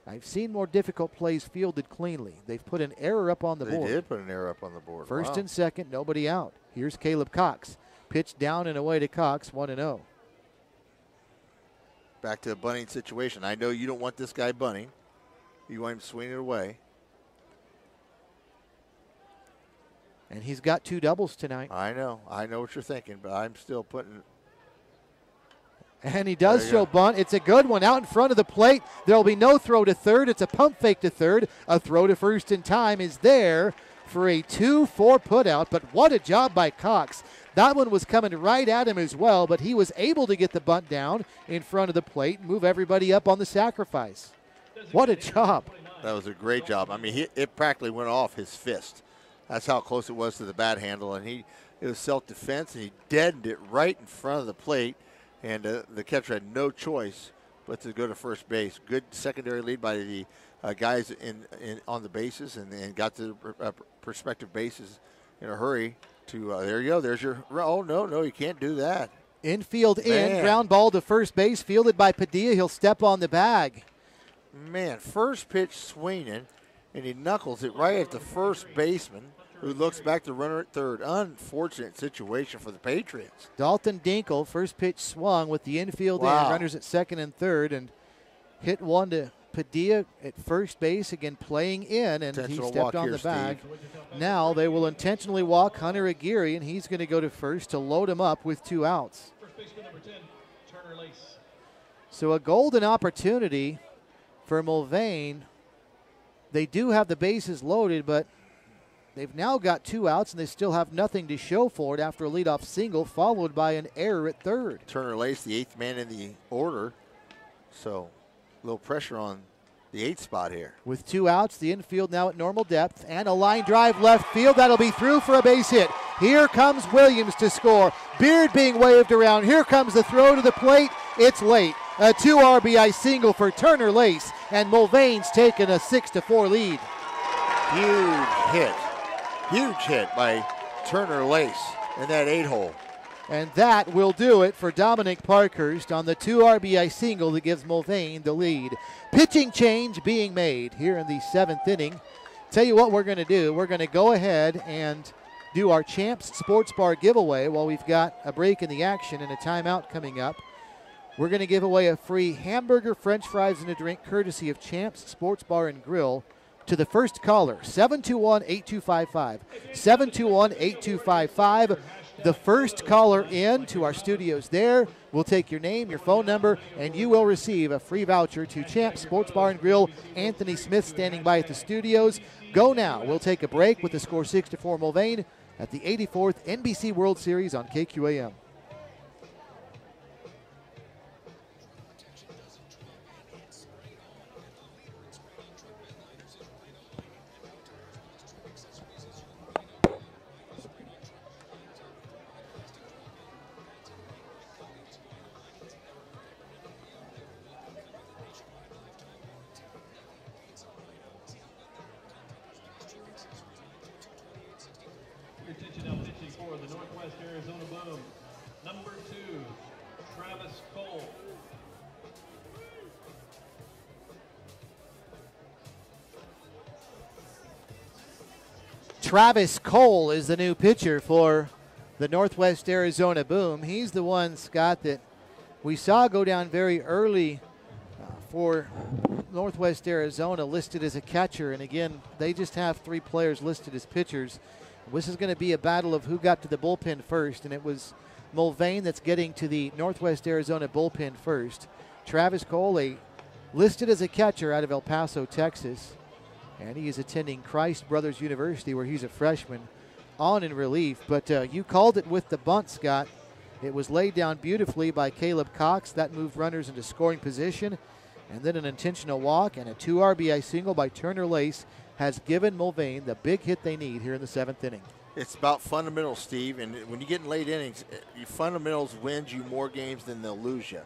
B: I've seen more difficult plays fielded cleanly. They've put an error up on the board.
C: They did put an error up on the board.
B: First and second, nobody out. Here's Caleb Cox. Pitch down and away to Cox, 1-0.
C: Back to the bunting situation. I know you don't want this guy bunting. You want him swinging it away.
B: And he's got 2 doubles tonight.
C: I know what you're thinking, but I'm still putting.
B: And he does show bunt. It's a good one out in front of the plate. There will be no throw to third. It's a pump fake to third. A throw to first in time is there for a 2-4 putout. But what a job by Cox. That one was coming right at him as well, but he was able to get the bunt down in front of the plate and move everybody up on the sacrifice. What a job.
C: That was a great job. I mean, it practically went off his fist. That's how close it was to the bat handle, and it was self-defense, and he deadened it right in front of the plate, and the catcher had no choice but to go to first base. Good secondary lead by the guys on the bases, and got to prospective bases in a hurry. There you go. There's your. Oh no, you can't do that.
B: Infield in, ground ball to first base, fielded by Padilla. He'll step on the bag.
C: Man, first pitch swinging, and he knuckles it right at the first baseman, who looks back to runner at third. Unfortunate situation for the Patriots.
B: Dalton Dinkle, first pitch swung with the infield in, runners at second and third, and hit one to Padilla at first base, again playing in, and he stepped on the bag. Now they will intentionally walk Hunter Aguirre, and he's going to go to first to load him up with 2 outs. So a golden opportunity for Mulvane. They do have the bases loaded, but they've now got 2 outs, and they still have nothing to show for it after a leadoff single, followed by an error at third.
C: Turner Lace, the 8th man in the order, so a little pressure on the 8th spot here.
B: With 2 outs, the infield now at normal depth, and a line drive left field. That'll be through for a base hit. Here comes Williams to score. Beard being waved around. Here comes the throw to the plate. It's late. A 2 RBI single for Turner Lace, and Mulvane's taken a 6-4 lead.
C: Huge hit by Turner Lace in that 8-hole.
B: And that will do it for Dominic Parkhurst on the 2 RBI single that gives Mulvane the lead. Pitching change being made here in the 7th inning. Tell you what we're going to do. We're going to go ahead and do our Champs Sports Bar giveaway while we've got a break in the action and a timeout coming up. We're going to give away a free hamburger, french fries, and a drink courtesy of Champs Sports Bar and Grill to the first caller, 721-8255. 721-8255. The first caller in to our studios there will take your name, your phone number, and you will receive a free voucher to Champs Sports Bar and Grill. Anthony Smith standing by at the studios. Go now. We'll take a break with the score 6-4 Mulvane at the 84th NBC World Series on KQAM. Travis Cole is the new pitcher for the Northwest Arizona Boom. He's the one, Scott, that we saw go down very early for Northwest Arizona, listed as a catcher. And again, they just have 3 players listed as pitchers. This is going to be a battle of who got to the bullpen first, and it was Mulvane that's getting to the Northwest Arizona bullpen first. Travis Cole, listed as a catcher out of El Paso, Texas. And he is attending Christ Brothers University, where he's a freshman, on in relief. But you called it with the bunt, Scott. It was laid down beautifully by Caleb Cox. That moved runners into scoring position. And then an intentional walk and a 2 RBI single by Turner Lace has given Mulvane the big hit they need here in the 7th inning.
C: It's about fundamentals, Steve. And when you get in late innings, your fundamentals wins you more games than they'll lose you.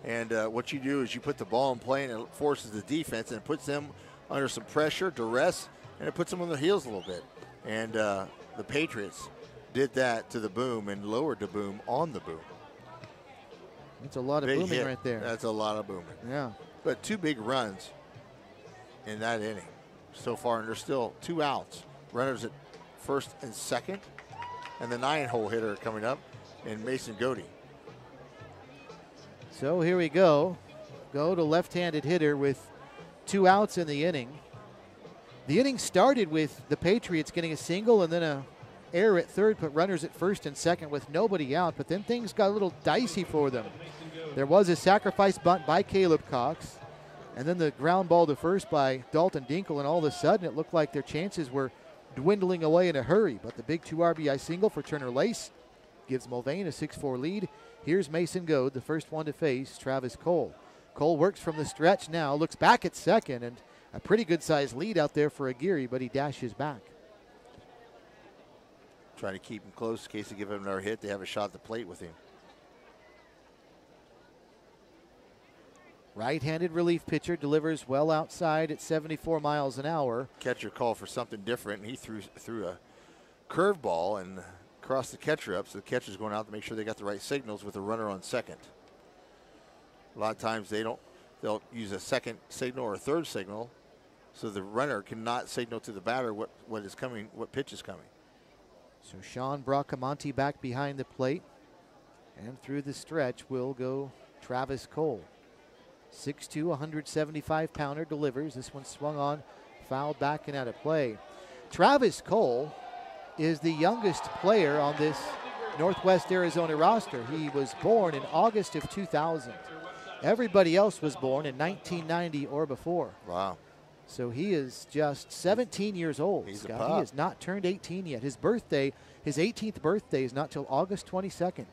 C: And what you do is you put the ball in play, and it forces the defense and puts them under some pressure, duress, and it puts them on their heels a little bit. And the Patriots did that to the Boom and lowered the Boom on the Boom.
B: That's a lot of booming right there.
C: That's a lot of booming.
B: Yeah.
C: But 2 big runs in that inning so far, and there's still 2 outs. Runners at first and second, and the 9-hole hitter coming up, and Mason Godey.
B: So here we go. Go to left-handed hitter with 2 outs in the inning. The inning started with the Patriots getting a single and then a error at third, put runners at first and second with nobody out, but then things got a little dicey for them. There was a sacrifice bunt by Caleb Cox, and then the ground ball to first by Dalton Dinkle, and all of a sudden it looked like their chances were dwindling away in a hurry. But the big 2 RBI single for Turner Lace gives Mulvane a 6-4 lead. Here's Mason Goad, the first one to face Travis Cole. Cole works from the stretch now, looks back at second, and a pretty good-sized lead out there for Aguirre, but he dashes back.
C: Trying to keep him close in case they give him another hit. They have a shot at the plate with him.
B: Right-handed relief pitcher delivers well outside at 74 miles an hour.
C: Catcher called for something different, and he threw a curveball and crossed the catcher up, so the catcher's going out to make sure they got the right signals with a runner on second. A lot of times they'll use a second signal or a third signal, so the runner cannot signal to the batter what is coming, what pitch is coming.
B: So Sean Bracamonte back behind the plate, and through the stretch will go Travis Cole. 6'2", 175-pounder delivers. This one swung on, fouled back and out of play. Travis Cole is the youngest player on this Northwest Arizona roster. He was born in August of 2000. Everybody else was born in 1990 or before.
C: Wow.
B: So he is just 17 years old.
C: He's
B: Scott.
C: a pup.
B: He has not turned 18 yet. His birthday, his 18th birthday, is not till August 22nd.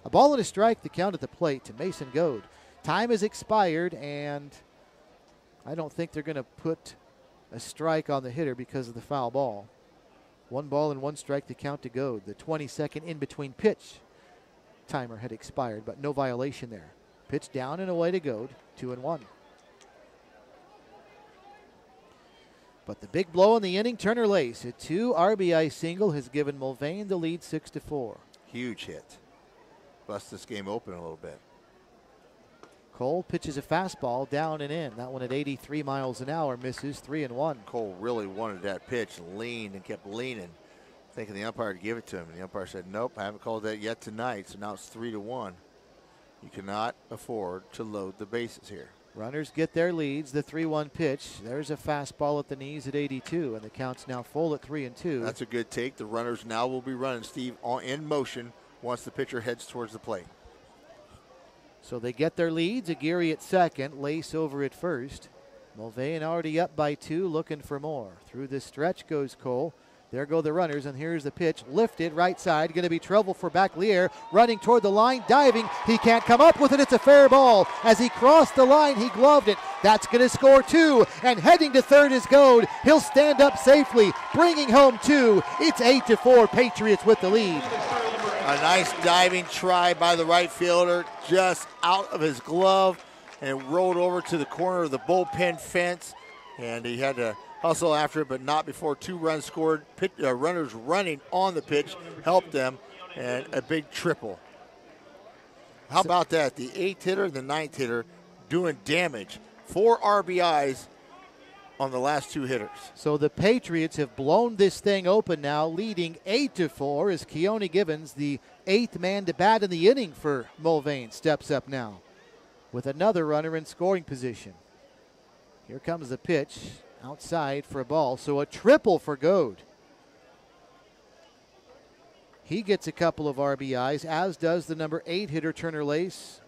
B: A ball and a strike, the count at the plate to Mason Goad. Time has expired, and I don't think they're going to put a strike on the hitter because of the foul ball. 1 ball and 1 strike, the count to Goad. The 22nd in-between pitch timer had expired, but no violation there. Pitch down and away to Goad, 2-1. But the big blow in the inning, Turner Lace, a 2 RBI single, has given Mulvane the lead 6-4.
C: Huge hit. Bust this game open a little bit.
B: Cole pitches a fastball down and in. That one at 83 miles an hour misses, 3-1.
C: Cole really wanted that pitch and leaned and kept leaning, thinking the umpire would give it to him. And the umpire said, nope, I haven't called that yet tonight. So now it's 3-1. You cannot afford to load the bases here.
B: Runners get their leads. The 3-1 pitch. There's a fastball at the knees at 82, and the count's now full at 3-2.
C: That's a good take. The runners now will be running, Steve, in motion once the pitcher heads towards the plate.
B: So they get their leads. Aguirre at second, Lace over at first. Mulvane already up by 2, looking for more. Through this stretch goes Cole. There go the runners, and here's the pitch. Lifted, right side. Going to be trouble for Baclier. Running toward the line, diving. He can't come up with it. It's a fair ball. As he crossed the line, he gloved it. That's going to score 2. And heading to third is Goad. He'll stand up safely, bringing home 2. It's 8-4, Patriots with the lead.
C: A nice diving try by the right fielder, just out of his glove, and it rolled over to the corner of the bullpen fence. And he had to hustle after it, but not before 2 runs scored. Runners running on the pitch helped them, and a big triple. How about that? The 8th hitter and the 9th hitter doing damage. 4 RBIs on the last 2 hitters.
B: So the Patriots have blown this thing open now, leading 8-4 as Keone Givens, the 8th man to bat in the inning for Mulvane, steps up now with another runner in scoring position. Here comes the pitch. Outside for a ball, so a triple for Goad. He gets a couple of RBIs, as does the number 8 hitter Turner Lace.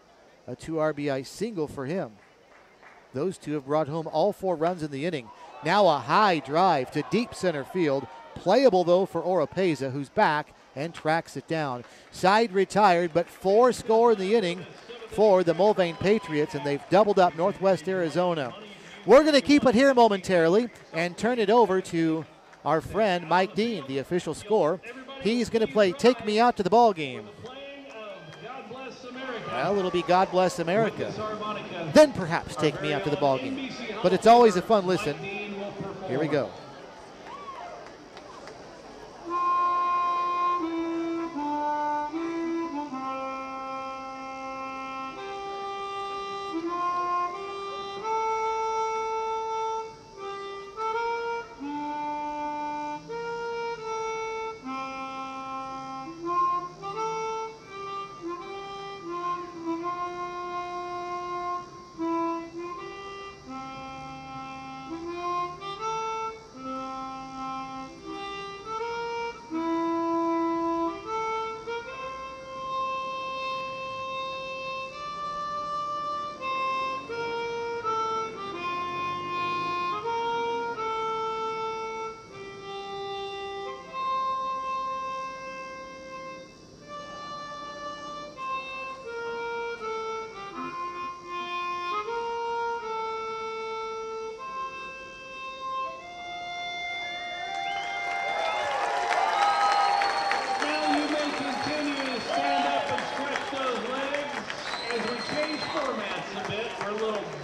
B: A 2 RBI single for him. Those two have brought home all 4 runs in the inning. Now a high drive to deep center field. Playable though for Oropeza, who's back and tracks it down. Side retired, but 4 score in the inning for the Mulvane Patriots, and they've doubled up Northwest Arizona. We're going to keep it here momentarily and turn it over to our friend Mike Dean, the official scorer. He's going to play Take Me Out to the Ball Game. Well, it'll be God Bless America. Then perhaps Take Me Out to the Ball Game. But it's always a fun listen. Here we go.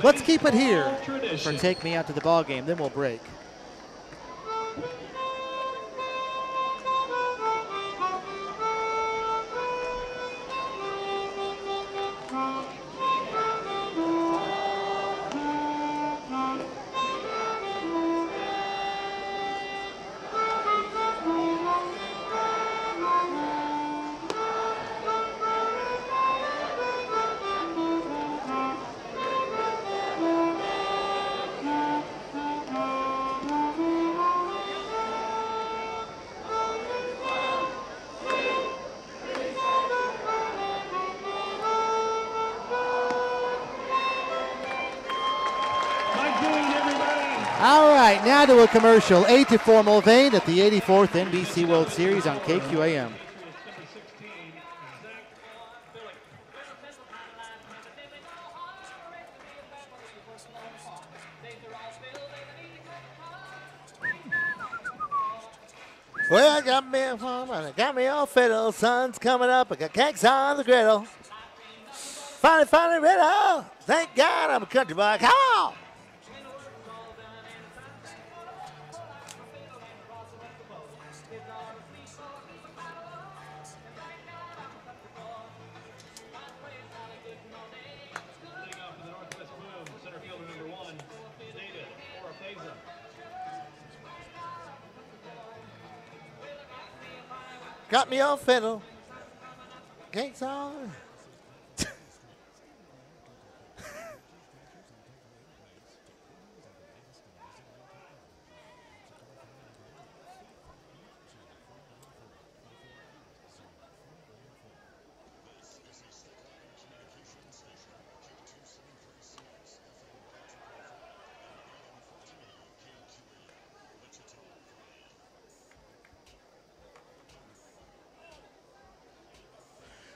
B: Let's keep it here for Take Me Out to the Ball Game, then we'll break. All right, now to a commercial. 8-4 Mulvane at the 84th NBC World Series on KQAM.
C: Well, got me all fiddle. Sun's coming up. I got cakes on the griddle. Finally riddle. Thank God I'm a country boy. Come on. Got me all fiddle. Cakes on.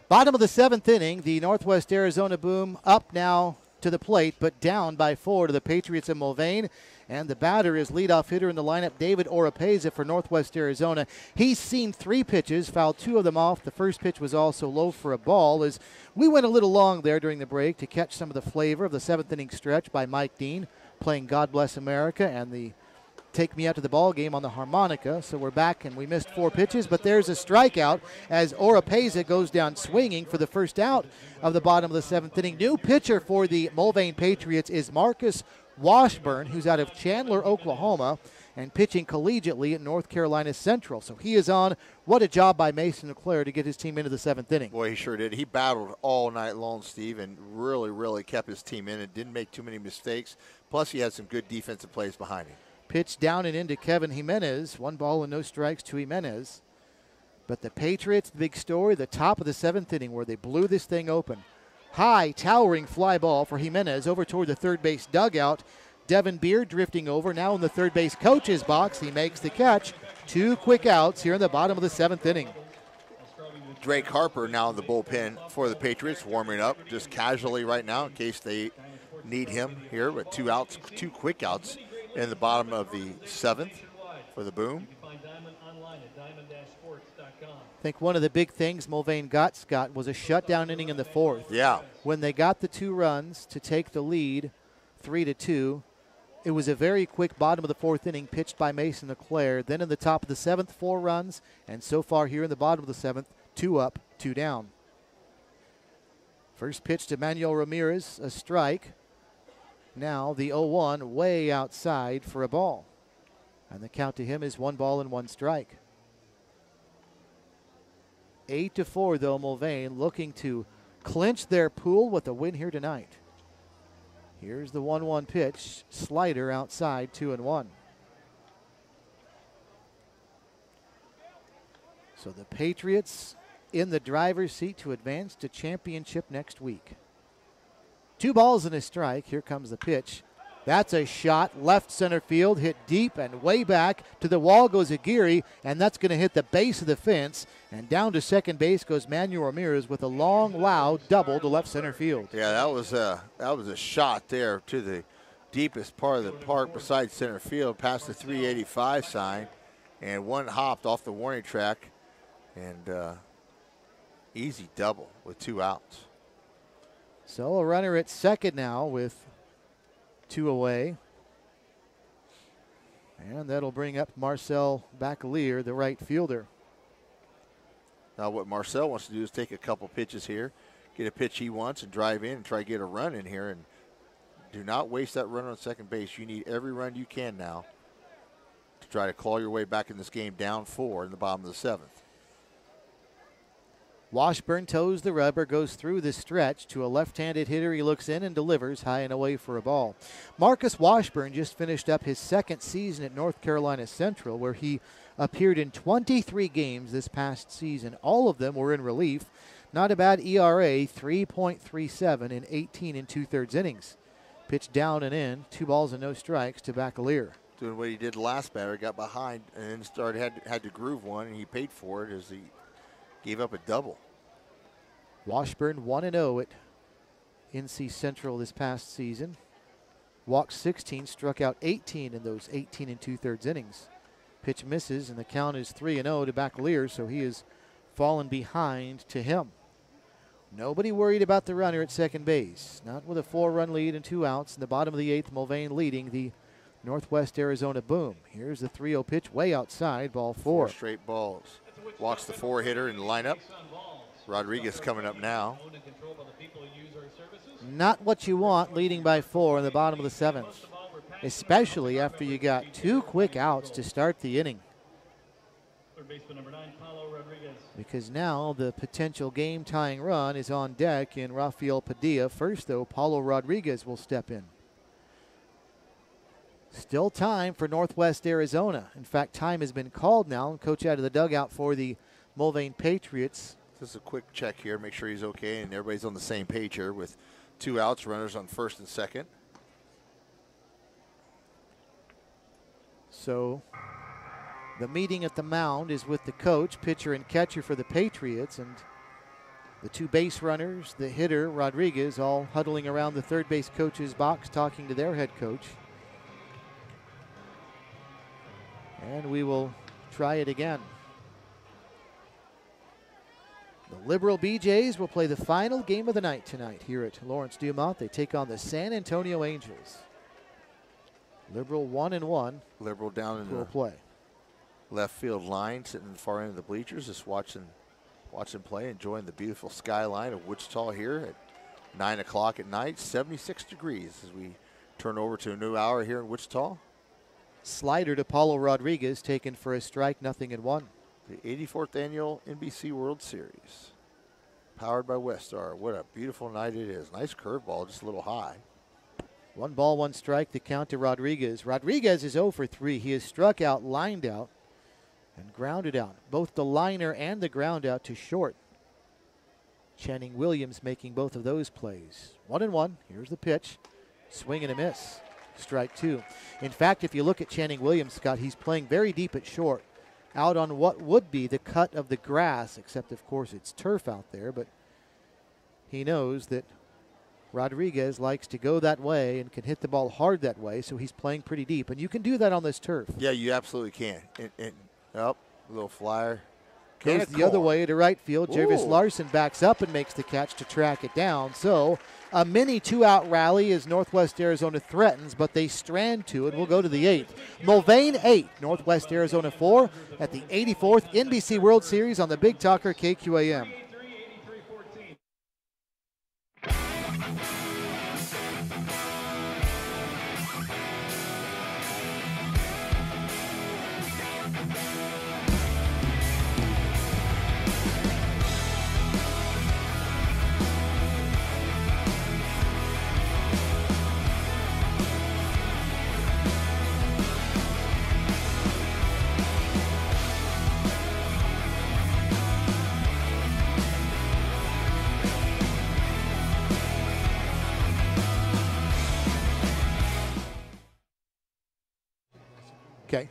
B: Bottom of the 7th inning, the Northwest Arizona Boom up now to the plate, but down by 4 to the Patriots in Mulvane. And the batter is leadoff hitter in the lineup, David Oropeza for Northwest Arizona. He's seen 3 pitches, fouled 2 of them off. The first pitch was also low for a ball. As we went a little long there during the break to catch some of the flavor of the 7th inning stretch by Mike Dean, playing God Bless America and the Take Me Out to the Ball Game on the harmonica. So we're back, and we missed 4 pitches, but there's a strikeout as Oropeza goes down swinging for the first out of the bottom of the 7th inning. New pitcher for the Mulvane Patriots is Marcus Washburn, who's out of Chandler, Oklahoma, and pitching collegiately at North Carolina Central. So he is on. What a job by Mason Leclerc to get his team into the 7th inning.
C: Boy, he sure did. He battled all night long, Steve, and really kept his team in and didn't make too many mistakes. Plus, he had some good defensive plays behind him.
B: Pitch down and into Kevin Jimenez. 1 ball and no strikes to Jimenez. But the Patriots, the big story, the top of the 7th inning where they blew this thing open. High, towering fly ball for Jimenez over toward the third base dugout. Devin Beard drifting over, now in the third base coach's box. He makes the catch. 2 quick outs here in the bottom of the 7th inning.
C: Drake Harper now in the bullpen for the Patriots, warming up just casually right now in case they need him here. But 2 outs, 2 quick outs in the bottom of the 7th for the Boom.
B: I think one of the big things Mulvane got, Scott, was a shutdown inning in the 4th.
C: Yeah.
B: When they got the 2 runs to take the lead 3-2, it was a very quick bottom of the 4th inning pitched by Mason Leclerc. Then in the top of the 7th, 4 runs, and so far here in the bottom of the 7th, 2 up, 2 down. First pitch to Manuel Ramirez, a strike. Now the 0-1 way outside for a ball. And the count to him is 1 ball and 1 strike. 8-4 though, Mulvane looking to clinch their pool with a win here tonight. Here's the 1-1 pitch, slider outside, 2-1. So the Patriots in the driver's seat to advance to championship next week. 2 balls and a strike. Here comes the pitch. That's a shot, left center field, hit deep and way back. To the wall goes Aguirre, and that's going to hit the base of the fence. And down to second base goes Manuel Ramirez with a long, loud double to left center field.
C: Yeah, that was a shot there to the deepest part of the park beside center field, past the 385 sign, and one hopped off the warning track, and easy double with 2 outs.
B: So a runner at second now with 2 away. And that'll bring up Marcel Bacalier, the right fielder.
C: Now what Marcel wants to do is take a couple pitches here, get a pitch he wants and drive in and try to get a run in here. And do not waste that run on second base. You need every run you can now to try to claw your way back in this game, down 4 in the bottom of the 7th.
B: Washburn toes the rubber, goes through the stretch to a left-handed hitter. He looks in and delivers high and away for a ball. Marcus Washburn just finished up his 2nd season at North Carolina Central, where he appeared in 23 games this past season. All of them were in relief. Not a bad ERA, 3.37 in 18 2/3 innings. Pitch down and in. 2 balls and no strikes to Bacalier.
C: Doing what he did last batter, got behind and then had to groove one, and he paid for it as he gave up a double.
B: Washburn 1-0 at NC Central this past season. Walked 16, struck out 18 in those 18 2/3 innings. Pitch misses, and the count is 3-0 to Bacalier, so he has fallen behind to him. Nobody worried about the runner at second base. Not with a 4-run lead and 2 outs. In the bottom of the 8th, Mulvane leading the Northwest Arizona Boom. Here's the 3-0 pitch way outside, ball 4.
C: 4 straight balls. Walks the 4 hitter in the lineup. Rodriguez coming up now.
B: Not what you want leading by 4 in the bottom of the 7th, especially after you got 2 quick outs to start the inning. Because now the potential game-tying run is on deck in Rafael Padilla. First, though, Paulo Rodriguez will step in. Still time for Northwest Arizona. In fact, time has been called now. Coach out of the dugout for the Mulvane Patriots.
C: Just a quick check here, make sure he's okay, and everybody's on the same page here with 2 outs, runners on first and second.
B: So the meeting at the mound is with the coach, pitcher, and catcher for the Patriots, and the 2 base runners, the hitter, Rodriguez, all huddling around the third base coach's box talking to their head coach. And we will try it again. The Liberal BJs will play the final game of the night tonight here at Lawrence Dumont. They take on the San Antonio Angels. Liberal 1-1.
C: Liberal down in
B: will play.
C: Left field line, sitting in the far end of the bleachers, just watching play, enjoying the beautiful skyline of Wichita here at 9 o'clock at night. 76 degrees as we turn over to a new hour here in Wichita.
B: Slider to Paulo Rodriguez, taken for a strike, 0-1.
C: The 84th annual NBC World Series, powered by Westar. What a beautiful night it is. Nice curveball, just a little high.
B: 1 ball, 1 strike, the count to Rodriguez. Rodriguez is 0 for 3. He has struck out, lined out, and grounded out. Both the liner and the ground out to short. Channing Williams making both of those plays. 1-1. Here's the pitch. Swing and a miss. Strike 2. In fact, if you look at Channing Williams, Scott, he's playing very deep at short, out on what would be the cut of the grass, except, of course, it's turf out there. But he knows that Rodriguez likes to go that way and can hit the ball hard that way, so he's playing pretty deep. And you can do that on this turf.
C: Yeah, you absolutely can. A little flyer.
B: Goes the other way to right field. Jervis Larson backs up and makes the catch to track it down. So a mini 2-out rally as Northwest Arizona threatens, but they strand to it. We'll go to the 8th. Mulvane 8, Northwest Arizona 4 at the 84th NBC World Series on the Big Talker KQAM. Okay.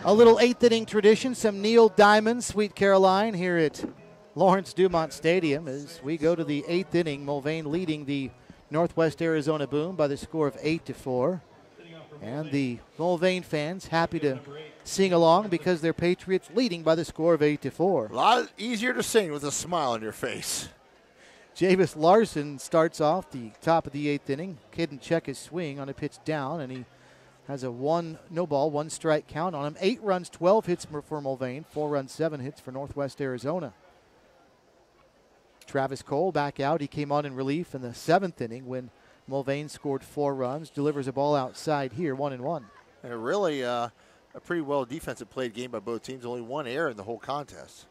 B: A little 8th inning tradition, some Neil Diamond, Sweet Caroline here at Lawrence Dumont Stadium as we go to the 8th inning. Mulvane leading the Northwest Arizona Boom by the score of 8-4. And the Mulvane fans happy to sing along because their Patriots leading by the score of 8-4.
C: A lot easier to sing with a smile on your face.
B: Javis Larson starts off the top of the 8th inning. Couldn't check his swing on a pitch down, and he has a 1-ball, 1-strike count on him. 8 runs, 12 hits for Mulvane, 4 runs, 7 hits for Northwest Arizona. Travis Cole back out. He came on in relief in the 7th inning when Mulvane scored 4 runs. Delivers a ball outside here, 1-1.
C: And really a pretty well defensive played game by both teams. Only 1 error in the whole contest.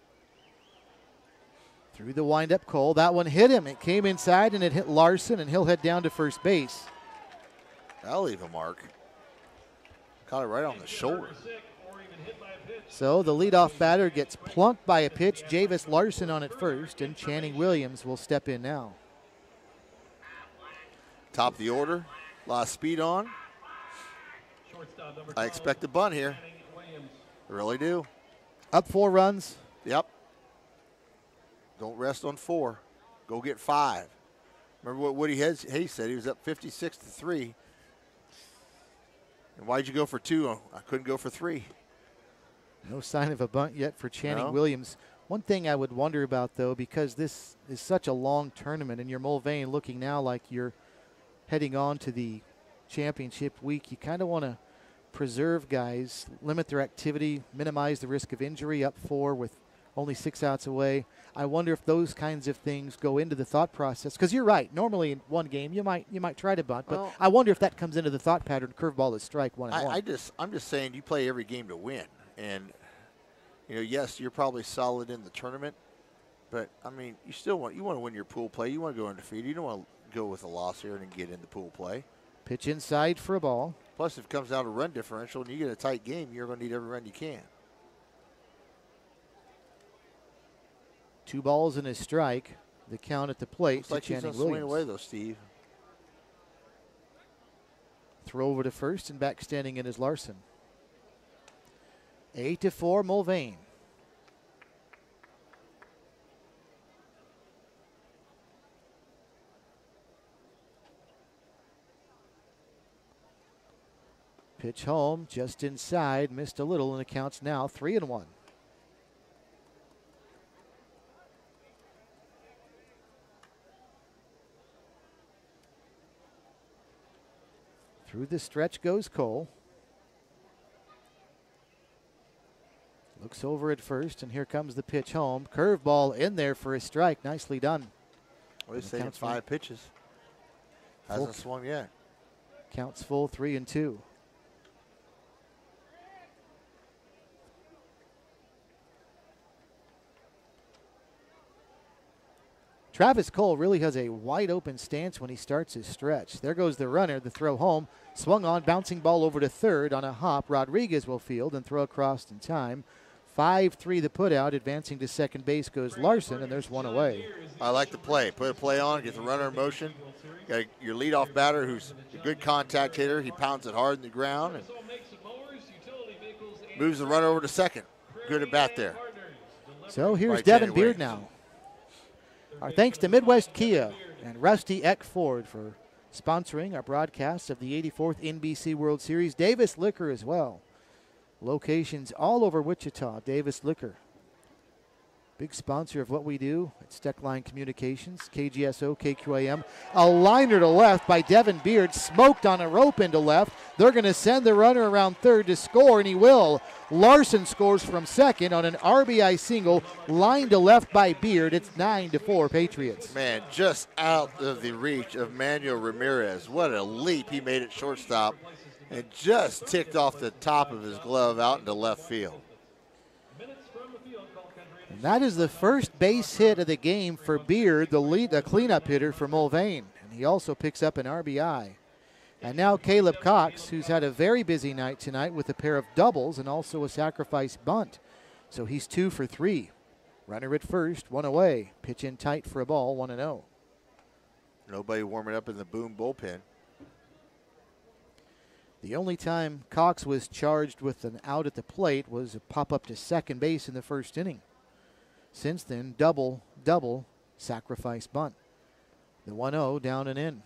B: Through the windup, Cole. That one hit him. It came inside and it hit Larson, and he'll head down to first base.
C: That'll leave a mark. Caught it right on the shoulder.
B: So the leadoff batter gets plunked by a pitch. Javis Larson on at first, and Channing Williams will step in now.
C: Top of the order. A lot of speed on. I expect a bunt here. I really do.
B: Up 4 runs.
C: Yep. Don't rest on 4. Go get 5. Remember what Woody Hayes said? He was up 56-3. And why'd you go for 2? I couldn't go for 3.
B: No sign of a bunt yet for Channing
C: No.
B: Williams. One thing I would wonder about, though, because this is such a long tournament and you're Mulvane looking now like you're heading on to the championship week, you kind of want to preserve guys, limit their activity, minimize the risk of injury, up 4 with only 6 outs away. I wonder if those kinds of things go into the thought process. Because you're right. Normally in one game you might try to bunt, but
C: Well,
B: I wonder if that comes into the thought pattern. Curveball is strike 1-1.
C: I'm just saying you play every game to win. And, yes, you're probably solid in the tournament, but, I mean, you want to win your pool play. You want to go undefeated. You don't want to go with a loss here and get into pool play.
B: Pitch inside for a ball.
C: Plus, if it comes down to run differential and you get a tight game, you're going to need every run you can.
B: 2 balls and a strike. The count at the plate
C: Looks
B: to
C: like he's
B: Channing
C: going to swing
B: Williams.
C: away, though, Steve.
B: Throw over to first, and back standing in is Larson. 8-4 Mulvane. Pitch home, just inside, missed a little, and the count's now 3-1. Through the stretch goes Cole. Looks over at first, and here comes the pitch home. Curveball in there for a strike. Nicely done.
C: Well, he's taking 5 pitches. Hasn't swung yet.
B: Counts full, 3-2. Travis Cole really has a wide open stance when he starts his stretch. There goes the runner, the throw home. Swung on, bouncing ball over to third on a hop. Rodriguez will field and throw across in time. 5-3 the put out. Advancing to second base goes Larson, and there's 1 away.
C: I like the play. Put a play on, get the runner in motion. Got your leadoff batter who's a good contact hitter. He pounds it hard in the ground and moves the runner over to second. Good at bat there.
B: So here's
C: Right,
B: Devin
C: Channing
B: Beard
C: Williams.
B: now. Our thanks to Midwest Kia and Rusty Eck Ford for sponsoring our broadcast of the 84th NBC World Series. Davis Liquor as well. Locations all over Wichita. Davis Liquor. Big sponsor of what we do at Steckline Communications, KGSO, KQAM. A liner to left by Devin Beard, smoked on a rope into left. They're going to send the runner around third to score, and he will. Larson scores from second on an RBI single, line to left by Beard. It's 9-4 Patriots.
C: Man, just out of the reach of Manuel Ramirez. What a leap he made at shortstop and just ticked off the top of his glove out into left field.
B: And that is the first base hit of the game for Beard, the cleanup hitter for Mulvane. And he also picks up an RBI. And now Caleb Cox, who's had a very busy night tonight with a pair of doubles and also a sacrifice bunt. So he's 2 for 3. Runner at first, 1 away. Pitch in tight for a ball, 1-0.
C: Nobody warming up in the Boom bullpen.
B: The only time Cox was charged with an out at the plate was a pop up to second base in the first inning. Since then, double, sacrifice bunt. The 1-0 down and in. And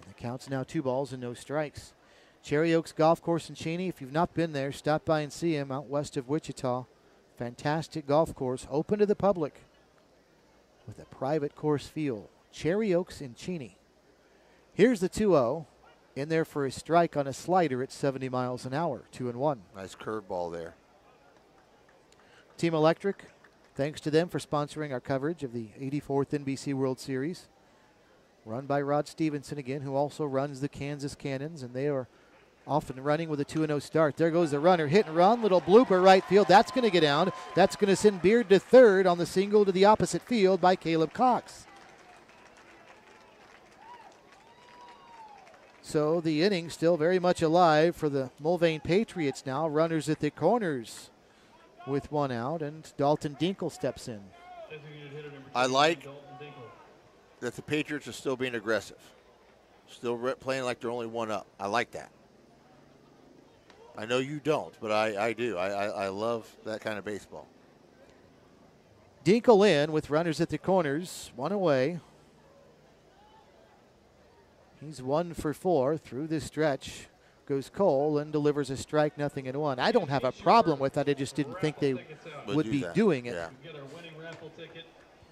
B: the count's now 2 balls and no strikes. Cherry Oaks Golf Course in Cheney. If you've not been there, stop by and see him out west of Wichita. Fantastic golf course, open to the public with a private course feel. Cherry Oaks in Cheney. Here's the 2-0. In there for a strike on a slider at 70 miles an hour, 2-1.
C: Nice curveball there.
B: Team Electric, Thanks to them for sponsoring our coverage of the 84th NBC World Series. Run by Rod Stevenson again, who also runs the Kansas Cannons, and they are often running with a 2-0 start. There goes the runner, hit and run, little blooper right field. That's going to get down. That's going to send Beard to third on the single to the opposite field by Caleb Cox. So the inning still very much alive for the Mulvane Patriots now. Runners at the corners with one out, and Dalton Dinkle steps in.
C: I like that the Patriots are still being aggressive. Still playing like they're only one up. I like that. I know you don't, but I do. I love that kind of baseball.
B: Dinkle in with runners at the corners, one away. He's 1 for 4 through this stretch. Goes Cole and delivers a strike, 0-1. I don't have a problem with that. I just didn't think they would be doing it.
A: Yeah. Get our winning raffle ticket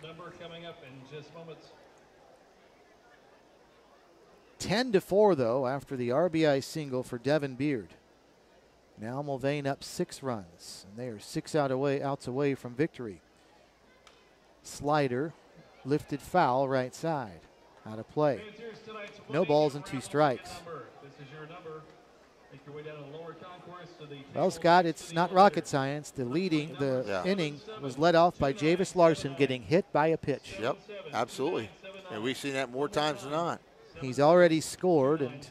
A: number coming up in just moments.
B: 10-4 though after the RBI single for Devin Beard. Now Mulvane up 6 runs, and they are 6 outs away from victory. Slider lifted foul right side. Out of play. No balls and 2 strikes. Well, Scott, it's not rocket science. The inning was led off by Javis Larson getting hit by a pitch.
C: Yep, absolutely. And we've seen that more times than not.
B: He's already scored, and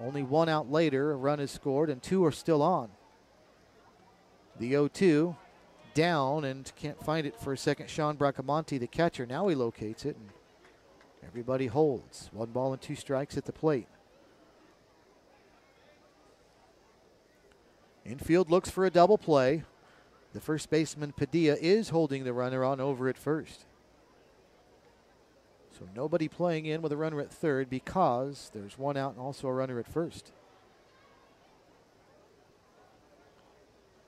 B: only 1 out later, a run is scored, and 2 are still on. The 0-2 down, and can't find it for a second. Sean Bracamonte, the catcher, now he locates it, and everybody holds. 1 ball and 2 strikes at the plate. Infield looks for a double play. The first baseman, Padilla, is holding the runner on over at first. So nobody playing in with a runner at third because there's 1 out and also a runner at first.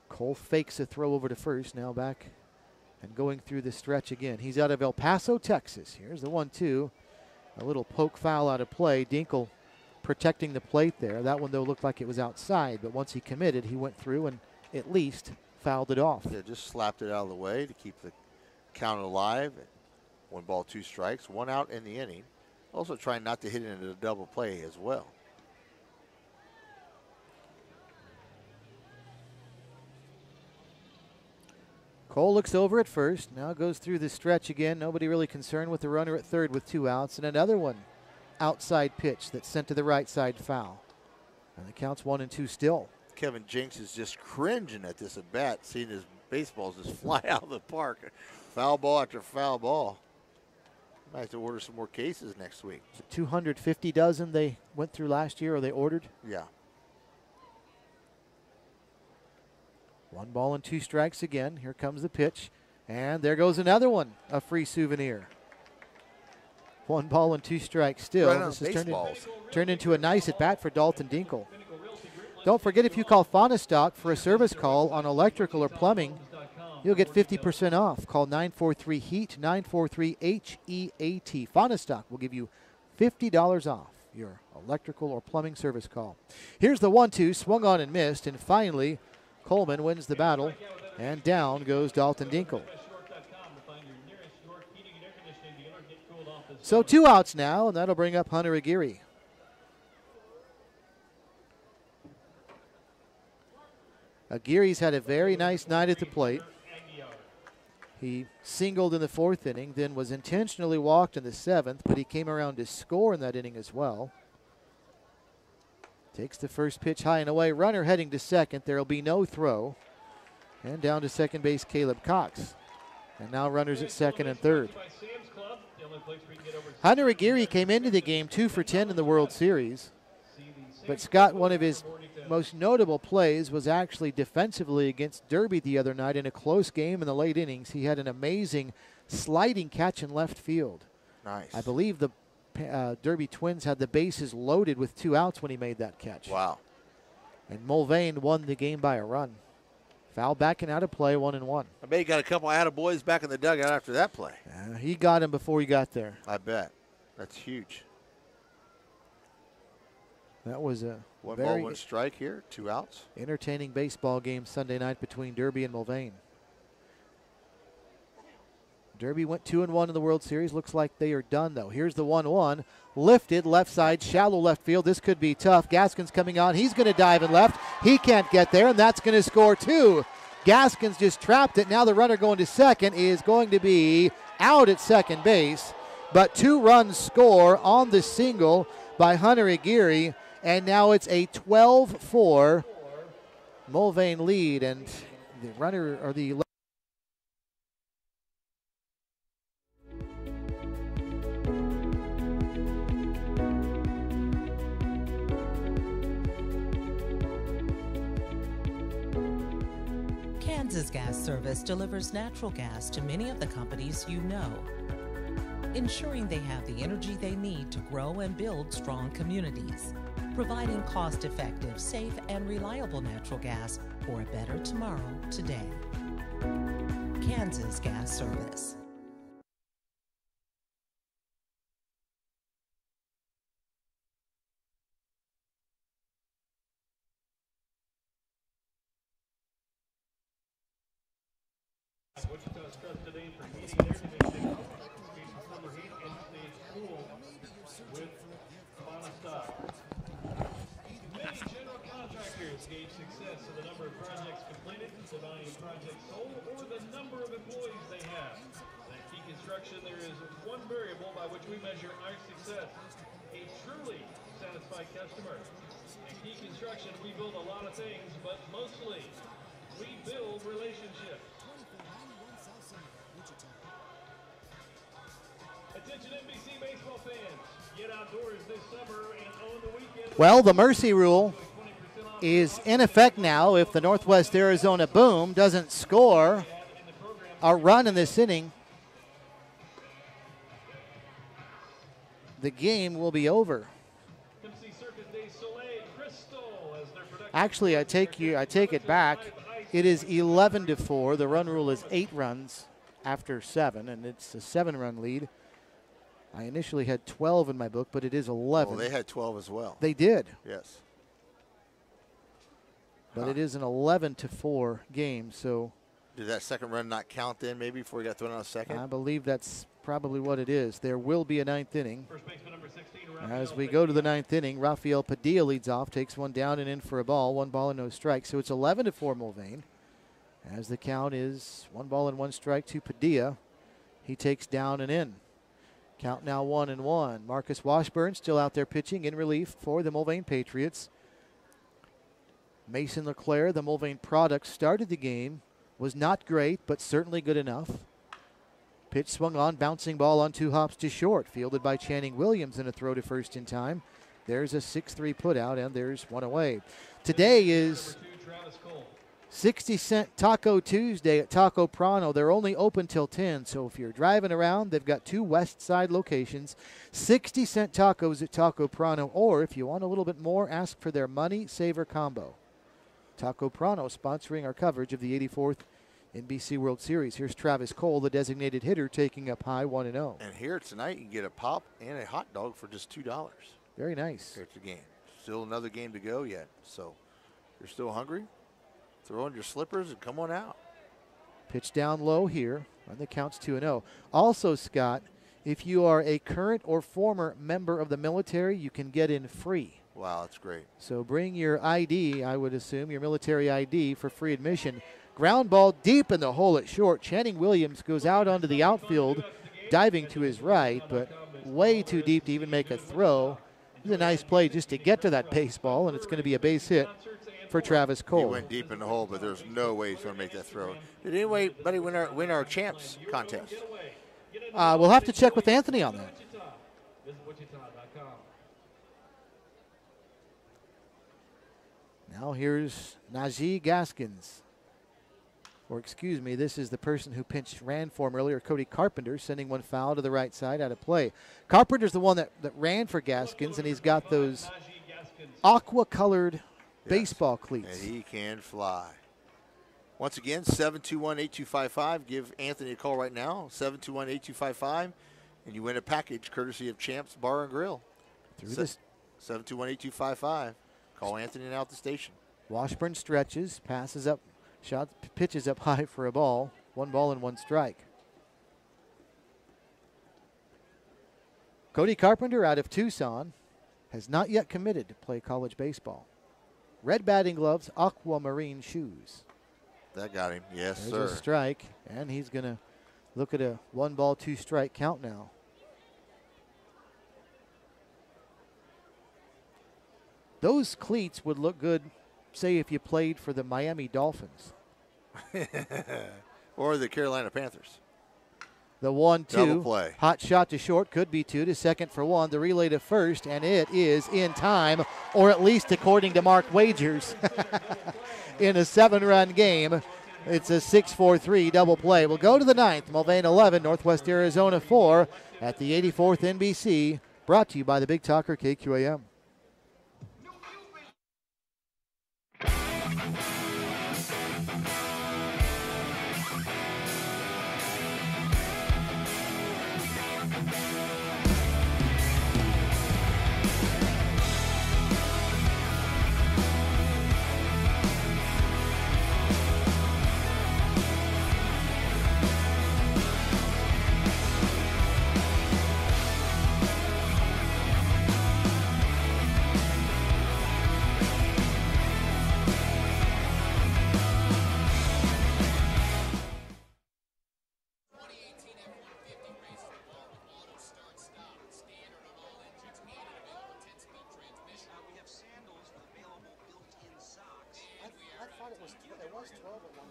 B: Cole fakes a throw over to first, now back and going through the stretch again. He's out of El Paso, Texas. Here's the 1-2. A little poke foul out of play. Dinkle protecting the plate there. That one, though, looked like it was outside, but once he committed, he went through and at least fouled it off.
C: Yeah, just slapped it out of the way to keep the count alive. 1 ball, 2 strikes, 1 out in the inning. Also trying not to hit it into a double play as well.
B: Cole looks over at first, now goes through the stretch again. Nobody really concerned with the runner at third with 2 outs, and another one outside pitch that's sent to the right side foul. And the count's 1-2 still.
C: Kevin Jinks is just cringing at this at bat, seeing his baseballs just fly out of the park. Foul ball after foul ball. Might have to order some more cases next week.
B: 250 dozen they went through last year, or they ordered?
C: Yeah.
B: 1 ball and 2 strikes again. Here comes the pitch. And there goes another one, a free souvenir. 1 ball and 2 strikes still.
C: Right on
B: this has
C: baseballs.
B: turned into a nice at-bat for Dalton Dinkle. Don't forget, if you call Faunastock for a service call on electrical or plumbing, you'll get 50% off. Call 943-HEAT, 943-HEAT. Faunastock will give you $50 off your electrical or plumbing service call. Here's the 1-2, swung on and missed, and finally Coleman wins the battle, and down goes Dalton Dinkle. So 2 outs now, and that'll bring up Hunter Aguirre. Aguirre's had a very nice night at the plate. He singled in the 4th inning, then was intentionally walked in the 7th, but he came around to score in that inning as well. Takes the first pitch high and away. Runner heading to second. There will be no throw. And down to second base, Caleb Cox. And now runners at second and third. Hunter Aguirre came into the game 2 for 10 in the World Series. But Scott, one of his most notable plays was actually defensively against Derby the other night in a close game in the late innings. He had an amazing sliding catch in left field.
C: Nice.
B: I believe the Derby Twins had the bases loaded with 2 outs when he made that catch.
C: Wow.
B: And Mulvane won the game by a run. Foul back and out of play, 1-1.
C: I bet he got a couple attaboys back in the dugout after that play.
B: He got him before he got there.
C: I bet. That's huge.
B: That was a
C: 1
B: very
C: ball, 1 strike here, 2 outs.
B: entertaining baseball game Sunday night between Derby and Mulvane. Derby went 2-1 in the World Series. Looks like they are done, though. Here's the 1-1. Lifted, left side, shallow left field. This could be tough. Gaskins coming on. He's going to dive and left. He can't get there, and that's going to score 2. Gaskins just trapped it. Now the runner going to second is going to be out at second base. But 2 runs score on the single by Hunter Aguirre, and now it's a 12-4 Mulvane lead, and the runner or the
R: Kansas Gas Service delivers natural gas to many of the companies you know, ensuring they have the energy they need to grow and build strong communities, providing cost-effective, safe, and reliable natural gas for a better tomorrow today. Kansas Gas Service.
A: Wichita's trusted aid for heating their division. Faces summer heat and stays cool with Monistar. Many general contractors gauge success in the number of projects completed, the volume of projects sold, or the number of employees they have. At Key Construction, there is one variable by which we measure our success: a truly satisfied customer. At Key Construction, we build a lot of things, but mostly we build relationships. Attention NBC baseball fans, get outdoors this summer and own the weekend.
B: Well, the mercy rule is in effect now. If the Northwest Arizona Boom doesn't score a run in this inning, the game will be over. Actually, I take it back. It is 11-4. The run rule is 8 runs after 7, and it's a 7-run lead. I initially had 12 in my book, but it is 11.
C: Well, they had 12 as well.
B: They did.
C: Yes.
B: But it is an 11-4 game, so.
C: Did that second run not count then, maybe, before he got thrown out a second?
B: I believe that's probably what it is. There will be a 9th inning. As we go to the 9th inning, Rafael Padilla leads off, takes one down and in for a ball. 1 ball and no strike. So it's 11-4 Mulvane. As the count is 1 ball and 1 strike to Padilla. He takes down and in. Count now 1-1. Marcus Washburn still out there pitching in relief for the Mulvane Patriots. Mason LeClaire, the Mulvane product, started the game. Was not great, but certainly good enough. Pitch swung on, bouncing ball on 2 hops to short. Fielded by Channing Williams and a throw to first in time. There's a 6-3 putout, and there's 1 away. Today is 60-cent Taco Tuesday at Taco Prano. They're only open till 10, so if you're driving around, they've got 2 west side locations. 60-cent tacos at Taco Prano, or if you want a little bit more, ask for their Money Saver Combo. Taco Prano sponsoring our coverage of the 84th NBC World Series. Here's Travis Cole, the designated hitter, taking up high 1-0.
C: And here tonight, you can get a pop and a hot dog for just $2.
B: Very nice.
C: Here at the game. Still another game to go yet, so if you're still hungry, throw on your slippers and come on out.
B: Pitch down low here, and the count's 2-0. Also, Scott, if you are a current or former member of the military, you can get in free.
C: Wow, that's great.
B: So bring your ID, I would assume, your military ID for free admission. Ground ball deep in the hole at short. Channing Williams goes out onto the outfield, diving to his right, but way too deep to even make a throw. It was a nice play just to get to that baseball, and it's going to be a base hit for Travis Cole.
C: He went deep in the hole, but there's no way he's going to make that throw. Did anybody win our champs contest?
B: We'll have to check with Anthony on that. Now here's Najee Gaskins. Or excuse me, this is the person who ran for him earlier, Cody Carpenter, sending one foul to the right side out of play. Carpenter's the one that ran for Gaskins, and he's got those aqua-colored baseball cleats.
C: And he can fly. Once again, 721-8255. Give Anthony a call right now, 721-8255, and you win a package courtesy of Champs Bar and Grill.
B: Through this
C: 721-8255. Call Anthony now at the station.
B: Washburn stretches, passes up, pitches up high for a ball. 1 ball and 1 strike. Cody Carpenter out of Tucson has not yet committed to play college baseball. Red batting gloves, aquamarine shoes.
C: That got him. Yes,
B: There's
C: sir.
B: a strike, and he's going to look at a 1-ball, 2-strike count now. Those cleats would look good, say, if you played for the Miami Dolphins.
C: Or the Carolina Panthers.
B: The 1-2.
C: Double play.
B: Hot shot to short, could be 2 to second for 1. The relay to first, and it is in time, or at least according to Mark Wagers. In a 7-run game, it's a 6-4-3 double play. We'll go to the 9th. Mulvane 11, Northwest Arizona 4 at the 84th NBC. Brought to you by the Big Talker KQAM.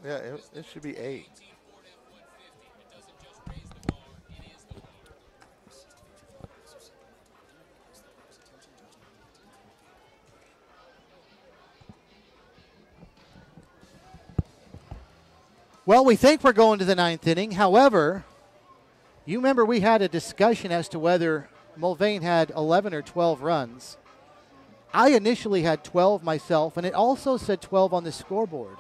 C: Yeah, it should be 8.
B: Well, we think we're going to the 9th inning. However, you remember we had a discussion as to whether Mulvane had 11 or 12 runs. I initially had 12 myself, and it also said 12 on the scoreboard.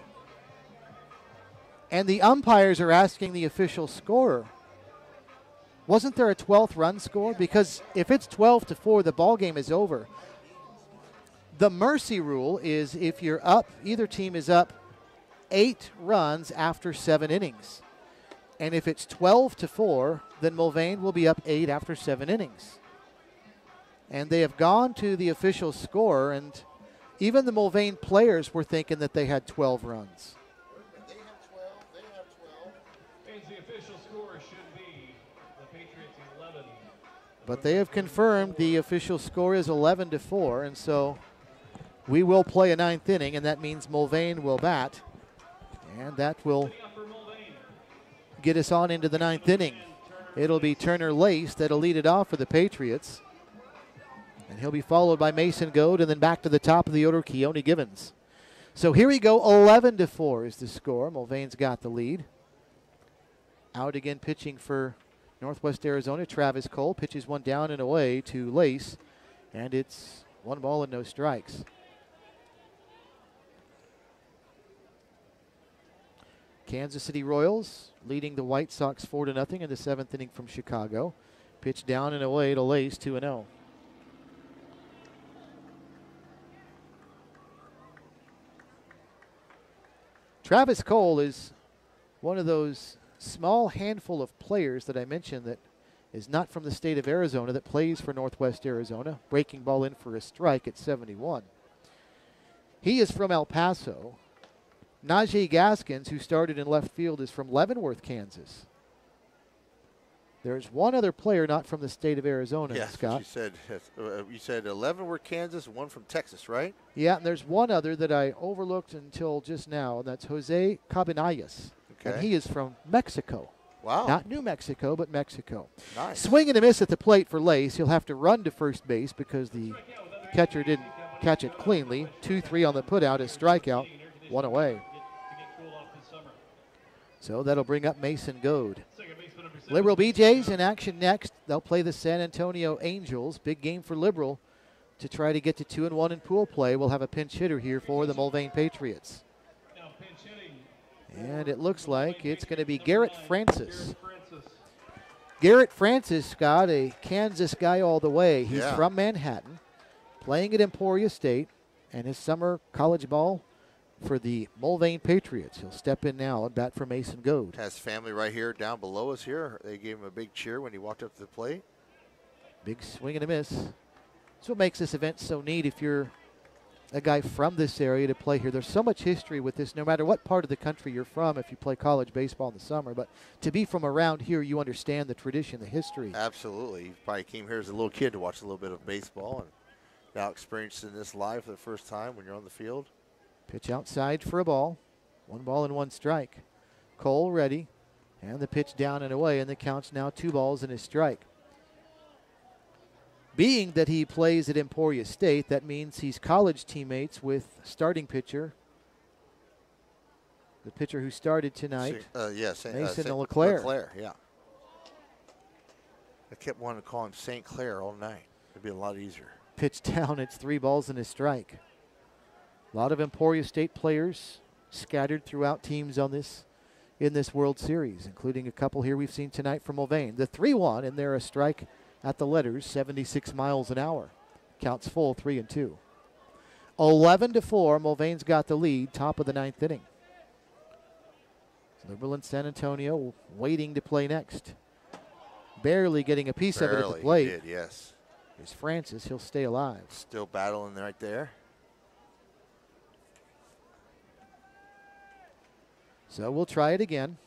B: And the umpires are asking the official scorer, wasn't there a 12th run score? Because if it's 12-4, the ball game is over. The mercy rule is if you're up, either team is up 8 runs after 7 innings. And if it's 12-4, then Mulvane will be up 8 after 7 innings. And they have gone to the official scorer, and even the Mulvane players were thinking that they had 12 runs.
A: The official score should be the Patriots 11.
B: But they have confirmed the official score is 11-4, and so we will play a 9th inning, and that means Mulvane will bat. And that will get us on into the 9th inning. It'll be Turner Lace that'll lead it off for the Patriots. And he'll be followed by Mason Goad, and then back to the top of the order, Keone Gibbons. So here we go, 11-4 is the score. Mulvane's got the lead. Out again pitching for Northwest Arizona, Travis Cole pitches one down and away to Lace, and it's 1 ball and no strikes. Kansas City Royals leading the White Sox 4-0 in the 7th inning from Chicago. Pitch down and away to Lace, 2-0. Travis Cole is one of those small handful of players that I mentioned that is not from the state of Arizona that plays for Northwest Arizona. Breaking ball in for a strike at 71. He is from El Paso. Najee Gaskins, who started in left field, is from Leavenworth, Kansas. There's one other player not from the state of Arizona,
C: yes,
B: Scott.
C: You said 11 were Kansas, 1 from Texas, right?
B: Yeah, and there's one other that I overlooked until just now, and that's Jose Cabanillas.
C: Okay.
B: And he is from Mexico.
C: Wow.
B: Not New Mexico, but Mexico.
C: Nice. Swing
B: and a miss at the plate for Lace. He'll have to run to first base because the catcher didn't catch it cleanly. 2-3 on the putout, a strikeout, 1 away. So that'll bring up Mason Goad. Liberal BJ's in action next. They'll play the San Antonio Angels. Big game for Liberal to try to get to 2-1 in pool play. We'll have a pinch hitter here for the Mulvane Patriots. And it looks like it's going to be Garrett Francis. Garrett Francis, Scott, a Kansas guy all the way. He's from Manhattan, playing at Emporia State, and his summer college ball for the Mulvane Patriots. He'll step in now and bat for Mason Goad.
C: Has family right here down below us here. They gave him a big cheer when he walked up to the plate.
B: Big swing and a miss. That's what makes this event so neat if you're a guy from this area to play here. There's so much history with this, no matter what part of the country you're from if you play college baseball in the summer. But to be from around here, you understand the tradition, the history.
C: Absolutely. You probably came here as a little kid to watch a little bit of baseball and now experiencing this live for the first time when you're on the field.
B: Pitch outside for a ball. 1 ball and 1 strike. Cole ready. And the pitch down and away, and the count's now 2 balls and a strike. Being that he plays at Emporia State, that means he's college teammates with starting pitcher, the pitcher who started tonight, Mason LeClaire.
C: LeClaire, yeah. I kept wanting to call him St. Clair all night. It'd be a lot easier.
B: Pitch down, it's 3 balls and a strike. A lot of Emporia State players scattered throughout teams on this in this World Series, including a couple here we've seen tonight from Mulvane. The 3-1, and they're a strike at the letters, 76 miles an hour. Counts full, 3-2. 11-4, Mulvane's got the lead, top of the 9th inning. Liberal and San Antonio waiting to play next. Barely getting a piece of it at the plate.
C: He did, yes.
B: Here's Francis, he'll stay alive.
C: Still battling right there.
B: So we'll try it again.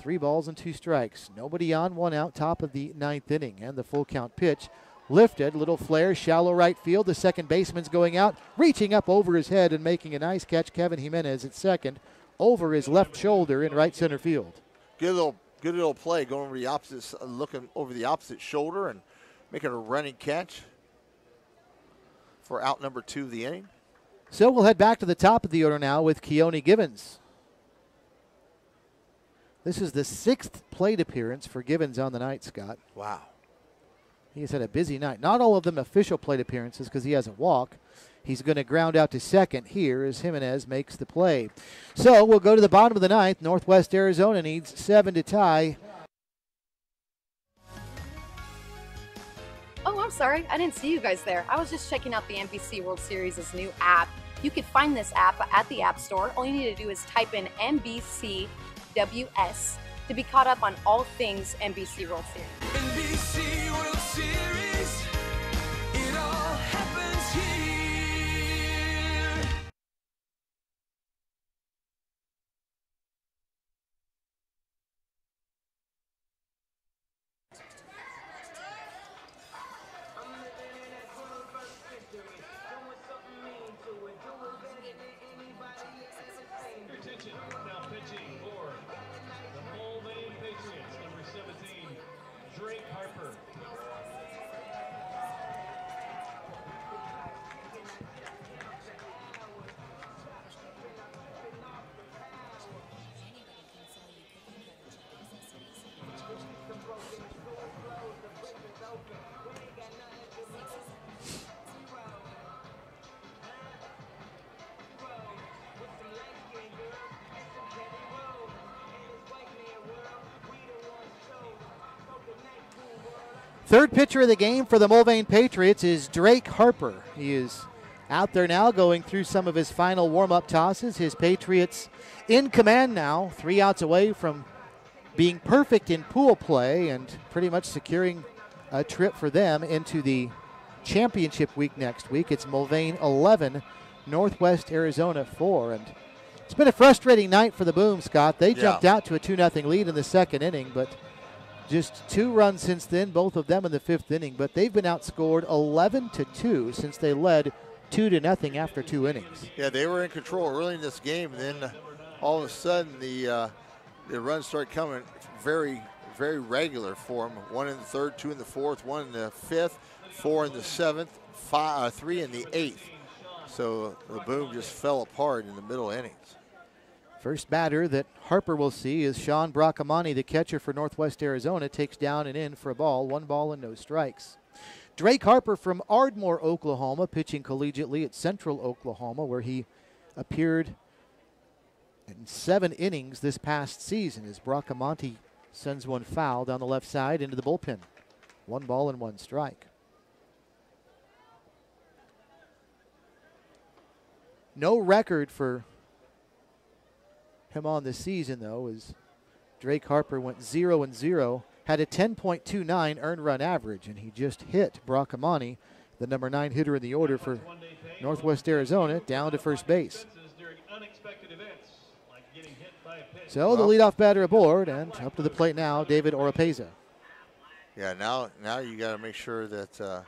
B: 3 balls and 2 strikes. Nobody on, 1 out, top of the 9th inning. And the full count pitch. Lifted, little flare, shallow right field. The second baseman's going out, reaching up over his head and making a nice catch. Kevin Jimenez at second, over his left shoulder in right center field.
C: Good little play, going over the opposite, looking over the opposite shoulder and making a running catch for out number 2 of the inning.
B: So we'll head back to the top of the order now with Keone Givens. This is the 6th plate appearance for Givens on the night, Scott.
C: Wow.
B: He has had a busy night. Not all of them official plate appearances because he has a walk. He's going to ground out to second here as Jimenez makes the play. So we'll go to the bottom of the 9th. Northwest Arizona needs 7 to tie.
O: Oh, I'm sorry. I didn't see you guys there. I was just checking out the NBC World Series' new app. You can find this app at the App Store. All you need to do is type in NBCWS to be caught up on all things NBC World Series.
P: NBC World Series, it all happens here.
A: Now pitching for the Mulvane Patriots, number 17, Drake Harper.
B: Third pitcher of the game for the Mulvane Patriots is Drake Harper. He is out there now going through some of his final warm-up tosses. His Patriots in command now, 3 outs away from being perfect in pool play and pretty much securing a trip for them into the championship week next week. It's Mulvane 11, Northwest Arizona 4. And it's been a frustrating night for the Boom, Scott. They jumped out to a 2-0 lead in the second inning, but just 2 runs since then, both of them in the 5th inning. But they've been outscored 11-2 since they led 2-0 after 2 innings.
C: Yeah, they were in control early in this game, and then all of a sudden the runs started coming very, very regular for them. 1 in the 3rd, 2 in the 4th, 1 in the 5th, 4 in the 7th, 3 in the 8th. So the Boom just fell apart in the middle innings.
B: First batter that Harper will see is Sean Bracamani, the catcher for Northwest Arizona, takes down and in for a ball, 1 ball and no strikes. Drake Harper from Ardmore, Oklahoma, pitching collegiately at Central Oklahoma, where he appeared in 7 innings this past season as Bracamani sends one foul down the left side into the bullpen. 1 ball and 1 strike. No record for him on this season, though, as Drake Harper went 0-0 had a 10.29 earned run average, and he just hit Bracamonte, the number 9 hitter in the order for Northwest Arizona, down to first base. So the leadoff batter aboard, and up to the plate now, David Oropeza.
C: Yeah, now you got to make sure that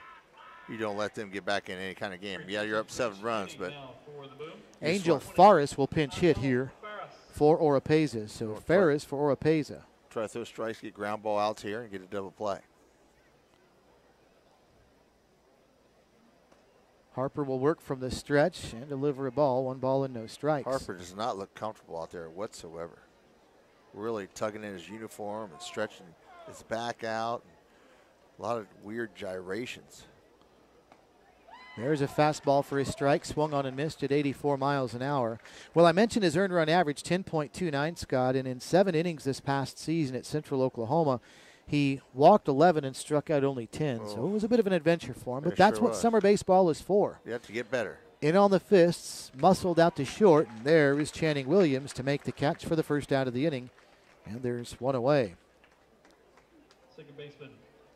C: you don't let them get back in any kind of game. Yeah, you're up 7 runs, but
B: Angel Faris will pinch hit here for Oropeza. So Faris for Oropeza.
C: Try to throw strikes, get ground ball outs here, and get a double play.
B: Harper will work from the stretch and deliver a ball. 1 ball and no strikes.
C: Harper does not look comfortable out there whatsoever. Really tugging in his uniform and stretching his back out. A lot of weird gyrations.
B: There's a fastball for his strike, swung on and missed at 84 miles an hour. Well, I mentioned his earned run average, 10.29, Scott, and in 7 innings this past season at Central Oklahoma, he walked 11 and struck out only 10, so it was a bit of an adventure for him, but that's what summer baseball is for.
C: You have to get better.
B: In on the fists, muscled out to short, and there is Channing Williams to make the catch for the first out of the inning, and there's 1 away.
A: Second baseman,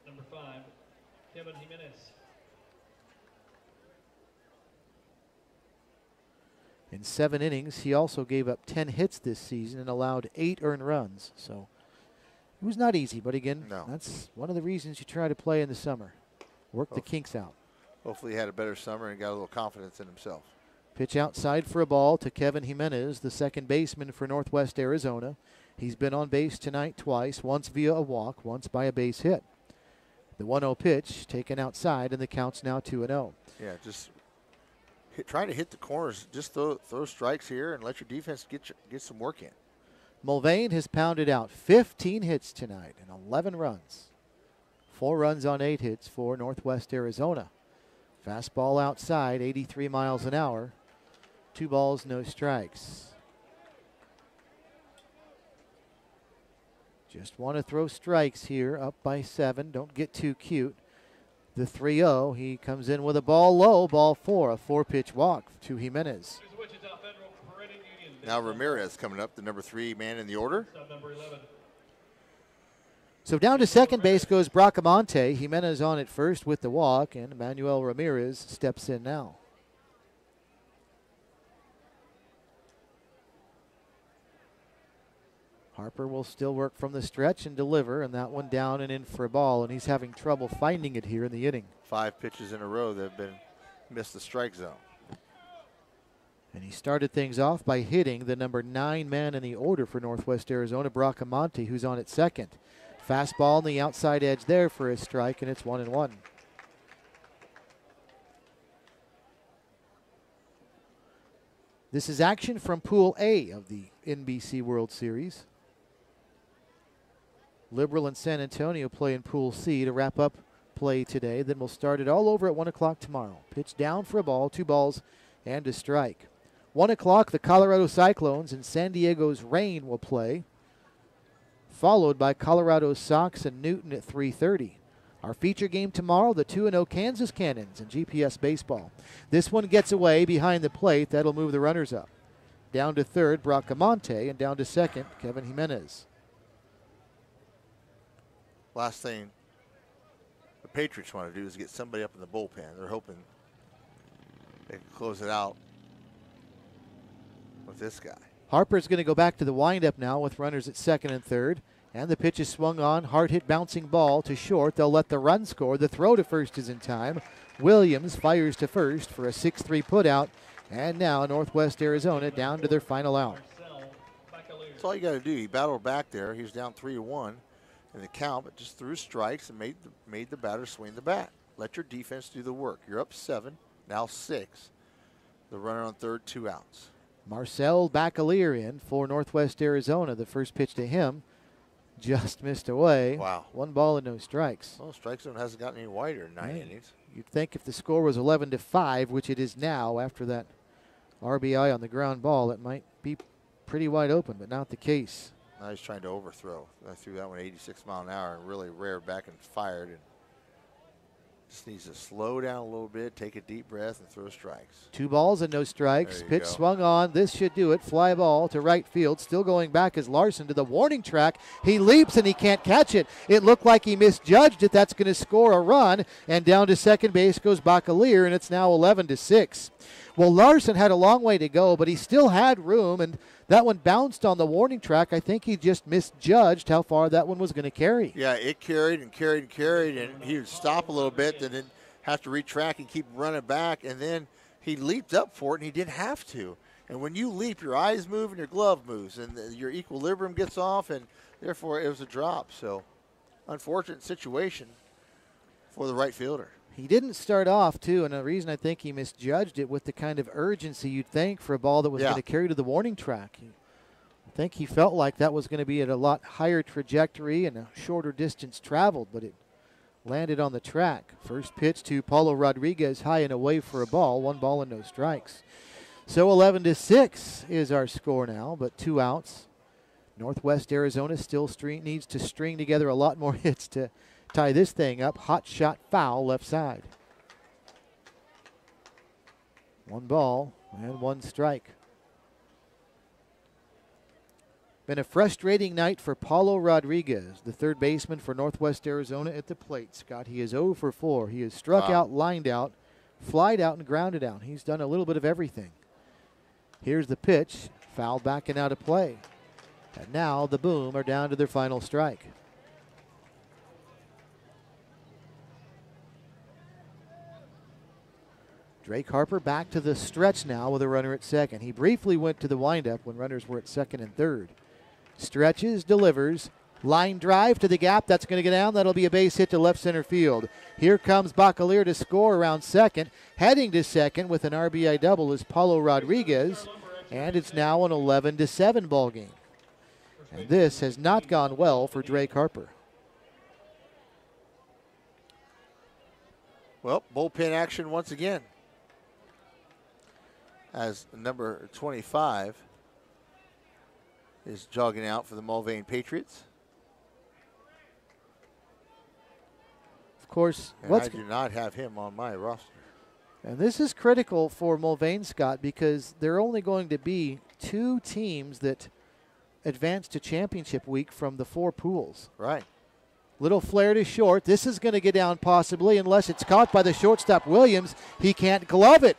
A: number 5, Kevin Jimenez.
B: In 7 innings, he also gave up 10 hits this season and allowed 8 earned runs. So it was not easy, but again, that's one of the reasons you try to play in the summer. Work the kinks out.
C: Hopefully he had a better summer and got a little confidence in himself.
B: Pitch outside for a ball to Kevin Jimenez, the second baseman for Northwest Arizona. He's been on base tonight twice, once via a walk, once by a base hit. The 1-0 pitch taken outside, and the count's now 2-0.
C: Yeah, just try to hit the corners. Just throw strikes here and let your defense get some work in.
B: Mulvane has pounded out 15 hits tonight and 11 runs. 4 runs on 8 hits for Northwest Arizona. Fastball outside, 83 miles an hour. 2 balls, no strikes. Just want to throw strikes here, up by 7. Don't get too cute. The 3-0, he comes in with a ball low, ball 4, a 4-pitch walk to Jimenez.
C: Now Ramirez coming up, the number 3 man in the order.
B: So down to second base goes Bracamonte. Jimenez on at first with the walk, and Manuel Ramirez steps in now. Harper will still work from the stretch and deliver, and that one down and in for a ball, and he's having trouble finding it here in the inning.
C: 5 pitches in a row that have missed the strike zone.
B: And he started things off by hitting the number 9 man in the order for Northwest Arizona, Bracamonte, who's on at second. Fastball on the outside edge there for a strike, and it's 1-1. This is action from Pool A of the NBC World Series. Liberal and San Antonio play in Pool C to wrap up play today. Then we'll start it all over at 1 o'clock tomorrow. Pitch down for a ball, 2 balls, and a strike. 1 o'clock, the Colorado Cyclones and San Diego's Reign will play, followed by Colorado Sox and Newton at 3:30. Our feature game tomorrow, the 2-0 Kansas Cannons in GPS baseball. This one gets away behind the plate. That'll move the runners up. Down to third, Bracamonte, and down to second, Kevin Jimenez.
C: Last thing the Patriots want to do is get somebody up in the bullpen. They're hoping they can close it out with this guy.
B: Harper's going to go back to the windup now with runners at second and third. And the pitch is swung on, hard hit bouncing ball to short. They'll let the run score. The throw to first is in time. Williams fires to first for a 6-3 putout. And now Northwest Arizona down to their final out.
C: That's all you got to do. He battled back there. He was down 3-1 in the count, but just threw strikes and made the batter swing the bat. Let your defense do the work. You're up 7, now 6. The runner on third, 2 outs.
B: Marcel Bacalier in for Northwest Arizona. The first pitch to him just missed away.
C: Wow.
B: 1 ball and no strikes.
C: Well, strike zone hasn't gotten any wider in 9 innings.
B: You'd think if the score was 11-5, which it is now after that RBI on the ground ball, it might be pretty wide open, but not the case.
C: Now he's trying to overthrow. I threw that one 86 mile an hour and really reared back and fired and Just needs to slow down a little bit, take a deep breath, and throw strikes.
B: 2 balls and no strikes.
C: There you
B: Pitch
C: go.
B: swung on. This should do it. Fly ball to right field. Still going back is Larson to the warning track. He leaps and he can't catch it. It looked like he misjudged it. That's going to score a run. And down to second base goes Bacalier, and it's now 11-6. Well, Larson had a long way to go, but he still had room, and that one bounced on the warning track. I think he just misjudged how far that one was going to carry.
C: Yeah, it carried and carried and carried, and he would stop a little bit and then have to retrack and keep running back, and then he leaped up for it, and he didn't have to. And when you leap, your eyes move and your glove moves, and your equilibrium gets off, and therefore it was a drop. So, unfortunate situation for the right fielder.
B: He didn't start off, too, and the reason I think he misjudged it with the kind of urgency you'd think for a ball that was going to carry to the warning track. I think he felt like that was going to be at a lot higher trajectory and a shorter distance traveled, but it landed on the track. First pitch to Paulo Rodriguez, high and away for a ball. 1 ball and no strikes. So 11-6 is our score now, but 2 outs. Northwest Arizona still needs to string together a lot more hits to tie this thing up. Hot shot foul left side. 1 ball and 1 strike. Been a frustrating night for Paulo Rodriguez, the third baseman for Northwest Arizona at the plate. Scott, he is 0 for 4. He has struck out, lined out, flied out, and grounded out. He's done a little bit of everything. Here's the pitch, foul back and out of play. And now the Boom are down to their final strike. Drake Harper back to the stretch now with a runner at second. He briefly went to the windup when runners were at second and third. Stretches, delivers, line drive to the gap. That's going to go down. That'll be a base hit to left center field. Here comes Bacalier to score around second. Heading to second with an RBI double is Paulo Rodriguez, and it's now an 11-7 ball game. And this has not gone well for Drake Harper.
C: Well, bullpen action once again, as number 25 is jogging out for the Mulvane Patriots.
B: Of course,
C: and I do not have him on my roster.
B: And this is critical for Mulvane, Scott, because there are only going to be 2 teams that advance to championship week from the 4 pools.
C: Right.
B: Little flare to short. This is going to get down possibly unless it's caught by the shortstop Williams. He can't glove it.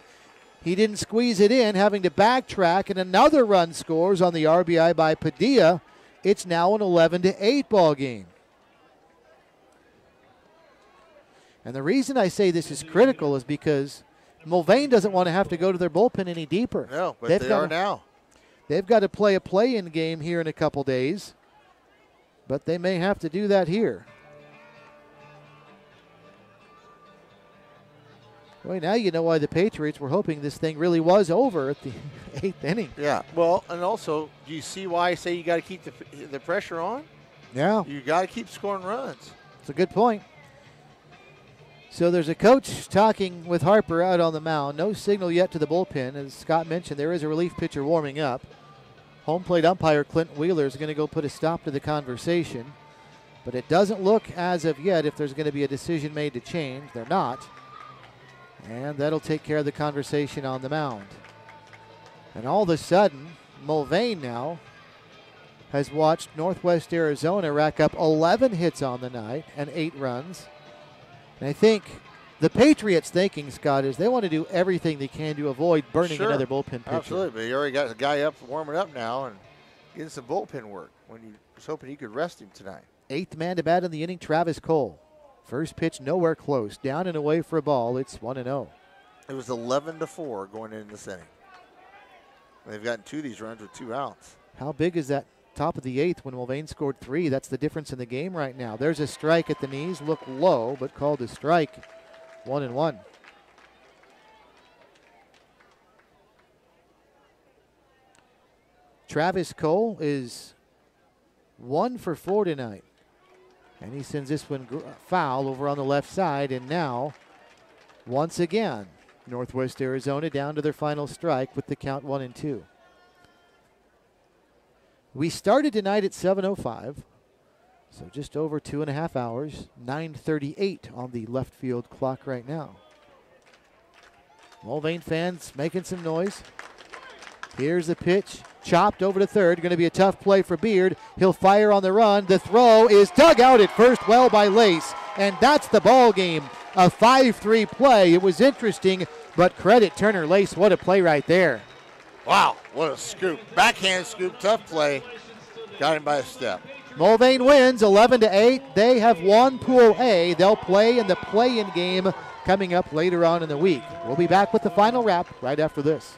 B: He didn't squeeze it in, having to backtrack, and another run scores on the RBI by Padilla. It's now an 11-8 ball game. And the reason I say this is critical is because Mulvane doesn't want to have to go to their bullpen any deeper.
C: No, but they are now.
B: They've got to play a play-in game here in a couple days, but they may have to do that here. Well, now you know why the Patriots were hoping this thing really was over at the 8th inning.
C: Yeah, well, and also, do you see why I say you got to keep the pressure on?
B: Yeah.
C: You got to keep scoring runs.
B: It's a good point. So there's a coach talking with Harper out on the mound. No signal yet to the bullpen. As Scott mentioned, there is a relief pitcher warming up. Home plate umpire Clinton Wheeler is going to go put a stop to the conversation. But it doesn't look as of yet if there's going to be a decision made to change. They're not. And that'll take care of the conversation on the mound. And all of a sudden, Mulvane now has watched Northwest Arizona rack up 11 hits on the night and 8 runs. And I think the Patriots' thinking, Scott, is they want to do everything they can to avoid burning another bullpen pitcher.
C: Absolutely, but you already got a guy up warming up now and getting some bullpen work when you was hoping he could rest him tonight.
B: 8th man to bat in the inning, Travis Cole. First pitch nowhere close. Down and away for a ball. It's 1-0.
C: It was 11-4 going into this inning. They've gotten 2 of these runs with 2 outs.
B: How big is that top of the 8th when Mulvane scored 3? That's the difference in the game right now. There's a strike at the knees. Looked low, but called a strike. 1-1. Travis Cole is 1 for 4 tonight. And he sends this one foul over on the left side. And now, once again, Northwest Arizona down to their final strike with the count 1-2. We started tonight at 7:05. So just over 2.5 hours, 9:38 on the left field clock right now. Mulvane fans making some noise. Here's the pitch, chopped over to third. Going to be a tough play for Beard. He'll fire on the run. The throw is dug out at first well by Lace, and that's the ball game. A 5-3 play. It was interesting, but credit Turner Lace. What a play right there.
C: Wow, what a scoop. Backhand scoop, tough play. Got him by a step.
B: Mulvane wins 11-8. They have won Pool A. They'll play in the play-in game coming up later on in the week. We'll be back with the final wrap right after this.